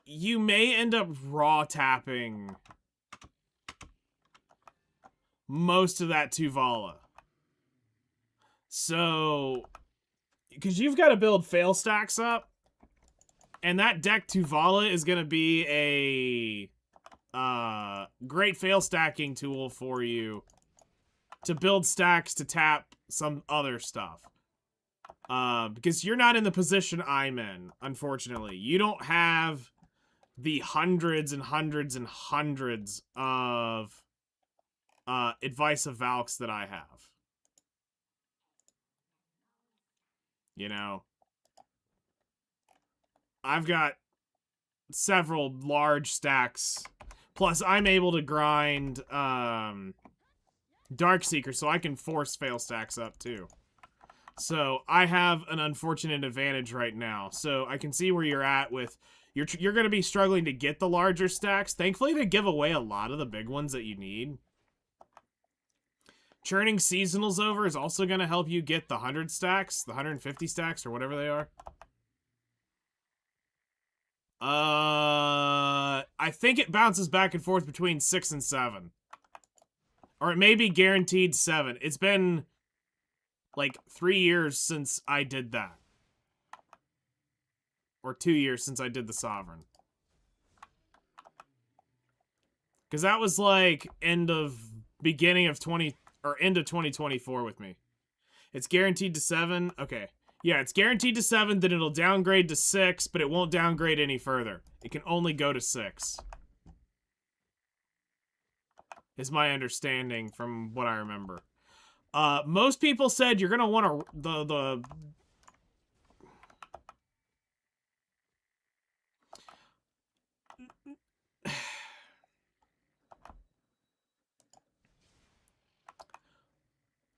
you may end up raw tapping most of that Tuvala. So, because you've got to build fail stacks up, and that deck Tuvala is going to be a great fail stacking tool for you to build stacks to tap some other stuff. Because you're not in the position I'm in, unfortunately. You don't have the hundreds and hundreds and hundreds of Advice of Valks that I have. You know? I've got several large stacks. Plus, I'm able to grind Darkseeker, so I can force fail stacks up, too. So, I have an unfortunate advantage right now. So, I can see where you're at with... You're going to be struggling to get the larger stacks. Thankfully, they give away a lot of the big ones that you need. Churning seasonals over is also going to help you get the 100 stacks, the 150 stacks, or whatever they are. I think it bounces back and forth between 6 and 7. Or it may be guaranteed 7. It's been, like, 3 years since I did that. Or 2 years since I did the Sovereign. Because that was, like, beginning of 2024 with me. It's guaranteed to 7. Okay. Yeah, it's guaranteed to 7, then it'll downgrade to 6, but it won't downgrade any further. It can only go to 6. Is my understanding from what I remember. Most people said you're gonna want to...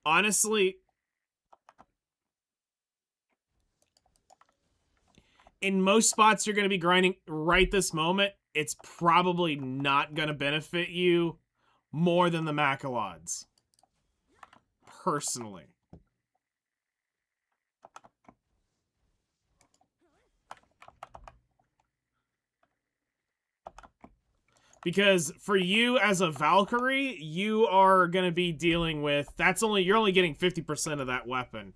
Honestly... In most spots you're going to be grinding right this moment, it's probably not going to benefit you more than the Macalods. Personally. Because for you as a Valkyrie, you are going to be dealing with... You're only getting 50% of that weapon.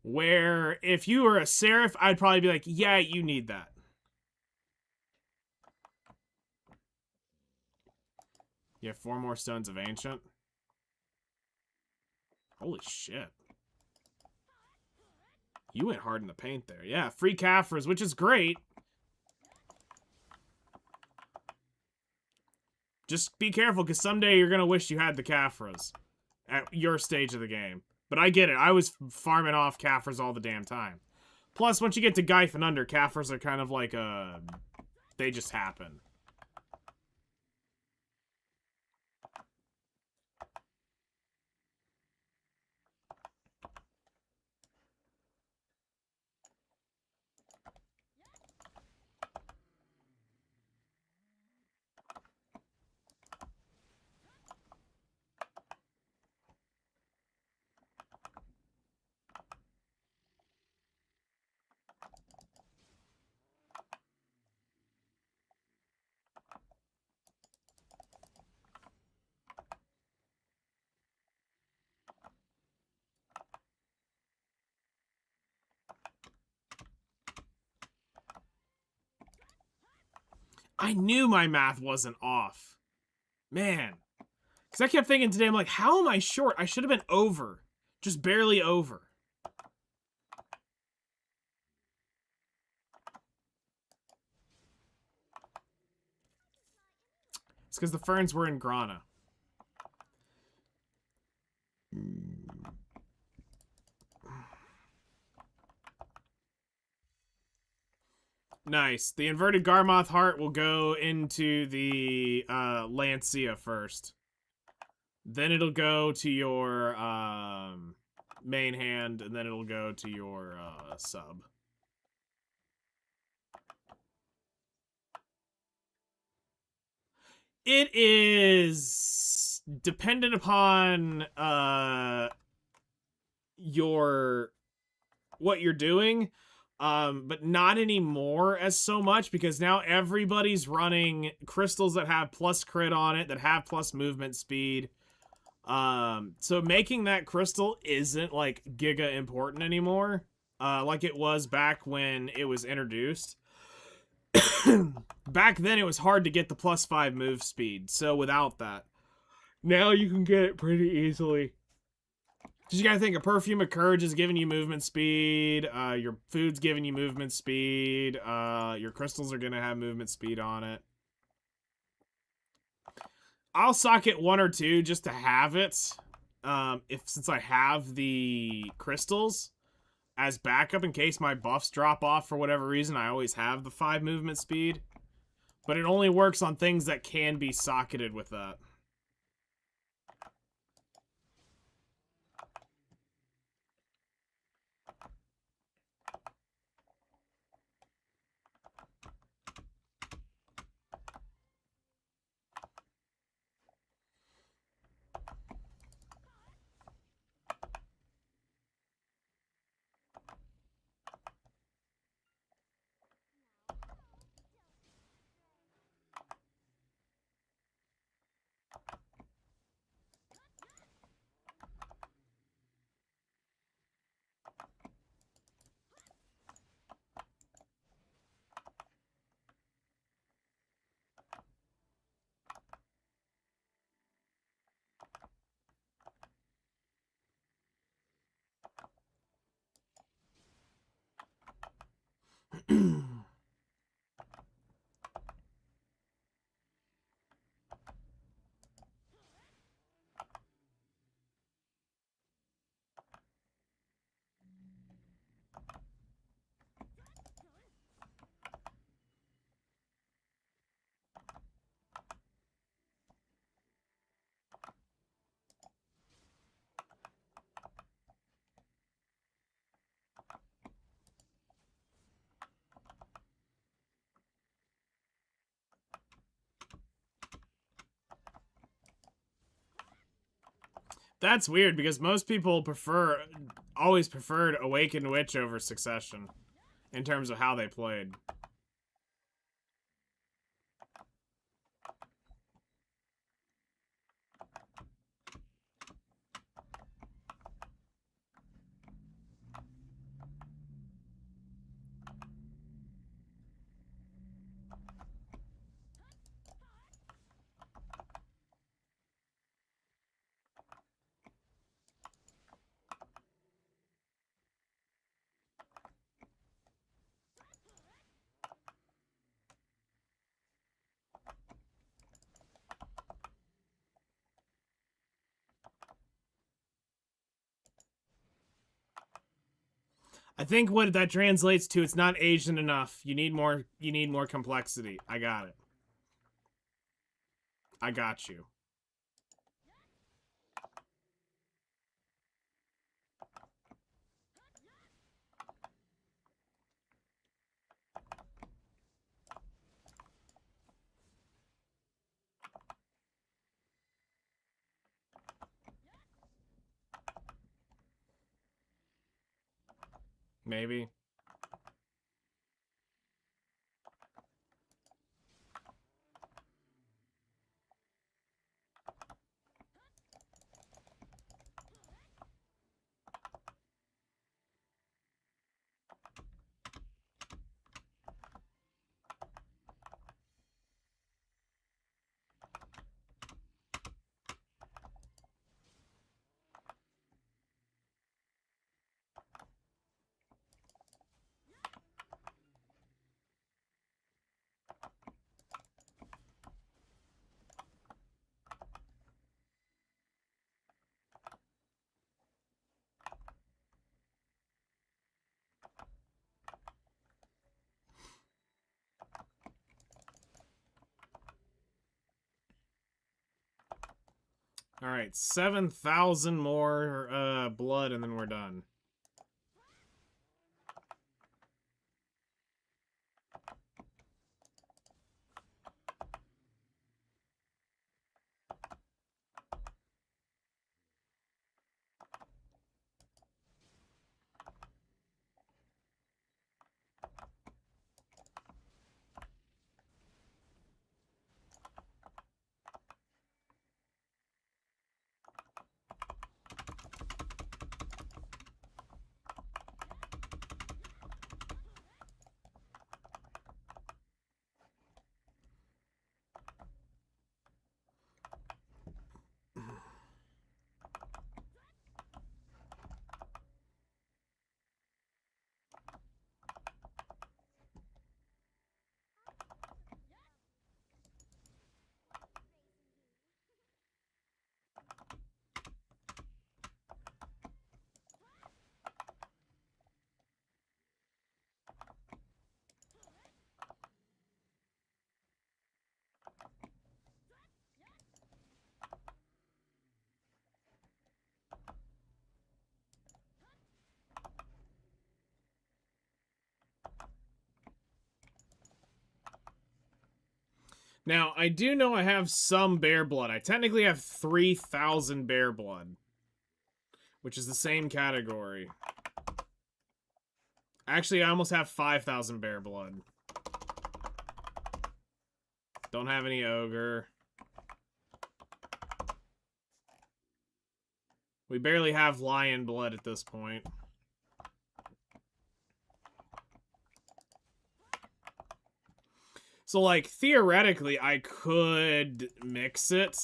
Where, if you were a Seraph, I'd probably be like, yeah, you need that. You have 4 more Stones of Ancient? Holy shit. You went hard in the paint there. Yeah, free Caphras, which is great. Just be careful, because someday you're going to wish you had the Caphras at your stage of the game. But I get it. I was farming off Caphras all the damn time. Plus, once you get to Geif and under, Caphras are kind of like they just happen. I knew my math wasn't off. Man. Because I kept thinking today, I'm like, how am I short? I should have been over. Just barely over. It's because the ferns were in Grana. Nice. The inverted Garmoth heart will go into the Lancia first. Then it'll go to your main hand, and then it'll go to your sub. It is dependent upon what you're doing. But not anymore as so much, because now everybody's running crystals that have plus crit on it, that have plus movement speed. So making that crystal isn't like giga important anymore, like it was back when it was introduced. Back then it was hard to get the plus 5 move speed, so without that, now you can get it pretty easily. Because you gotta think, a Perfume of Courage is giving you movement speed, your food's giving you movement speed, your crystals are gonna have movement speed on it. I'll socket 1 or 2 just to have it, since I have the crystals as backup in case my buffs drop off for whatever reason. I always have the 5 movement speed, but it only works on things that can be socketed with that. That's weird, because most people always preferred Awakened Witch over Succession in terms of how they played. I think what that translates to, it's not Asian enough. You need more complexity. I got it. I got you. Maybe. All right, 7,000 more blood, and then we're done. Now, I do know I have some bear blood. I technically have 3,000 bear blood, which is the same category. Actually, I almost have 5,000 bear blood. Don't have any ogre. We barely have lion blood at this point. So, like, theoretically, I could mix it.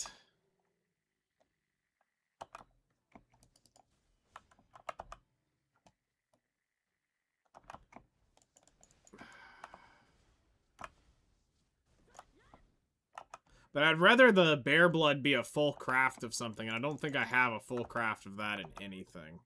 But I'd rather the bear blood be a full craft of something, and I don't think I have a full craft of that in anything.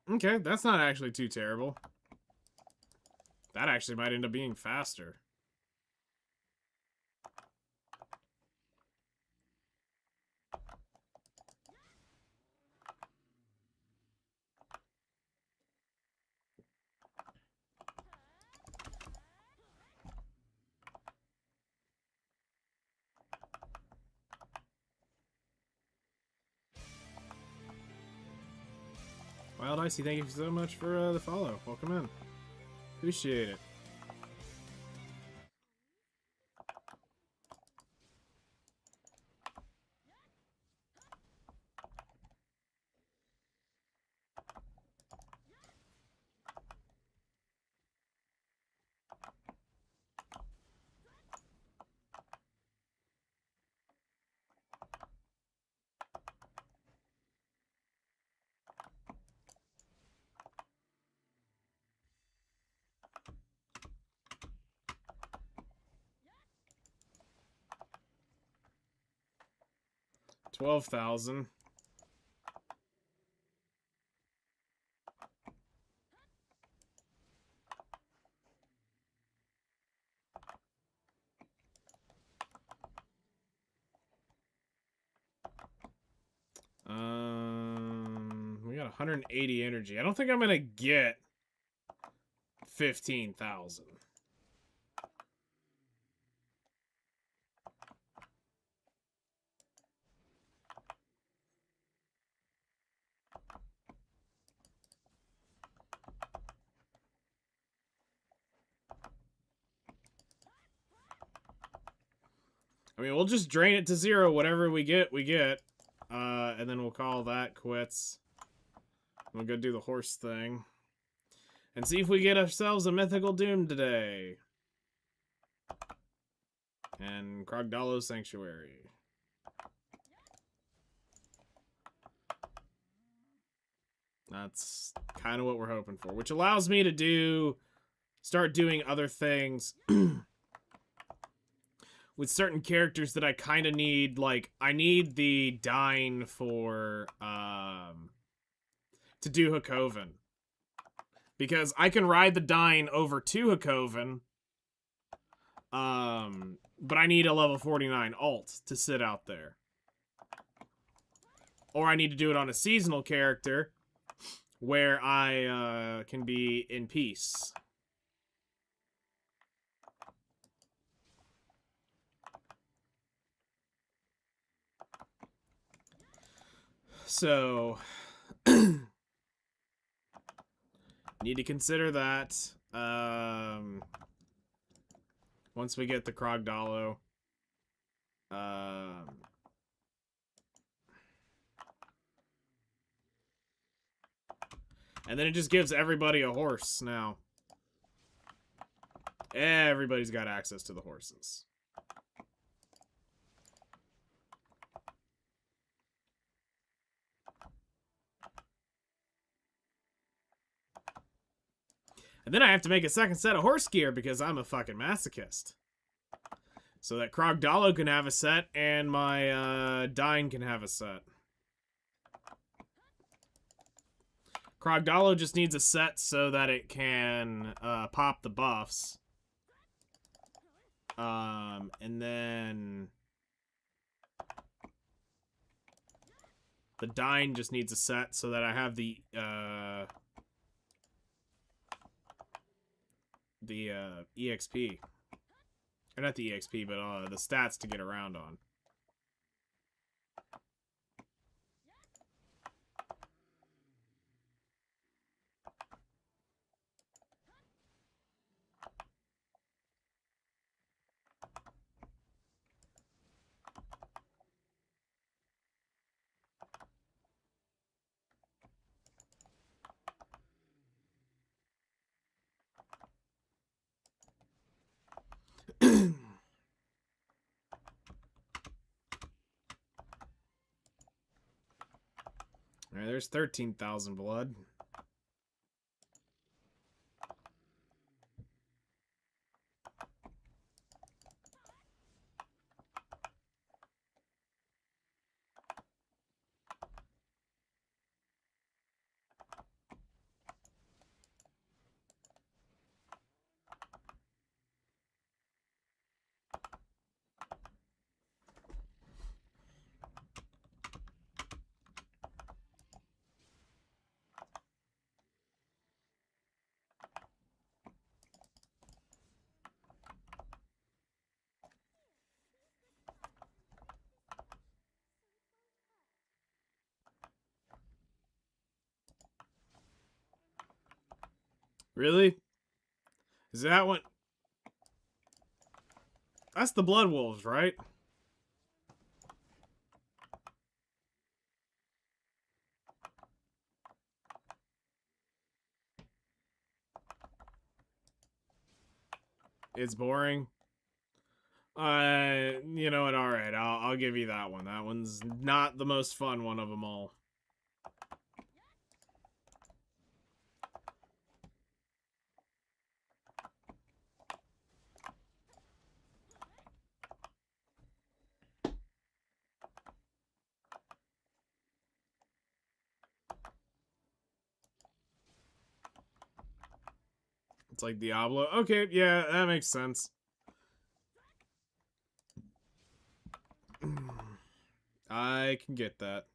Okay, that's not actually too terrible. That actually might end up being faster. Wild Icy, thank you so much for the follow. Welcome in. Appreciate it. 12,000. We got 180 energy. I don't think I'm gonna get 15,000. I mean, we'll just drain it to 0. Whatever we get, we get. And then we'll call that quits. We'll go do the horse thing. And see if we get ourselves a mythical doom today. And Krogdalo Sanctuary. That's kind of what we're hoping for. Which allows me to start doing other things with certain characters that I kind of need. Like, I need the Dine for, to do Hakoven. Because I can ride the Dine over to Hakoven. But I need a level 49 alt to sit out there. Or I need to do it on a seasonal character where I can be in peace. So, need to consider that. Once we get the Krogdalo. And then it just gives everybody a horse now. Everybody's got access to the horses. And then I have to make a second set of horse gear because I'm a fucking masochist. So that Krogdalo can have a set and my Dine can have a set. Krogdalo just needs a set so that it can pop the buffs. And then the Dine just needs a set so that I have the EXP. Or not the EXP, but the stats to get around on. Alright, there's 13,000 blood. Really? Is that what? That's the Blood Wolves, right? It's boring. You know what? All right, I'll give you that one. That one's not the most fun one of them all. It's like Diablo. Okay, yeah, that makes sense. I can get that.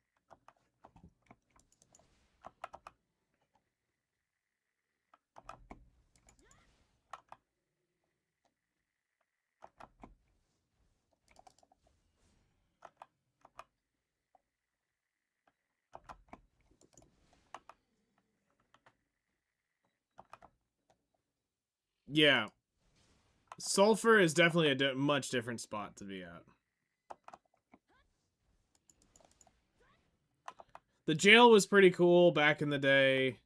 Yeah. Sulfur is definitely a much different spot to be at. The jail was pretty cool back in the day.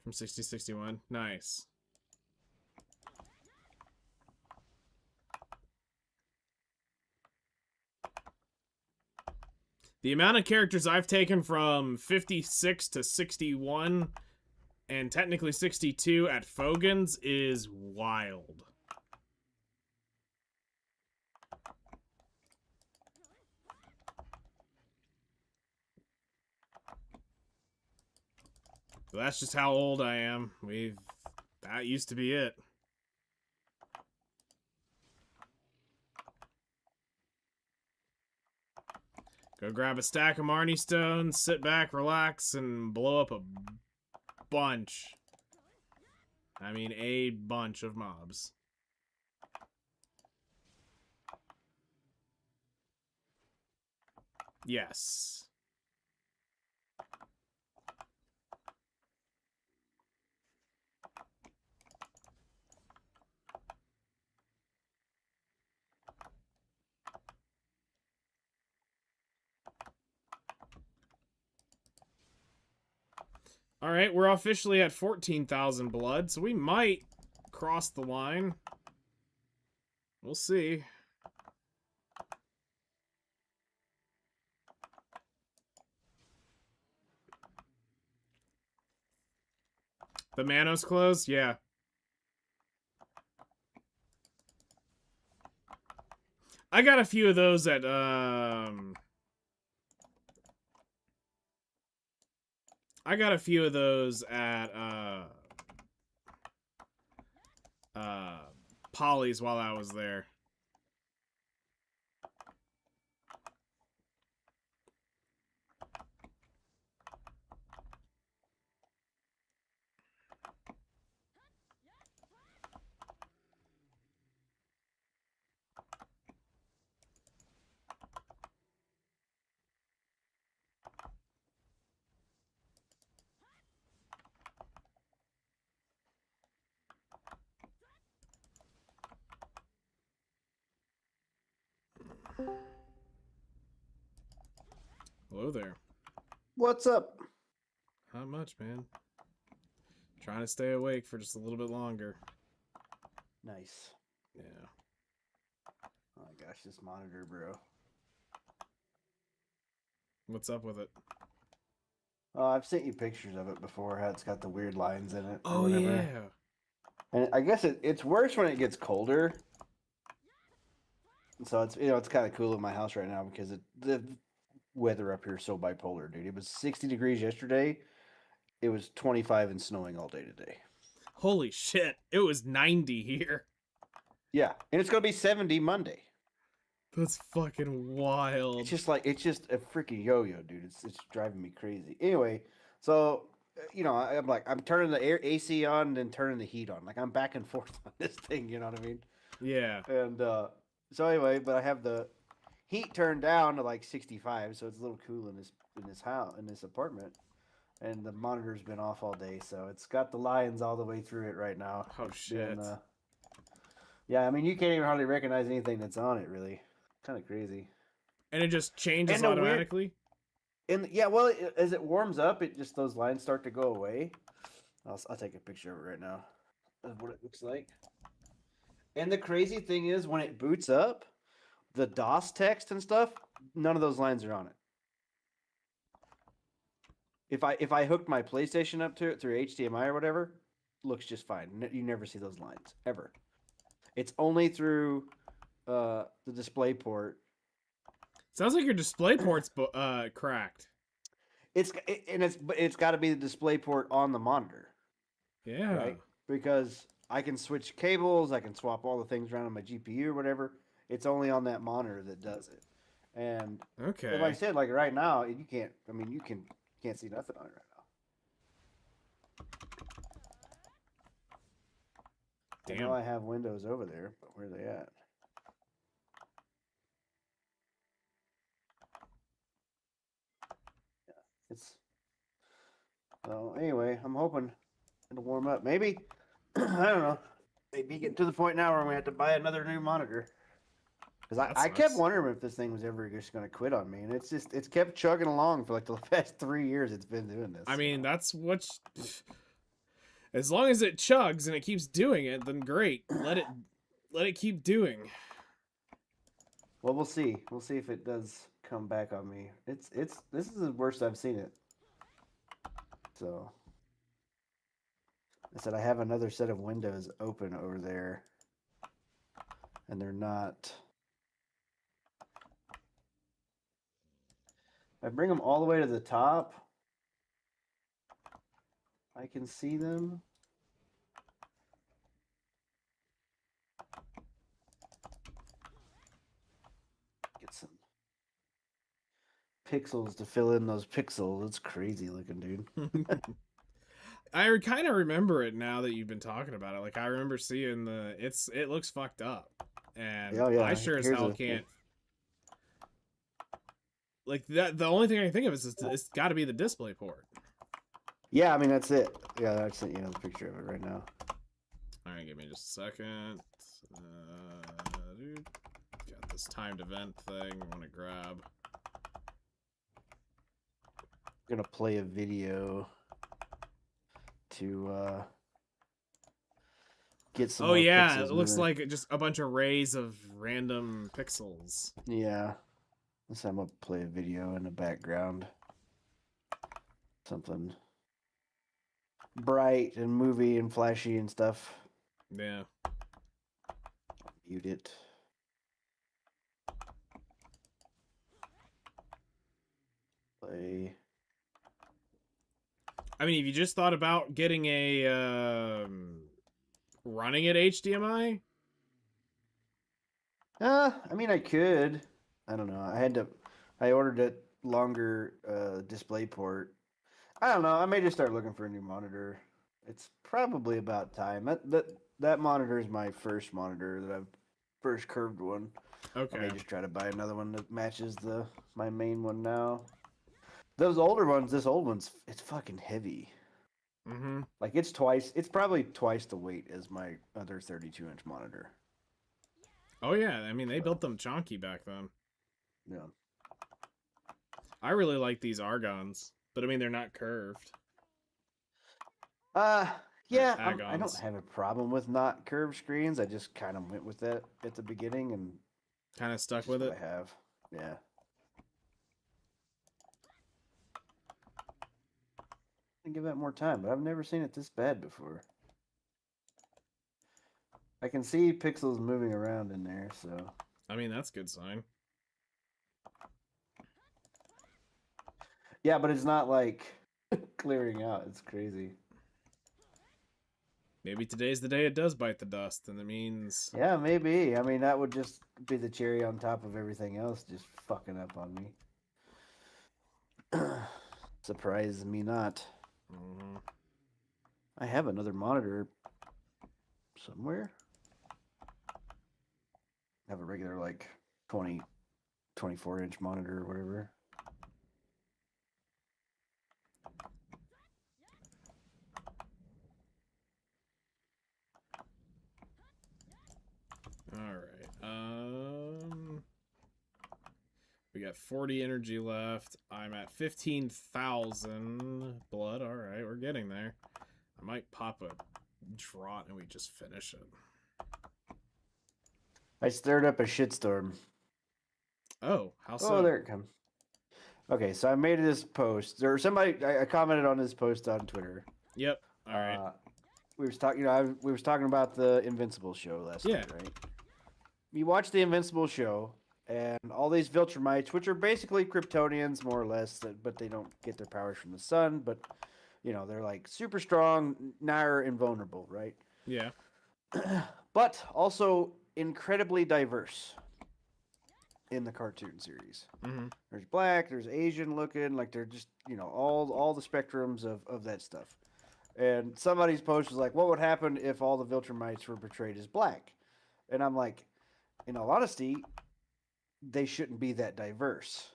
From 60-61. Nice. The amount of characters I've taken from 56 to 61 and technically 62 at Fogan's is wild. So that's just how old I am. That used to be it. Go grab a stack of Marnie stones, sit back, relax, and blow up a bunch. I mean, a bunch of mobs. Yes. All right, we're officially at 14,000 blood, so we might cross the line. We'll see. The Manos closed? Yeah. I got a few of those at, I got a few of those at, Polly's while I was there. Hello there. What's up? Not much, man. Trying to stay awake for just a little bit longer. Nice. Yeah. Oh my gosh, this monitor, bro. What's up with it? I've sent you pictures of it before. How it's got the weird lines in it. Oh, yeah. And I guess it's worse when it gets colder. So it's it's kind of cool in my house right now because the weather up here is so bipolar, dude. It was 60 degrees yesterday. It was 25 and snowing all day today. Holy shit. It was 90 here. Yeah, and it's gonna be 70 Monday. That's fucking wild. It's just a freaking yo-yo, dude. It's driving me crazy. Anyway, so I'm turning the AC on and then turning the heat on. Like I'm back and forth on this thing. You know what I mean? Yeah. And so anyway, but I have the heat turned down to like 65, so it's a little cool in this house in this apartment. And the monitor's been off all day, so it's got the lines all the way through it right now. Oh, shit. Yeah, I mean you can't even hardly recognize anything that's on it, really. Kind of crazy. And it just changes And automatically? Well, as it warms up, those lines start to go away. I'll take a picture of it right now of what it looks like. And the crazy thing is, when it boots up, the DOS text and stuff, none of those lines are on it. if I hooked my PlayStation up to it through HDMI or whatever, looks just fine. You never see those lines ever. It's only through the display port. Sounds like your display port's cracked. But it's got to be the display port on the monitor, Yeah. right? Because I can switch cables, I can swap all the things around on my GPU or whatever. It's only on that monitor that does it. And Okay. like I said, like right now, you can't. I mean, you can't see nothing on it right now. Damn. I know I have windows over there, but where are they at? It's well. Anyway, I'm hoping it'll warm up. Maybe I don't know. Maybe get to the point now where we have to buy another new monitor. Because I kept wondering if this thing was ever just going to quit on me, and it's kept chugging along for like the past 3 years. It's been doing this. I mean, that's what. As long as it chugs and it keeps doing it, then great. Let it keep doing. Well, we'll see. We'll see if it does come back on me. This is the worst I've seen it. So I said I have another set of windows open over there, and they're not. If I bring them all the way to the top, I can see them. Get some pixels to fill in those pixels. It's crazy looking, dude. I kind of remember it now that you've been talking about it. Like I remember seeing it looks fucked up, and Oh, yeah. I sure as hell can't. Like that, the only thing I can think of is it's got to be the display port. Yeah, I mean that's it. Yeah, I sent you the picture of it right now. All right, give me just a second. Dude, got this timed event thing I want to grab. I'm gonna play a video to get some. Oh yeah, pixels it looks moving. like just a bunch of rays of random pixels. Yeah, so I'm gonna play a video in the background. Something bright and movie and flashy and stuff. Yeah. Mute it. Play. I mean, if you just thought about getting a running at HDMI, I mean I could. I don't know. I ordered it longer display port. I don't know. I may just start looking for a new monitor. It's probably about time. That monitor is my first monitor that I've first curved one. okay. I may just try to buy another one that matches my main one now. Those older ones, this old one's it's fucking heavy. Mm-hmm. Like it's probably twice the weight as my other 32-inch monitor. Oh yeah, I mean they built them chunky back then. Yeah. I really like these Argons, but I mean they're not curved. Yeah, I don't Agons. have a problem with not curved screens. I just kind of went with that at the beginning and Kind of stuck just with what it. I have. Yeah. I give that more time, but I've never seen it this bad before. I can see pixels moving around in there, so. I mean that's a good sign. Yeah, but it's not like clearing out. It's crazy. Maybe today's the day it does bite the dust, and it means Yeah, maybe. I mean, that would just be the cherry on top of everything else just fucking up on me. Surprise me not. mm-hmm. I have another monitor somewhere. I have a regular, like, 24-inch monitor or whatever. All right. We got 40 energy left. I'm at 15,000 blood. All right, we're getting there. I might pop a draught and we just finish it. I stirred up a shitstorm. Oh, how so? Oh, there it comes. Okay, so I made this post, or somebody I commented on this post on Twitter. Yep. All right. We was talking, we was talking about the Invincible show last Yeah. night, right? You watch the Invincible show, and all these Viltrumites, which are basically Kryptonians, more or less, but they don't get their powers from the sun, but they're like super strong, nigh invulnerable, right? Yeah. But also incredibly diverse in the cartoon series. Mm-hmm. There's black, there's Asian looking, like they're just all the spectrums of that stuff. And somebody's post was like, "What would happen if all the Viltrumites were portrayed as black?" And I'm like, in all honesty, they shouldn't be that diverse.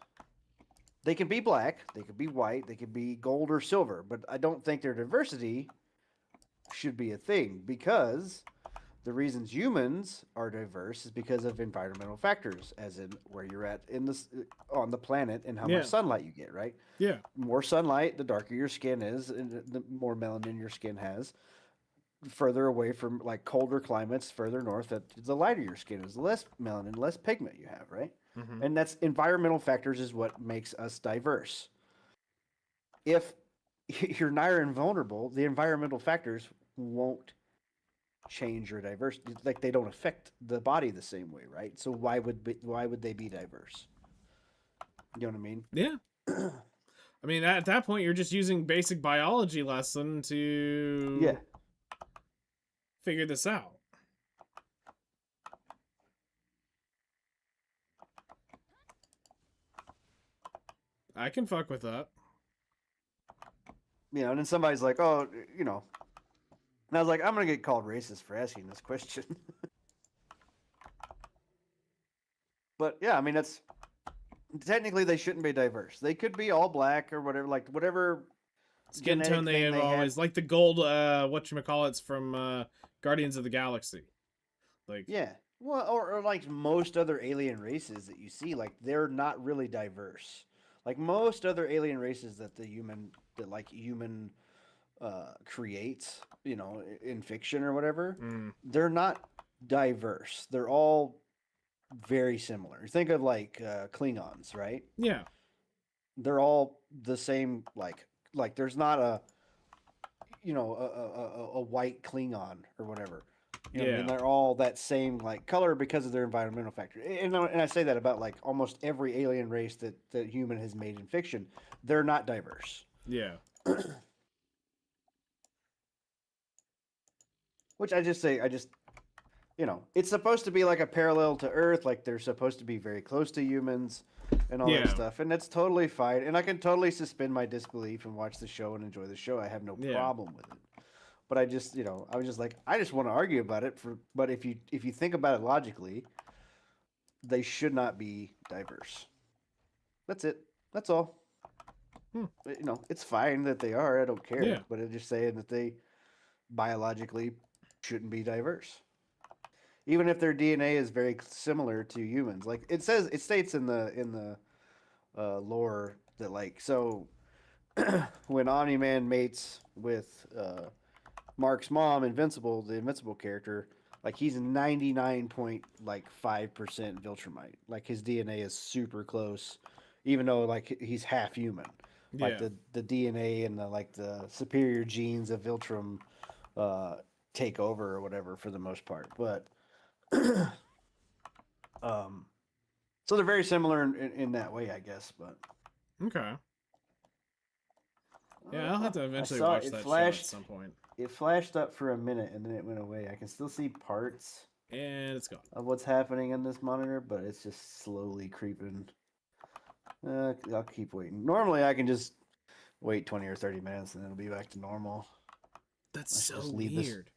They can be black, they could be white, they could be gold or silver, but I don't think their diversity should be a thing because the reasons humans are diverse is because of environmental factors, as in where you're at on the planet and how Yeah. much sunlight you get, right? Yeah. More sunlight, the darker your skin is, and the more melanin your skin has. Further away from like colder climates, further north, the lighter your skin is, the less melanin, less pigment you have, right? Mm-hmm. And that's environmental factors is what makes us diverse. If you're nigh invulnerable, the environmental factors won't change your diversity. Like they don't affect the body the same way, right? So why would they be diverse? You know what I mean? Yeah. I mean, at that point, you're just using basic biology lesson to Yeah. figure this out. I can fuck with that. And then somebody's like, "Oh, and I was like, I'm gonna get called racist for asking this question." But yeah, I mean, that's technically they shouldn't be diverse. They could be all black or whatever, like whatever Skin tone they have always like the gold. Whatchamacallits from Guardians of the Galaxy. Like Yeah, well, or like most other alien races that you see, like they're not really diverse. Like most other alien races that human creates, in fiction or whatever, they're not diverse. They're all very similar. Think of like Klingons, right? yeah. They're all the same. Like there's not a white Klingon or whatever. You know what I mean? Yeah. They're all that same like color because of their environmental factor. And I say that about like almost every alien race that human has made in fiction. They're not diverse. Yeah. Which it's supposed to be like a parallel to Earth, like they're supposed to be very close to humans and all that Yeah. stuff. And that's totally fine. And I can totally suspend my disbelief and watch the show and enjoy the show. I have no Yeah. problem with it. But I just, I was just like, I just want to argue about it but if you think about it logically, they should not be diverse. That's it. That's all. It's fine that they are. I don't care. Yeah. But I'm just saying that they biologically shouldn't be diverse. Even if their DNA is very similar to humans. Like it states in the lore that like so when Omni-Man mates with Mark's mom, Invincible, the Invincible character, like he's 99.5% Viltrumite. Like his DNA is super close, even though like he's half human. Like Yeah. the DNA and the superior genes of Viltrum take over or whatever for the most part. But so they're very similar in that way, I guess. But Okay. Yeah, I'll have to eventually saw watch that show at some point. It flashed up for a minute and then it went away. I can still see parts And it's gone. of what's happening in this monitor, but it's just slowly creeping. I'll keep waiting. Normally, I can just wait 20 or 30 minutes and it'll be back to normal. That's I should so just leave weird.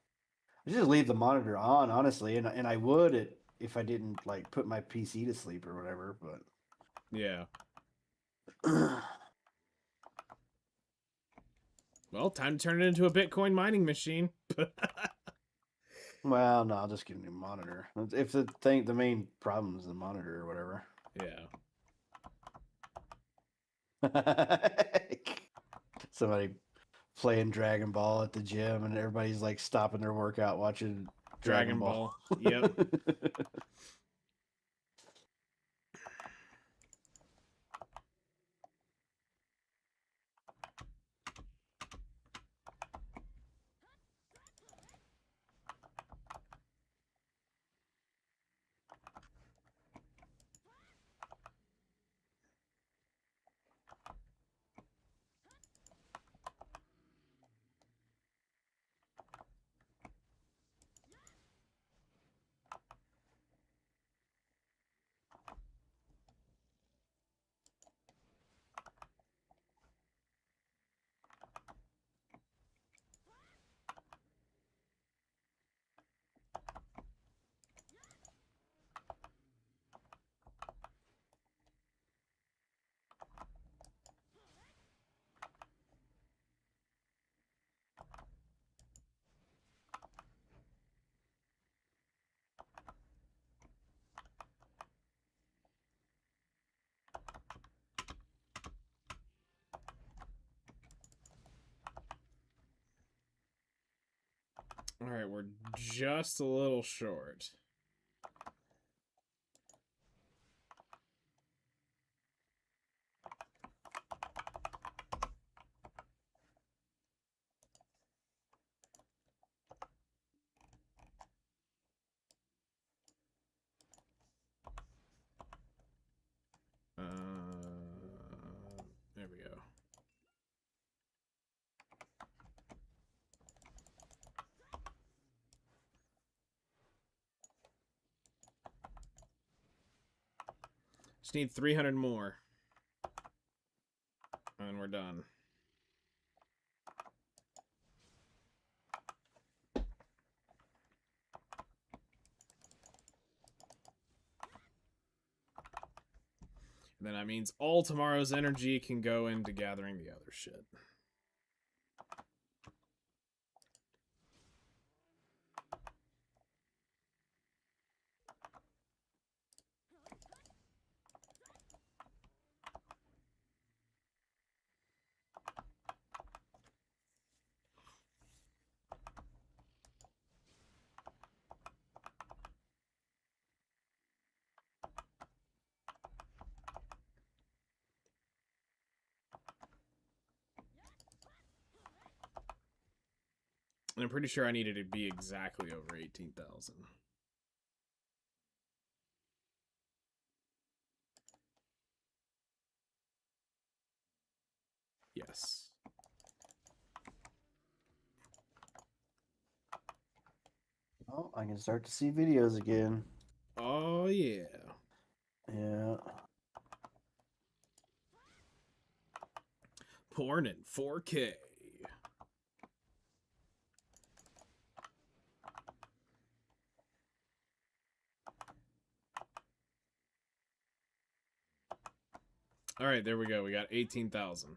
I should just leave the monitor on, honestly, and I would if I didn't like put my PC to sleep or whatever. But Yeah. Well, time to turn it into a Bitcoin mining machine. well, no, I'll just get a new monitor. If the main problem is the monitor or whatever. Yeah. Somebody playing Dragon Ball at the gym, and everybody's like stopping their workout watching Dragon Ball. Yep. Alright, we're just a little short. There we go. Just need 300 more. And we're done. And then that means all tomorrow's energy can go into gathering the other shit. And I'm pretty sure I needed to be exactly over 18,000. Yes. Oh, I can start to see videos again. Oh, yeah. Yeah. Porn in 4K. All right, there we go. We got 18,000.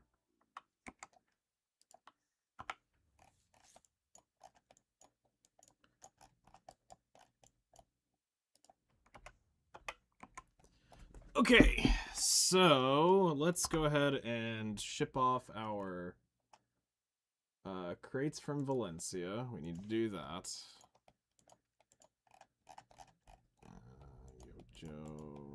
Okay, so let's go ahead and ship off our crates from Valencia. We need to do that. Joe.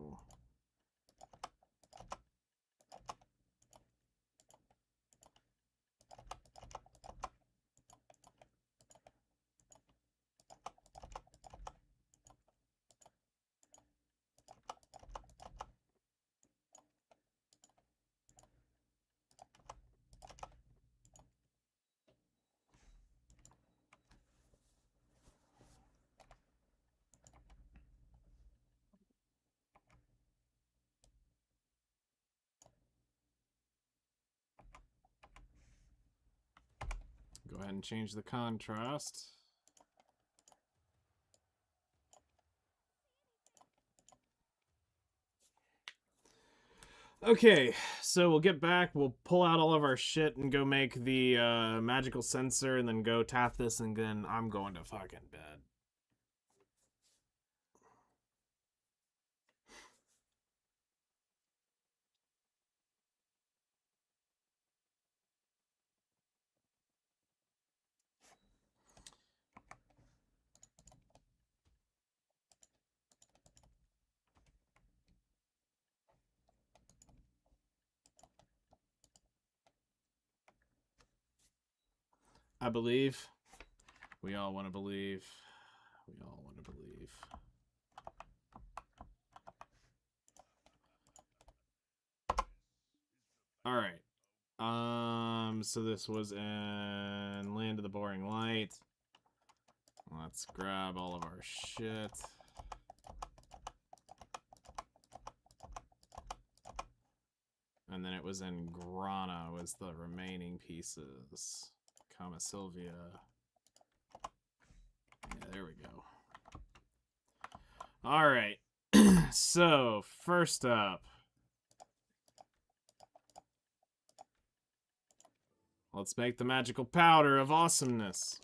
Go ahead and change the contrast. Okay, so we'll get back, we'll pull out all of our shit and go make the magical sensor and then go tap this and then I'm going to fucking bed. I believe. We all want to believe. We all want to believe. All right. So this was in Land of the Boring Light. Let's grab all of our shit. And then it was in Grana was the remaining pieces. Kama Sylvia. Yeah, there we go. All right. So, first up. Let's make the magical powder of awesomeness.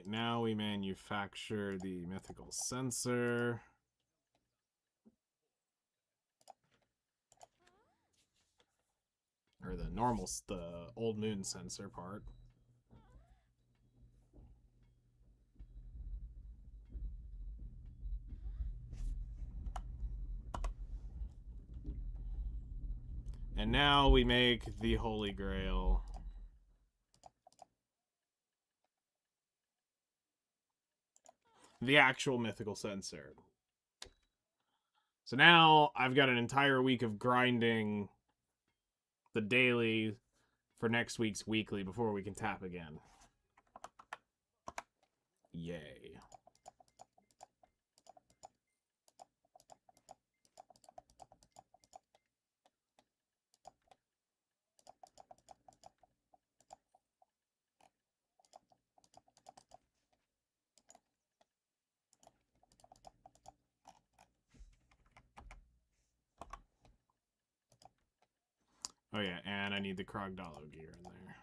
now we manufacture the mythical sensor. Or the normal, the old moon sensor part. And now we make the Holy Grail. The actual mythical sensor. So now I've got an entire week of grinding the daily for next week's weekly before we can tap again. Yay. Oh yeah, and I need the Krogdalo gear in there.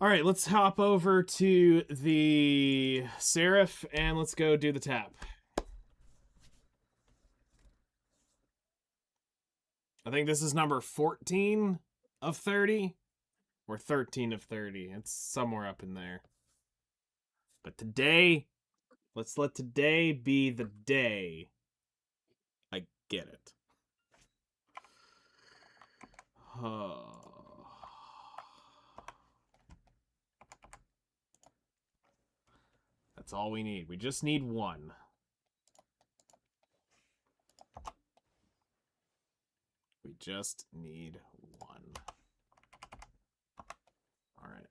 All right, let's hop over to the Seraph and let's go do the tap. I think this is number 14 of 30 or 13 of 30. It's somewhere up in there. But today, let's let today be the day I get it. That's all we need. We just need one. We just need one. All right.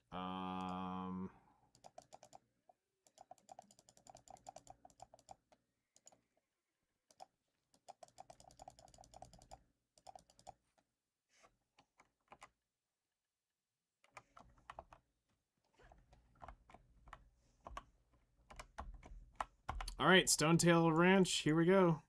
All right, Stonetail Ranch, here we go.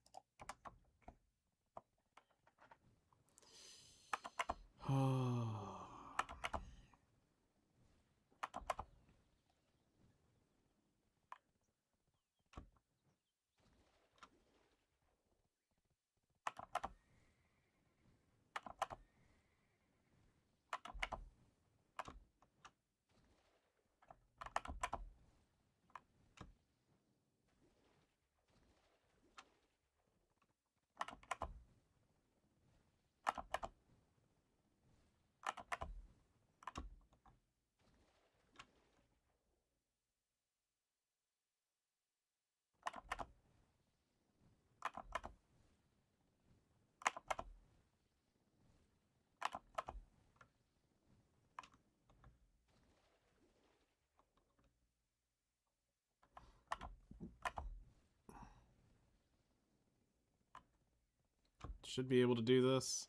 Should be able to do this.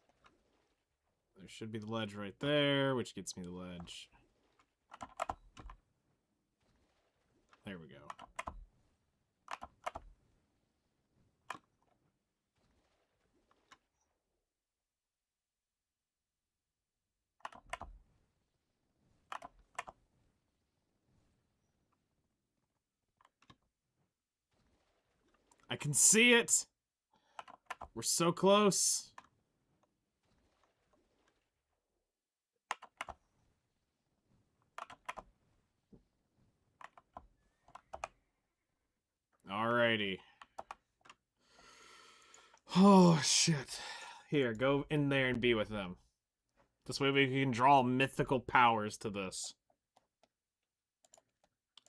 There should be the ledge right there, which gets me the ledge. There we go. I can see it! We're so close. Alrighty. Oh, shit. Here, go in there and be with them. This way we can draw mythical powers to this.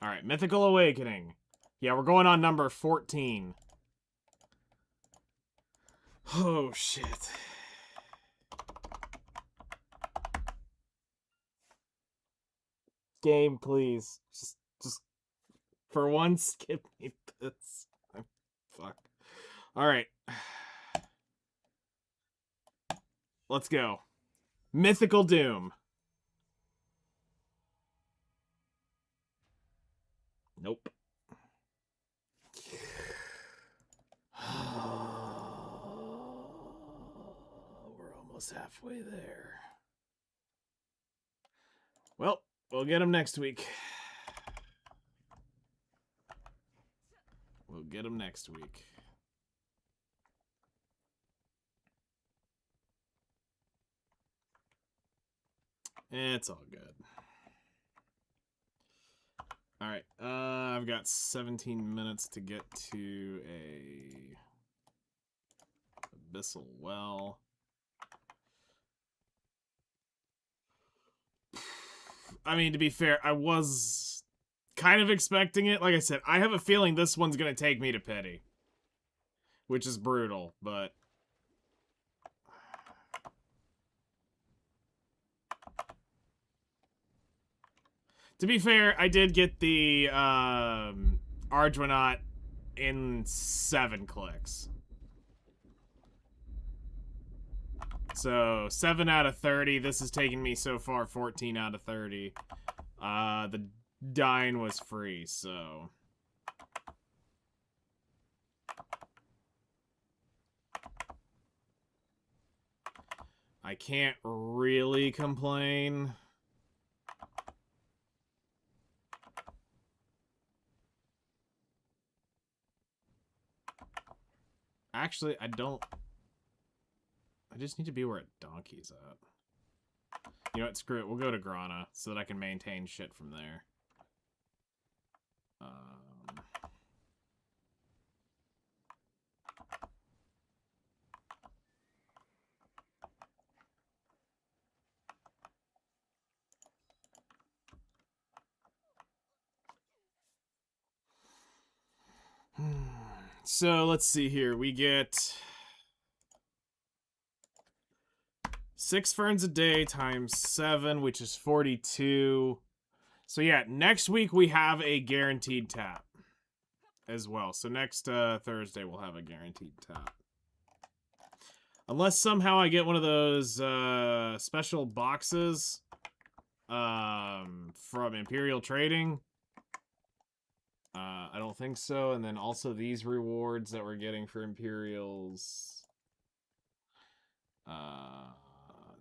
Alright, Mythical Awakening. Yeah, we're going on number 14. Oh, shit. Game, please. Just for once, give me this. Fuck. Alright. Let's go. Mythical Doom. Nope. We're almost halfway there. Well, we'll get him next week. We'll get him next week. It's all good. All right, I've got 17 minutes to get to a abyssal well. I mean, to be fair, I was kind of expecting it. Like I said, I have a feeling this one's gonna take me to pity, which is brutal, but to be fair, I did get the Arduinot in 7 clicks. So 7 out of 30. This is taking me so far 14 out of 30. The dine was free, so I can't really complain. Actually, I don't. I just need to be where a donkey's at. You know what? Screw it. We'll go to Grana so that I can maintain shit from there. So let's see here. We get 6 ferns a day times 7, which is 42. So yeah, next week we have a guaranteed tap as well. So next Thursday we'll have a guaranteed tap. Unless somehow I get one of those special boxes from Imperial Trading. I don't think so. And then also these rewards that we're getting for Imperials.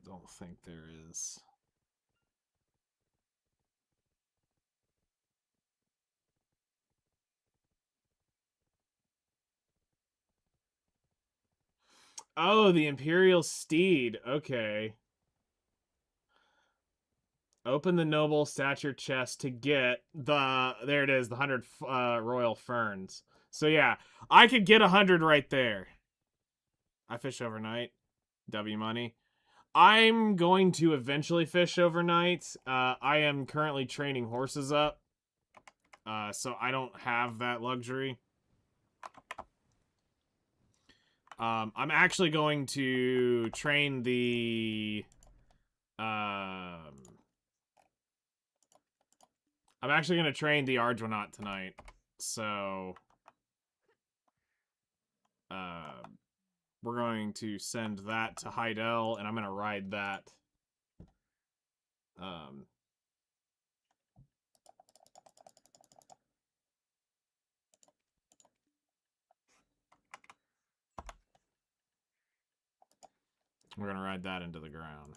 Don't think there is. Oh, the Imperial Steed. Okay. Open the noble stature chest to get the... There it is, the 100 royal ferns. So yeah, I could get 100 right there. I fish overnight. W money. I'm going to eventually fish overnight. I am currently training horses up. So I don't have that luxury. I'm actually going to train the... I'm actually going to train the Arduinot tonight. So... we're going to send that to Heidel, and I'm going to ride that. We're going to ride that into the ground.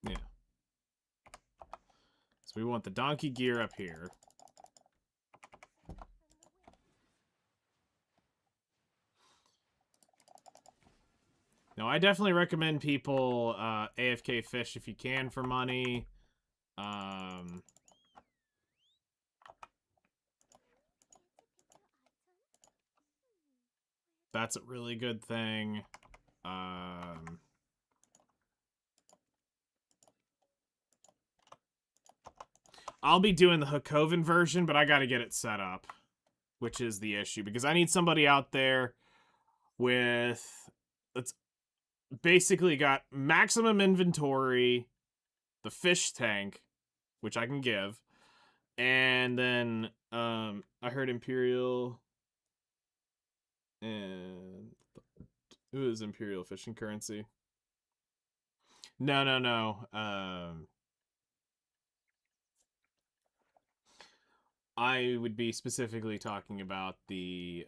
Yeah. So we want the donkey gear up here. Now, I definitely recommend people AFK fish if you can for money. That's a really good thing. I'll be doing the Hakoven version, but I gotta get it set up, which is the issue, because I need somebody out there with it's basically got maximum inventory, the fish tank, which I can give, and then I heard Imperial and who is Imperial fishing currency? No. I would be specifically talking about the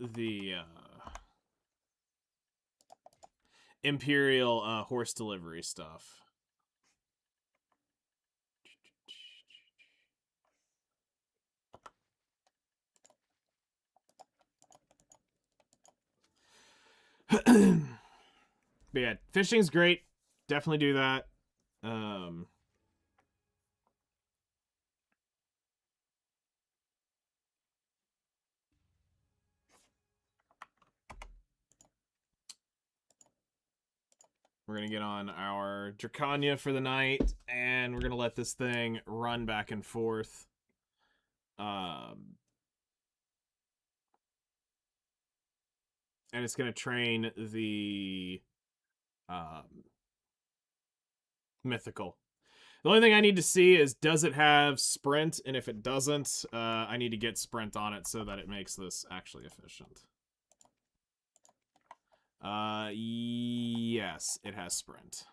the Imperial horse delivery stuff. But yeah, fishing's great. Definitely do that. We're gonna get on our Dracania for the night, and we're gonna let this thing run back and forth. And it's gonna train the mythical. The only thing I need to see is does it have sprint, and if it doesn't, I need to get sprint on it so that it makes this actually efficient. Yes, it has sprint.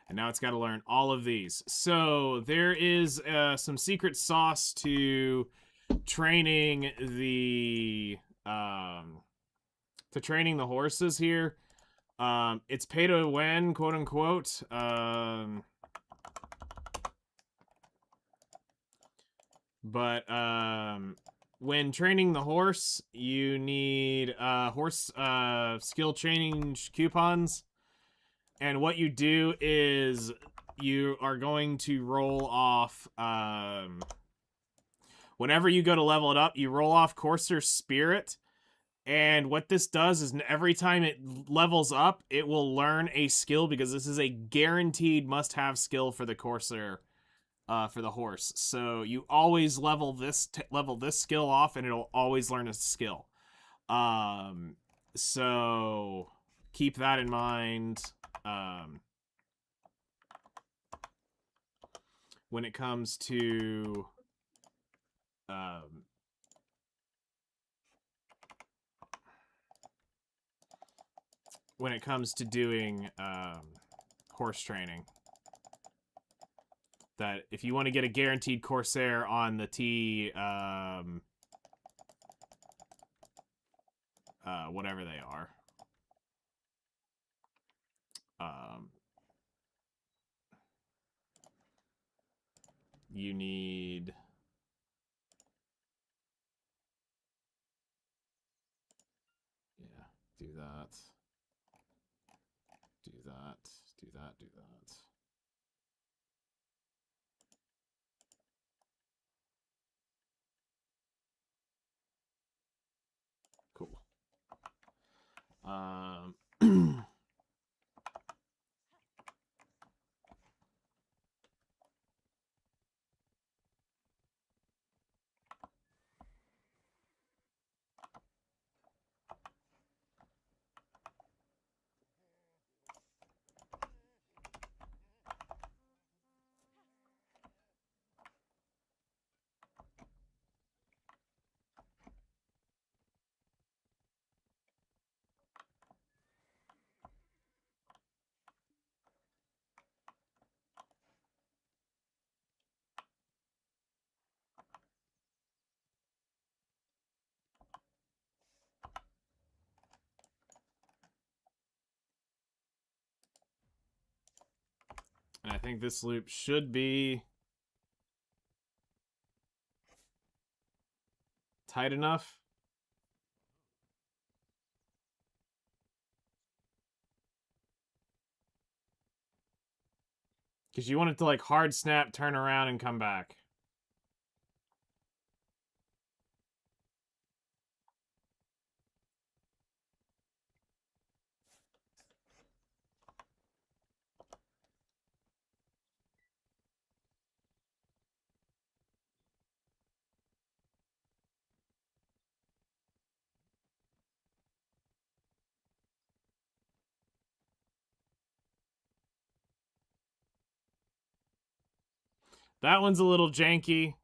And now it's got to learn all of these. So there is some secret sauce to training the horses here. It's pay to win, quote unquote. But when training the horse, you need horse skill change coupons. And what you do is you are going to roll off whenever you go to level it up, you roll off Courser Spirit. And what this does is every time it levels up, it will learn a skill because this is a guaranteed must-have skill for the Courser, for the horse. So you always level this skill off, and it'll always learn a skill. So keep that in mind. When it comes to doing horse training, that if you want to get a guaranteed Corsair on the T, whatever they are, you need do that, do that, do that, do that. Cool. And I think this loop should be tight enough. Because you want it to like hard snap, turn around, and come back. That one's a little janky.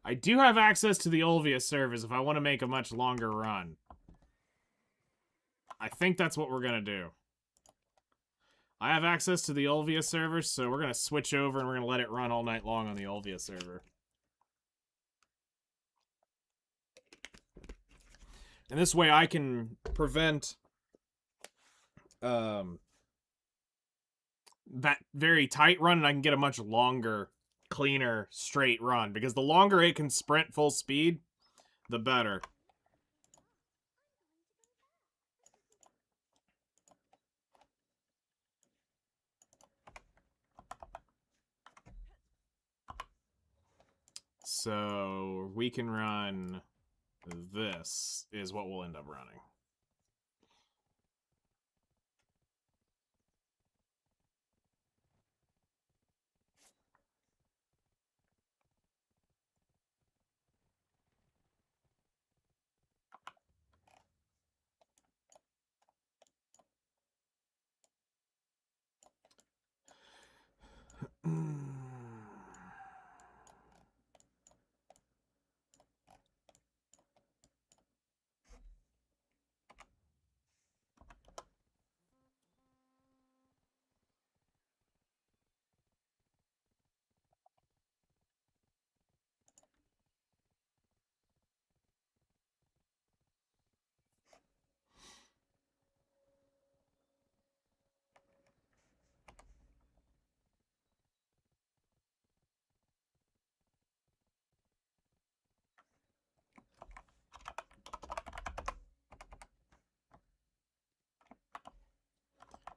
I do have access to the Olvia servers if I want to make a much longer run. I think that's what we're going to do. I have access to the Olvia server, so we're going to switch over and we're going to let it run all night long on the Olvia server. And this way I can prevent that very tight run, and I can get a much longer, cleaner, straight run. Because the longer it can sprint full speed, the better. So we can run this is what we'll end up running.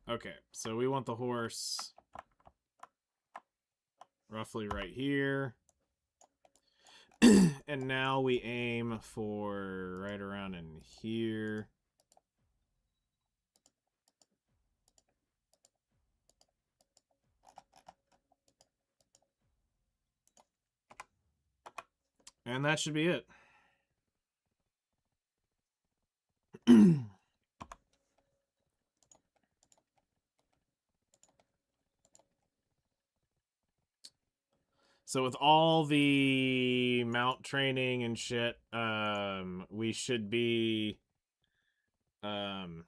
Okay, so we want the horse roughly right here. And now we aim for right around in here. And that should be it. So with all the mount training and shit, we should be good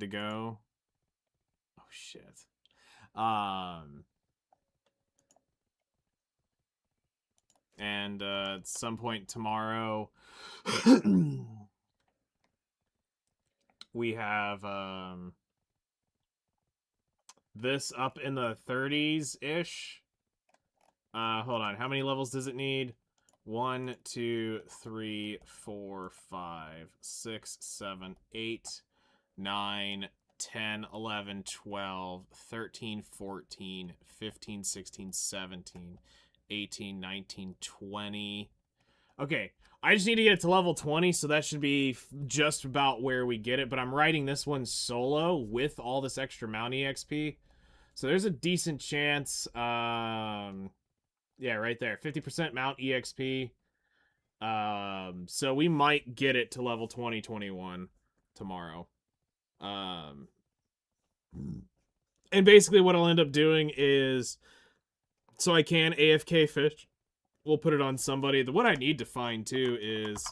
to go. Oh shit. And at some point tomorrow we have this up in the 30s-ish. Hold on. How many levels does it need? 1, 2, 3, 4, 5, 6, 7, 8, 9, 10, 11, 12, 13, 14, 15, 16, 17, 18, 19, 20. Okay, I just need to get it to level 20, so that should be just about where we get it. But I'm writing this one solo with all this extra mount EXP. So there's a decent chance, yeah, right there, 50% mount EXP. So we might get it to level 2021 tomorrow. And basically what I'll end up doing is, so I can AFK fish. We'll put it on somebody. What I need to find, too, is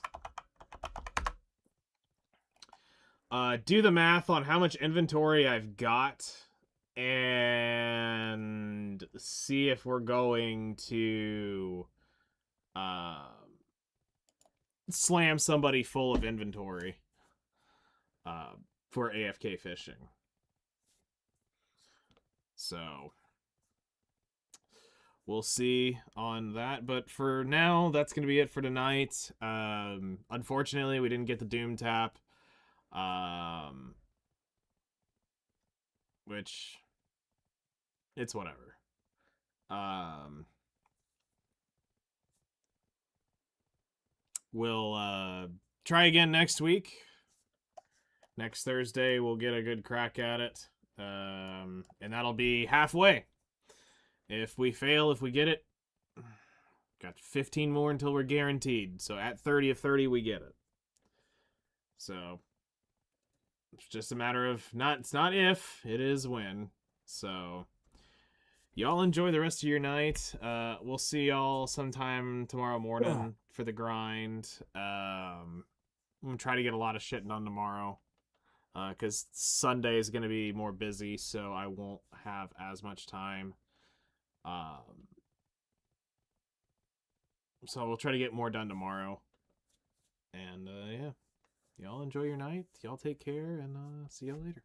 do the math on how much inventory I've got and see if we're going to slam somebody full of inventory for AFK fishing. So we'll see on that, but for now, that's going to be it for tonight. Unfortunately, we didn't get the Doom tap, which, it's whatever. We'll try again next week. Next Thursday, we'll get a good crack at it, and that'll be halfway. If we fail, if we get it, Got 15 more until we're guaranteed. So at 30 of 30, we get it. So it's just a matter of it's not if, it is when. So y'all enjoy the rest of your night. We'll see y'all sometime tomorrow morning for the grind. I'm gonna try to get a lot of shit done tomorrow. Because Sunday is gonna be more busy, so I won't have as much time. So we'll try to get more done tomorrow. And yeah, y'all enjoy your night. Y'all take care, and see y'all later.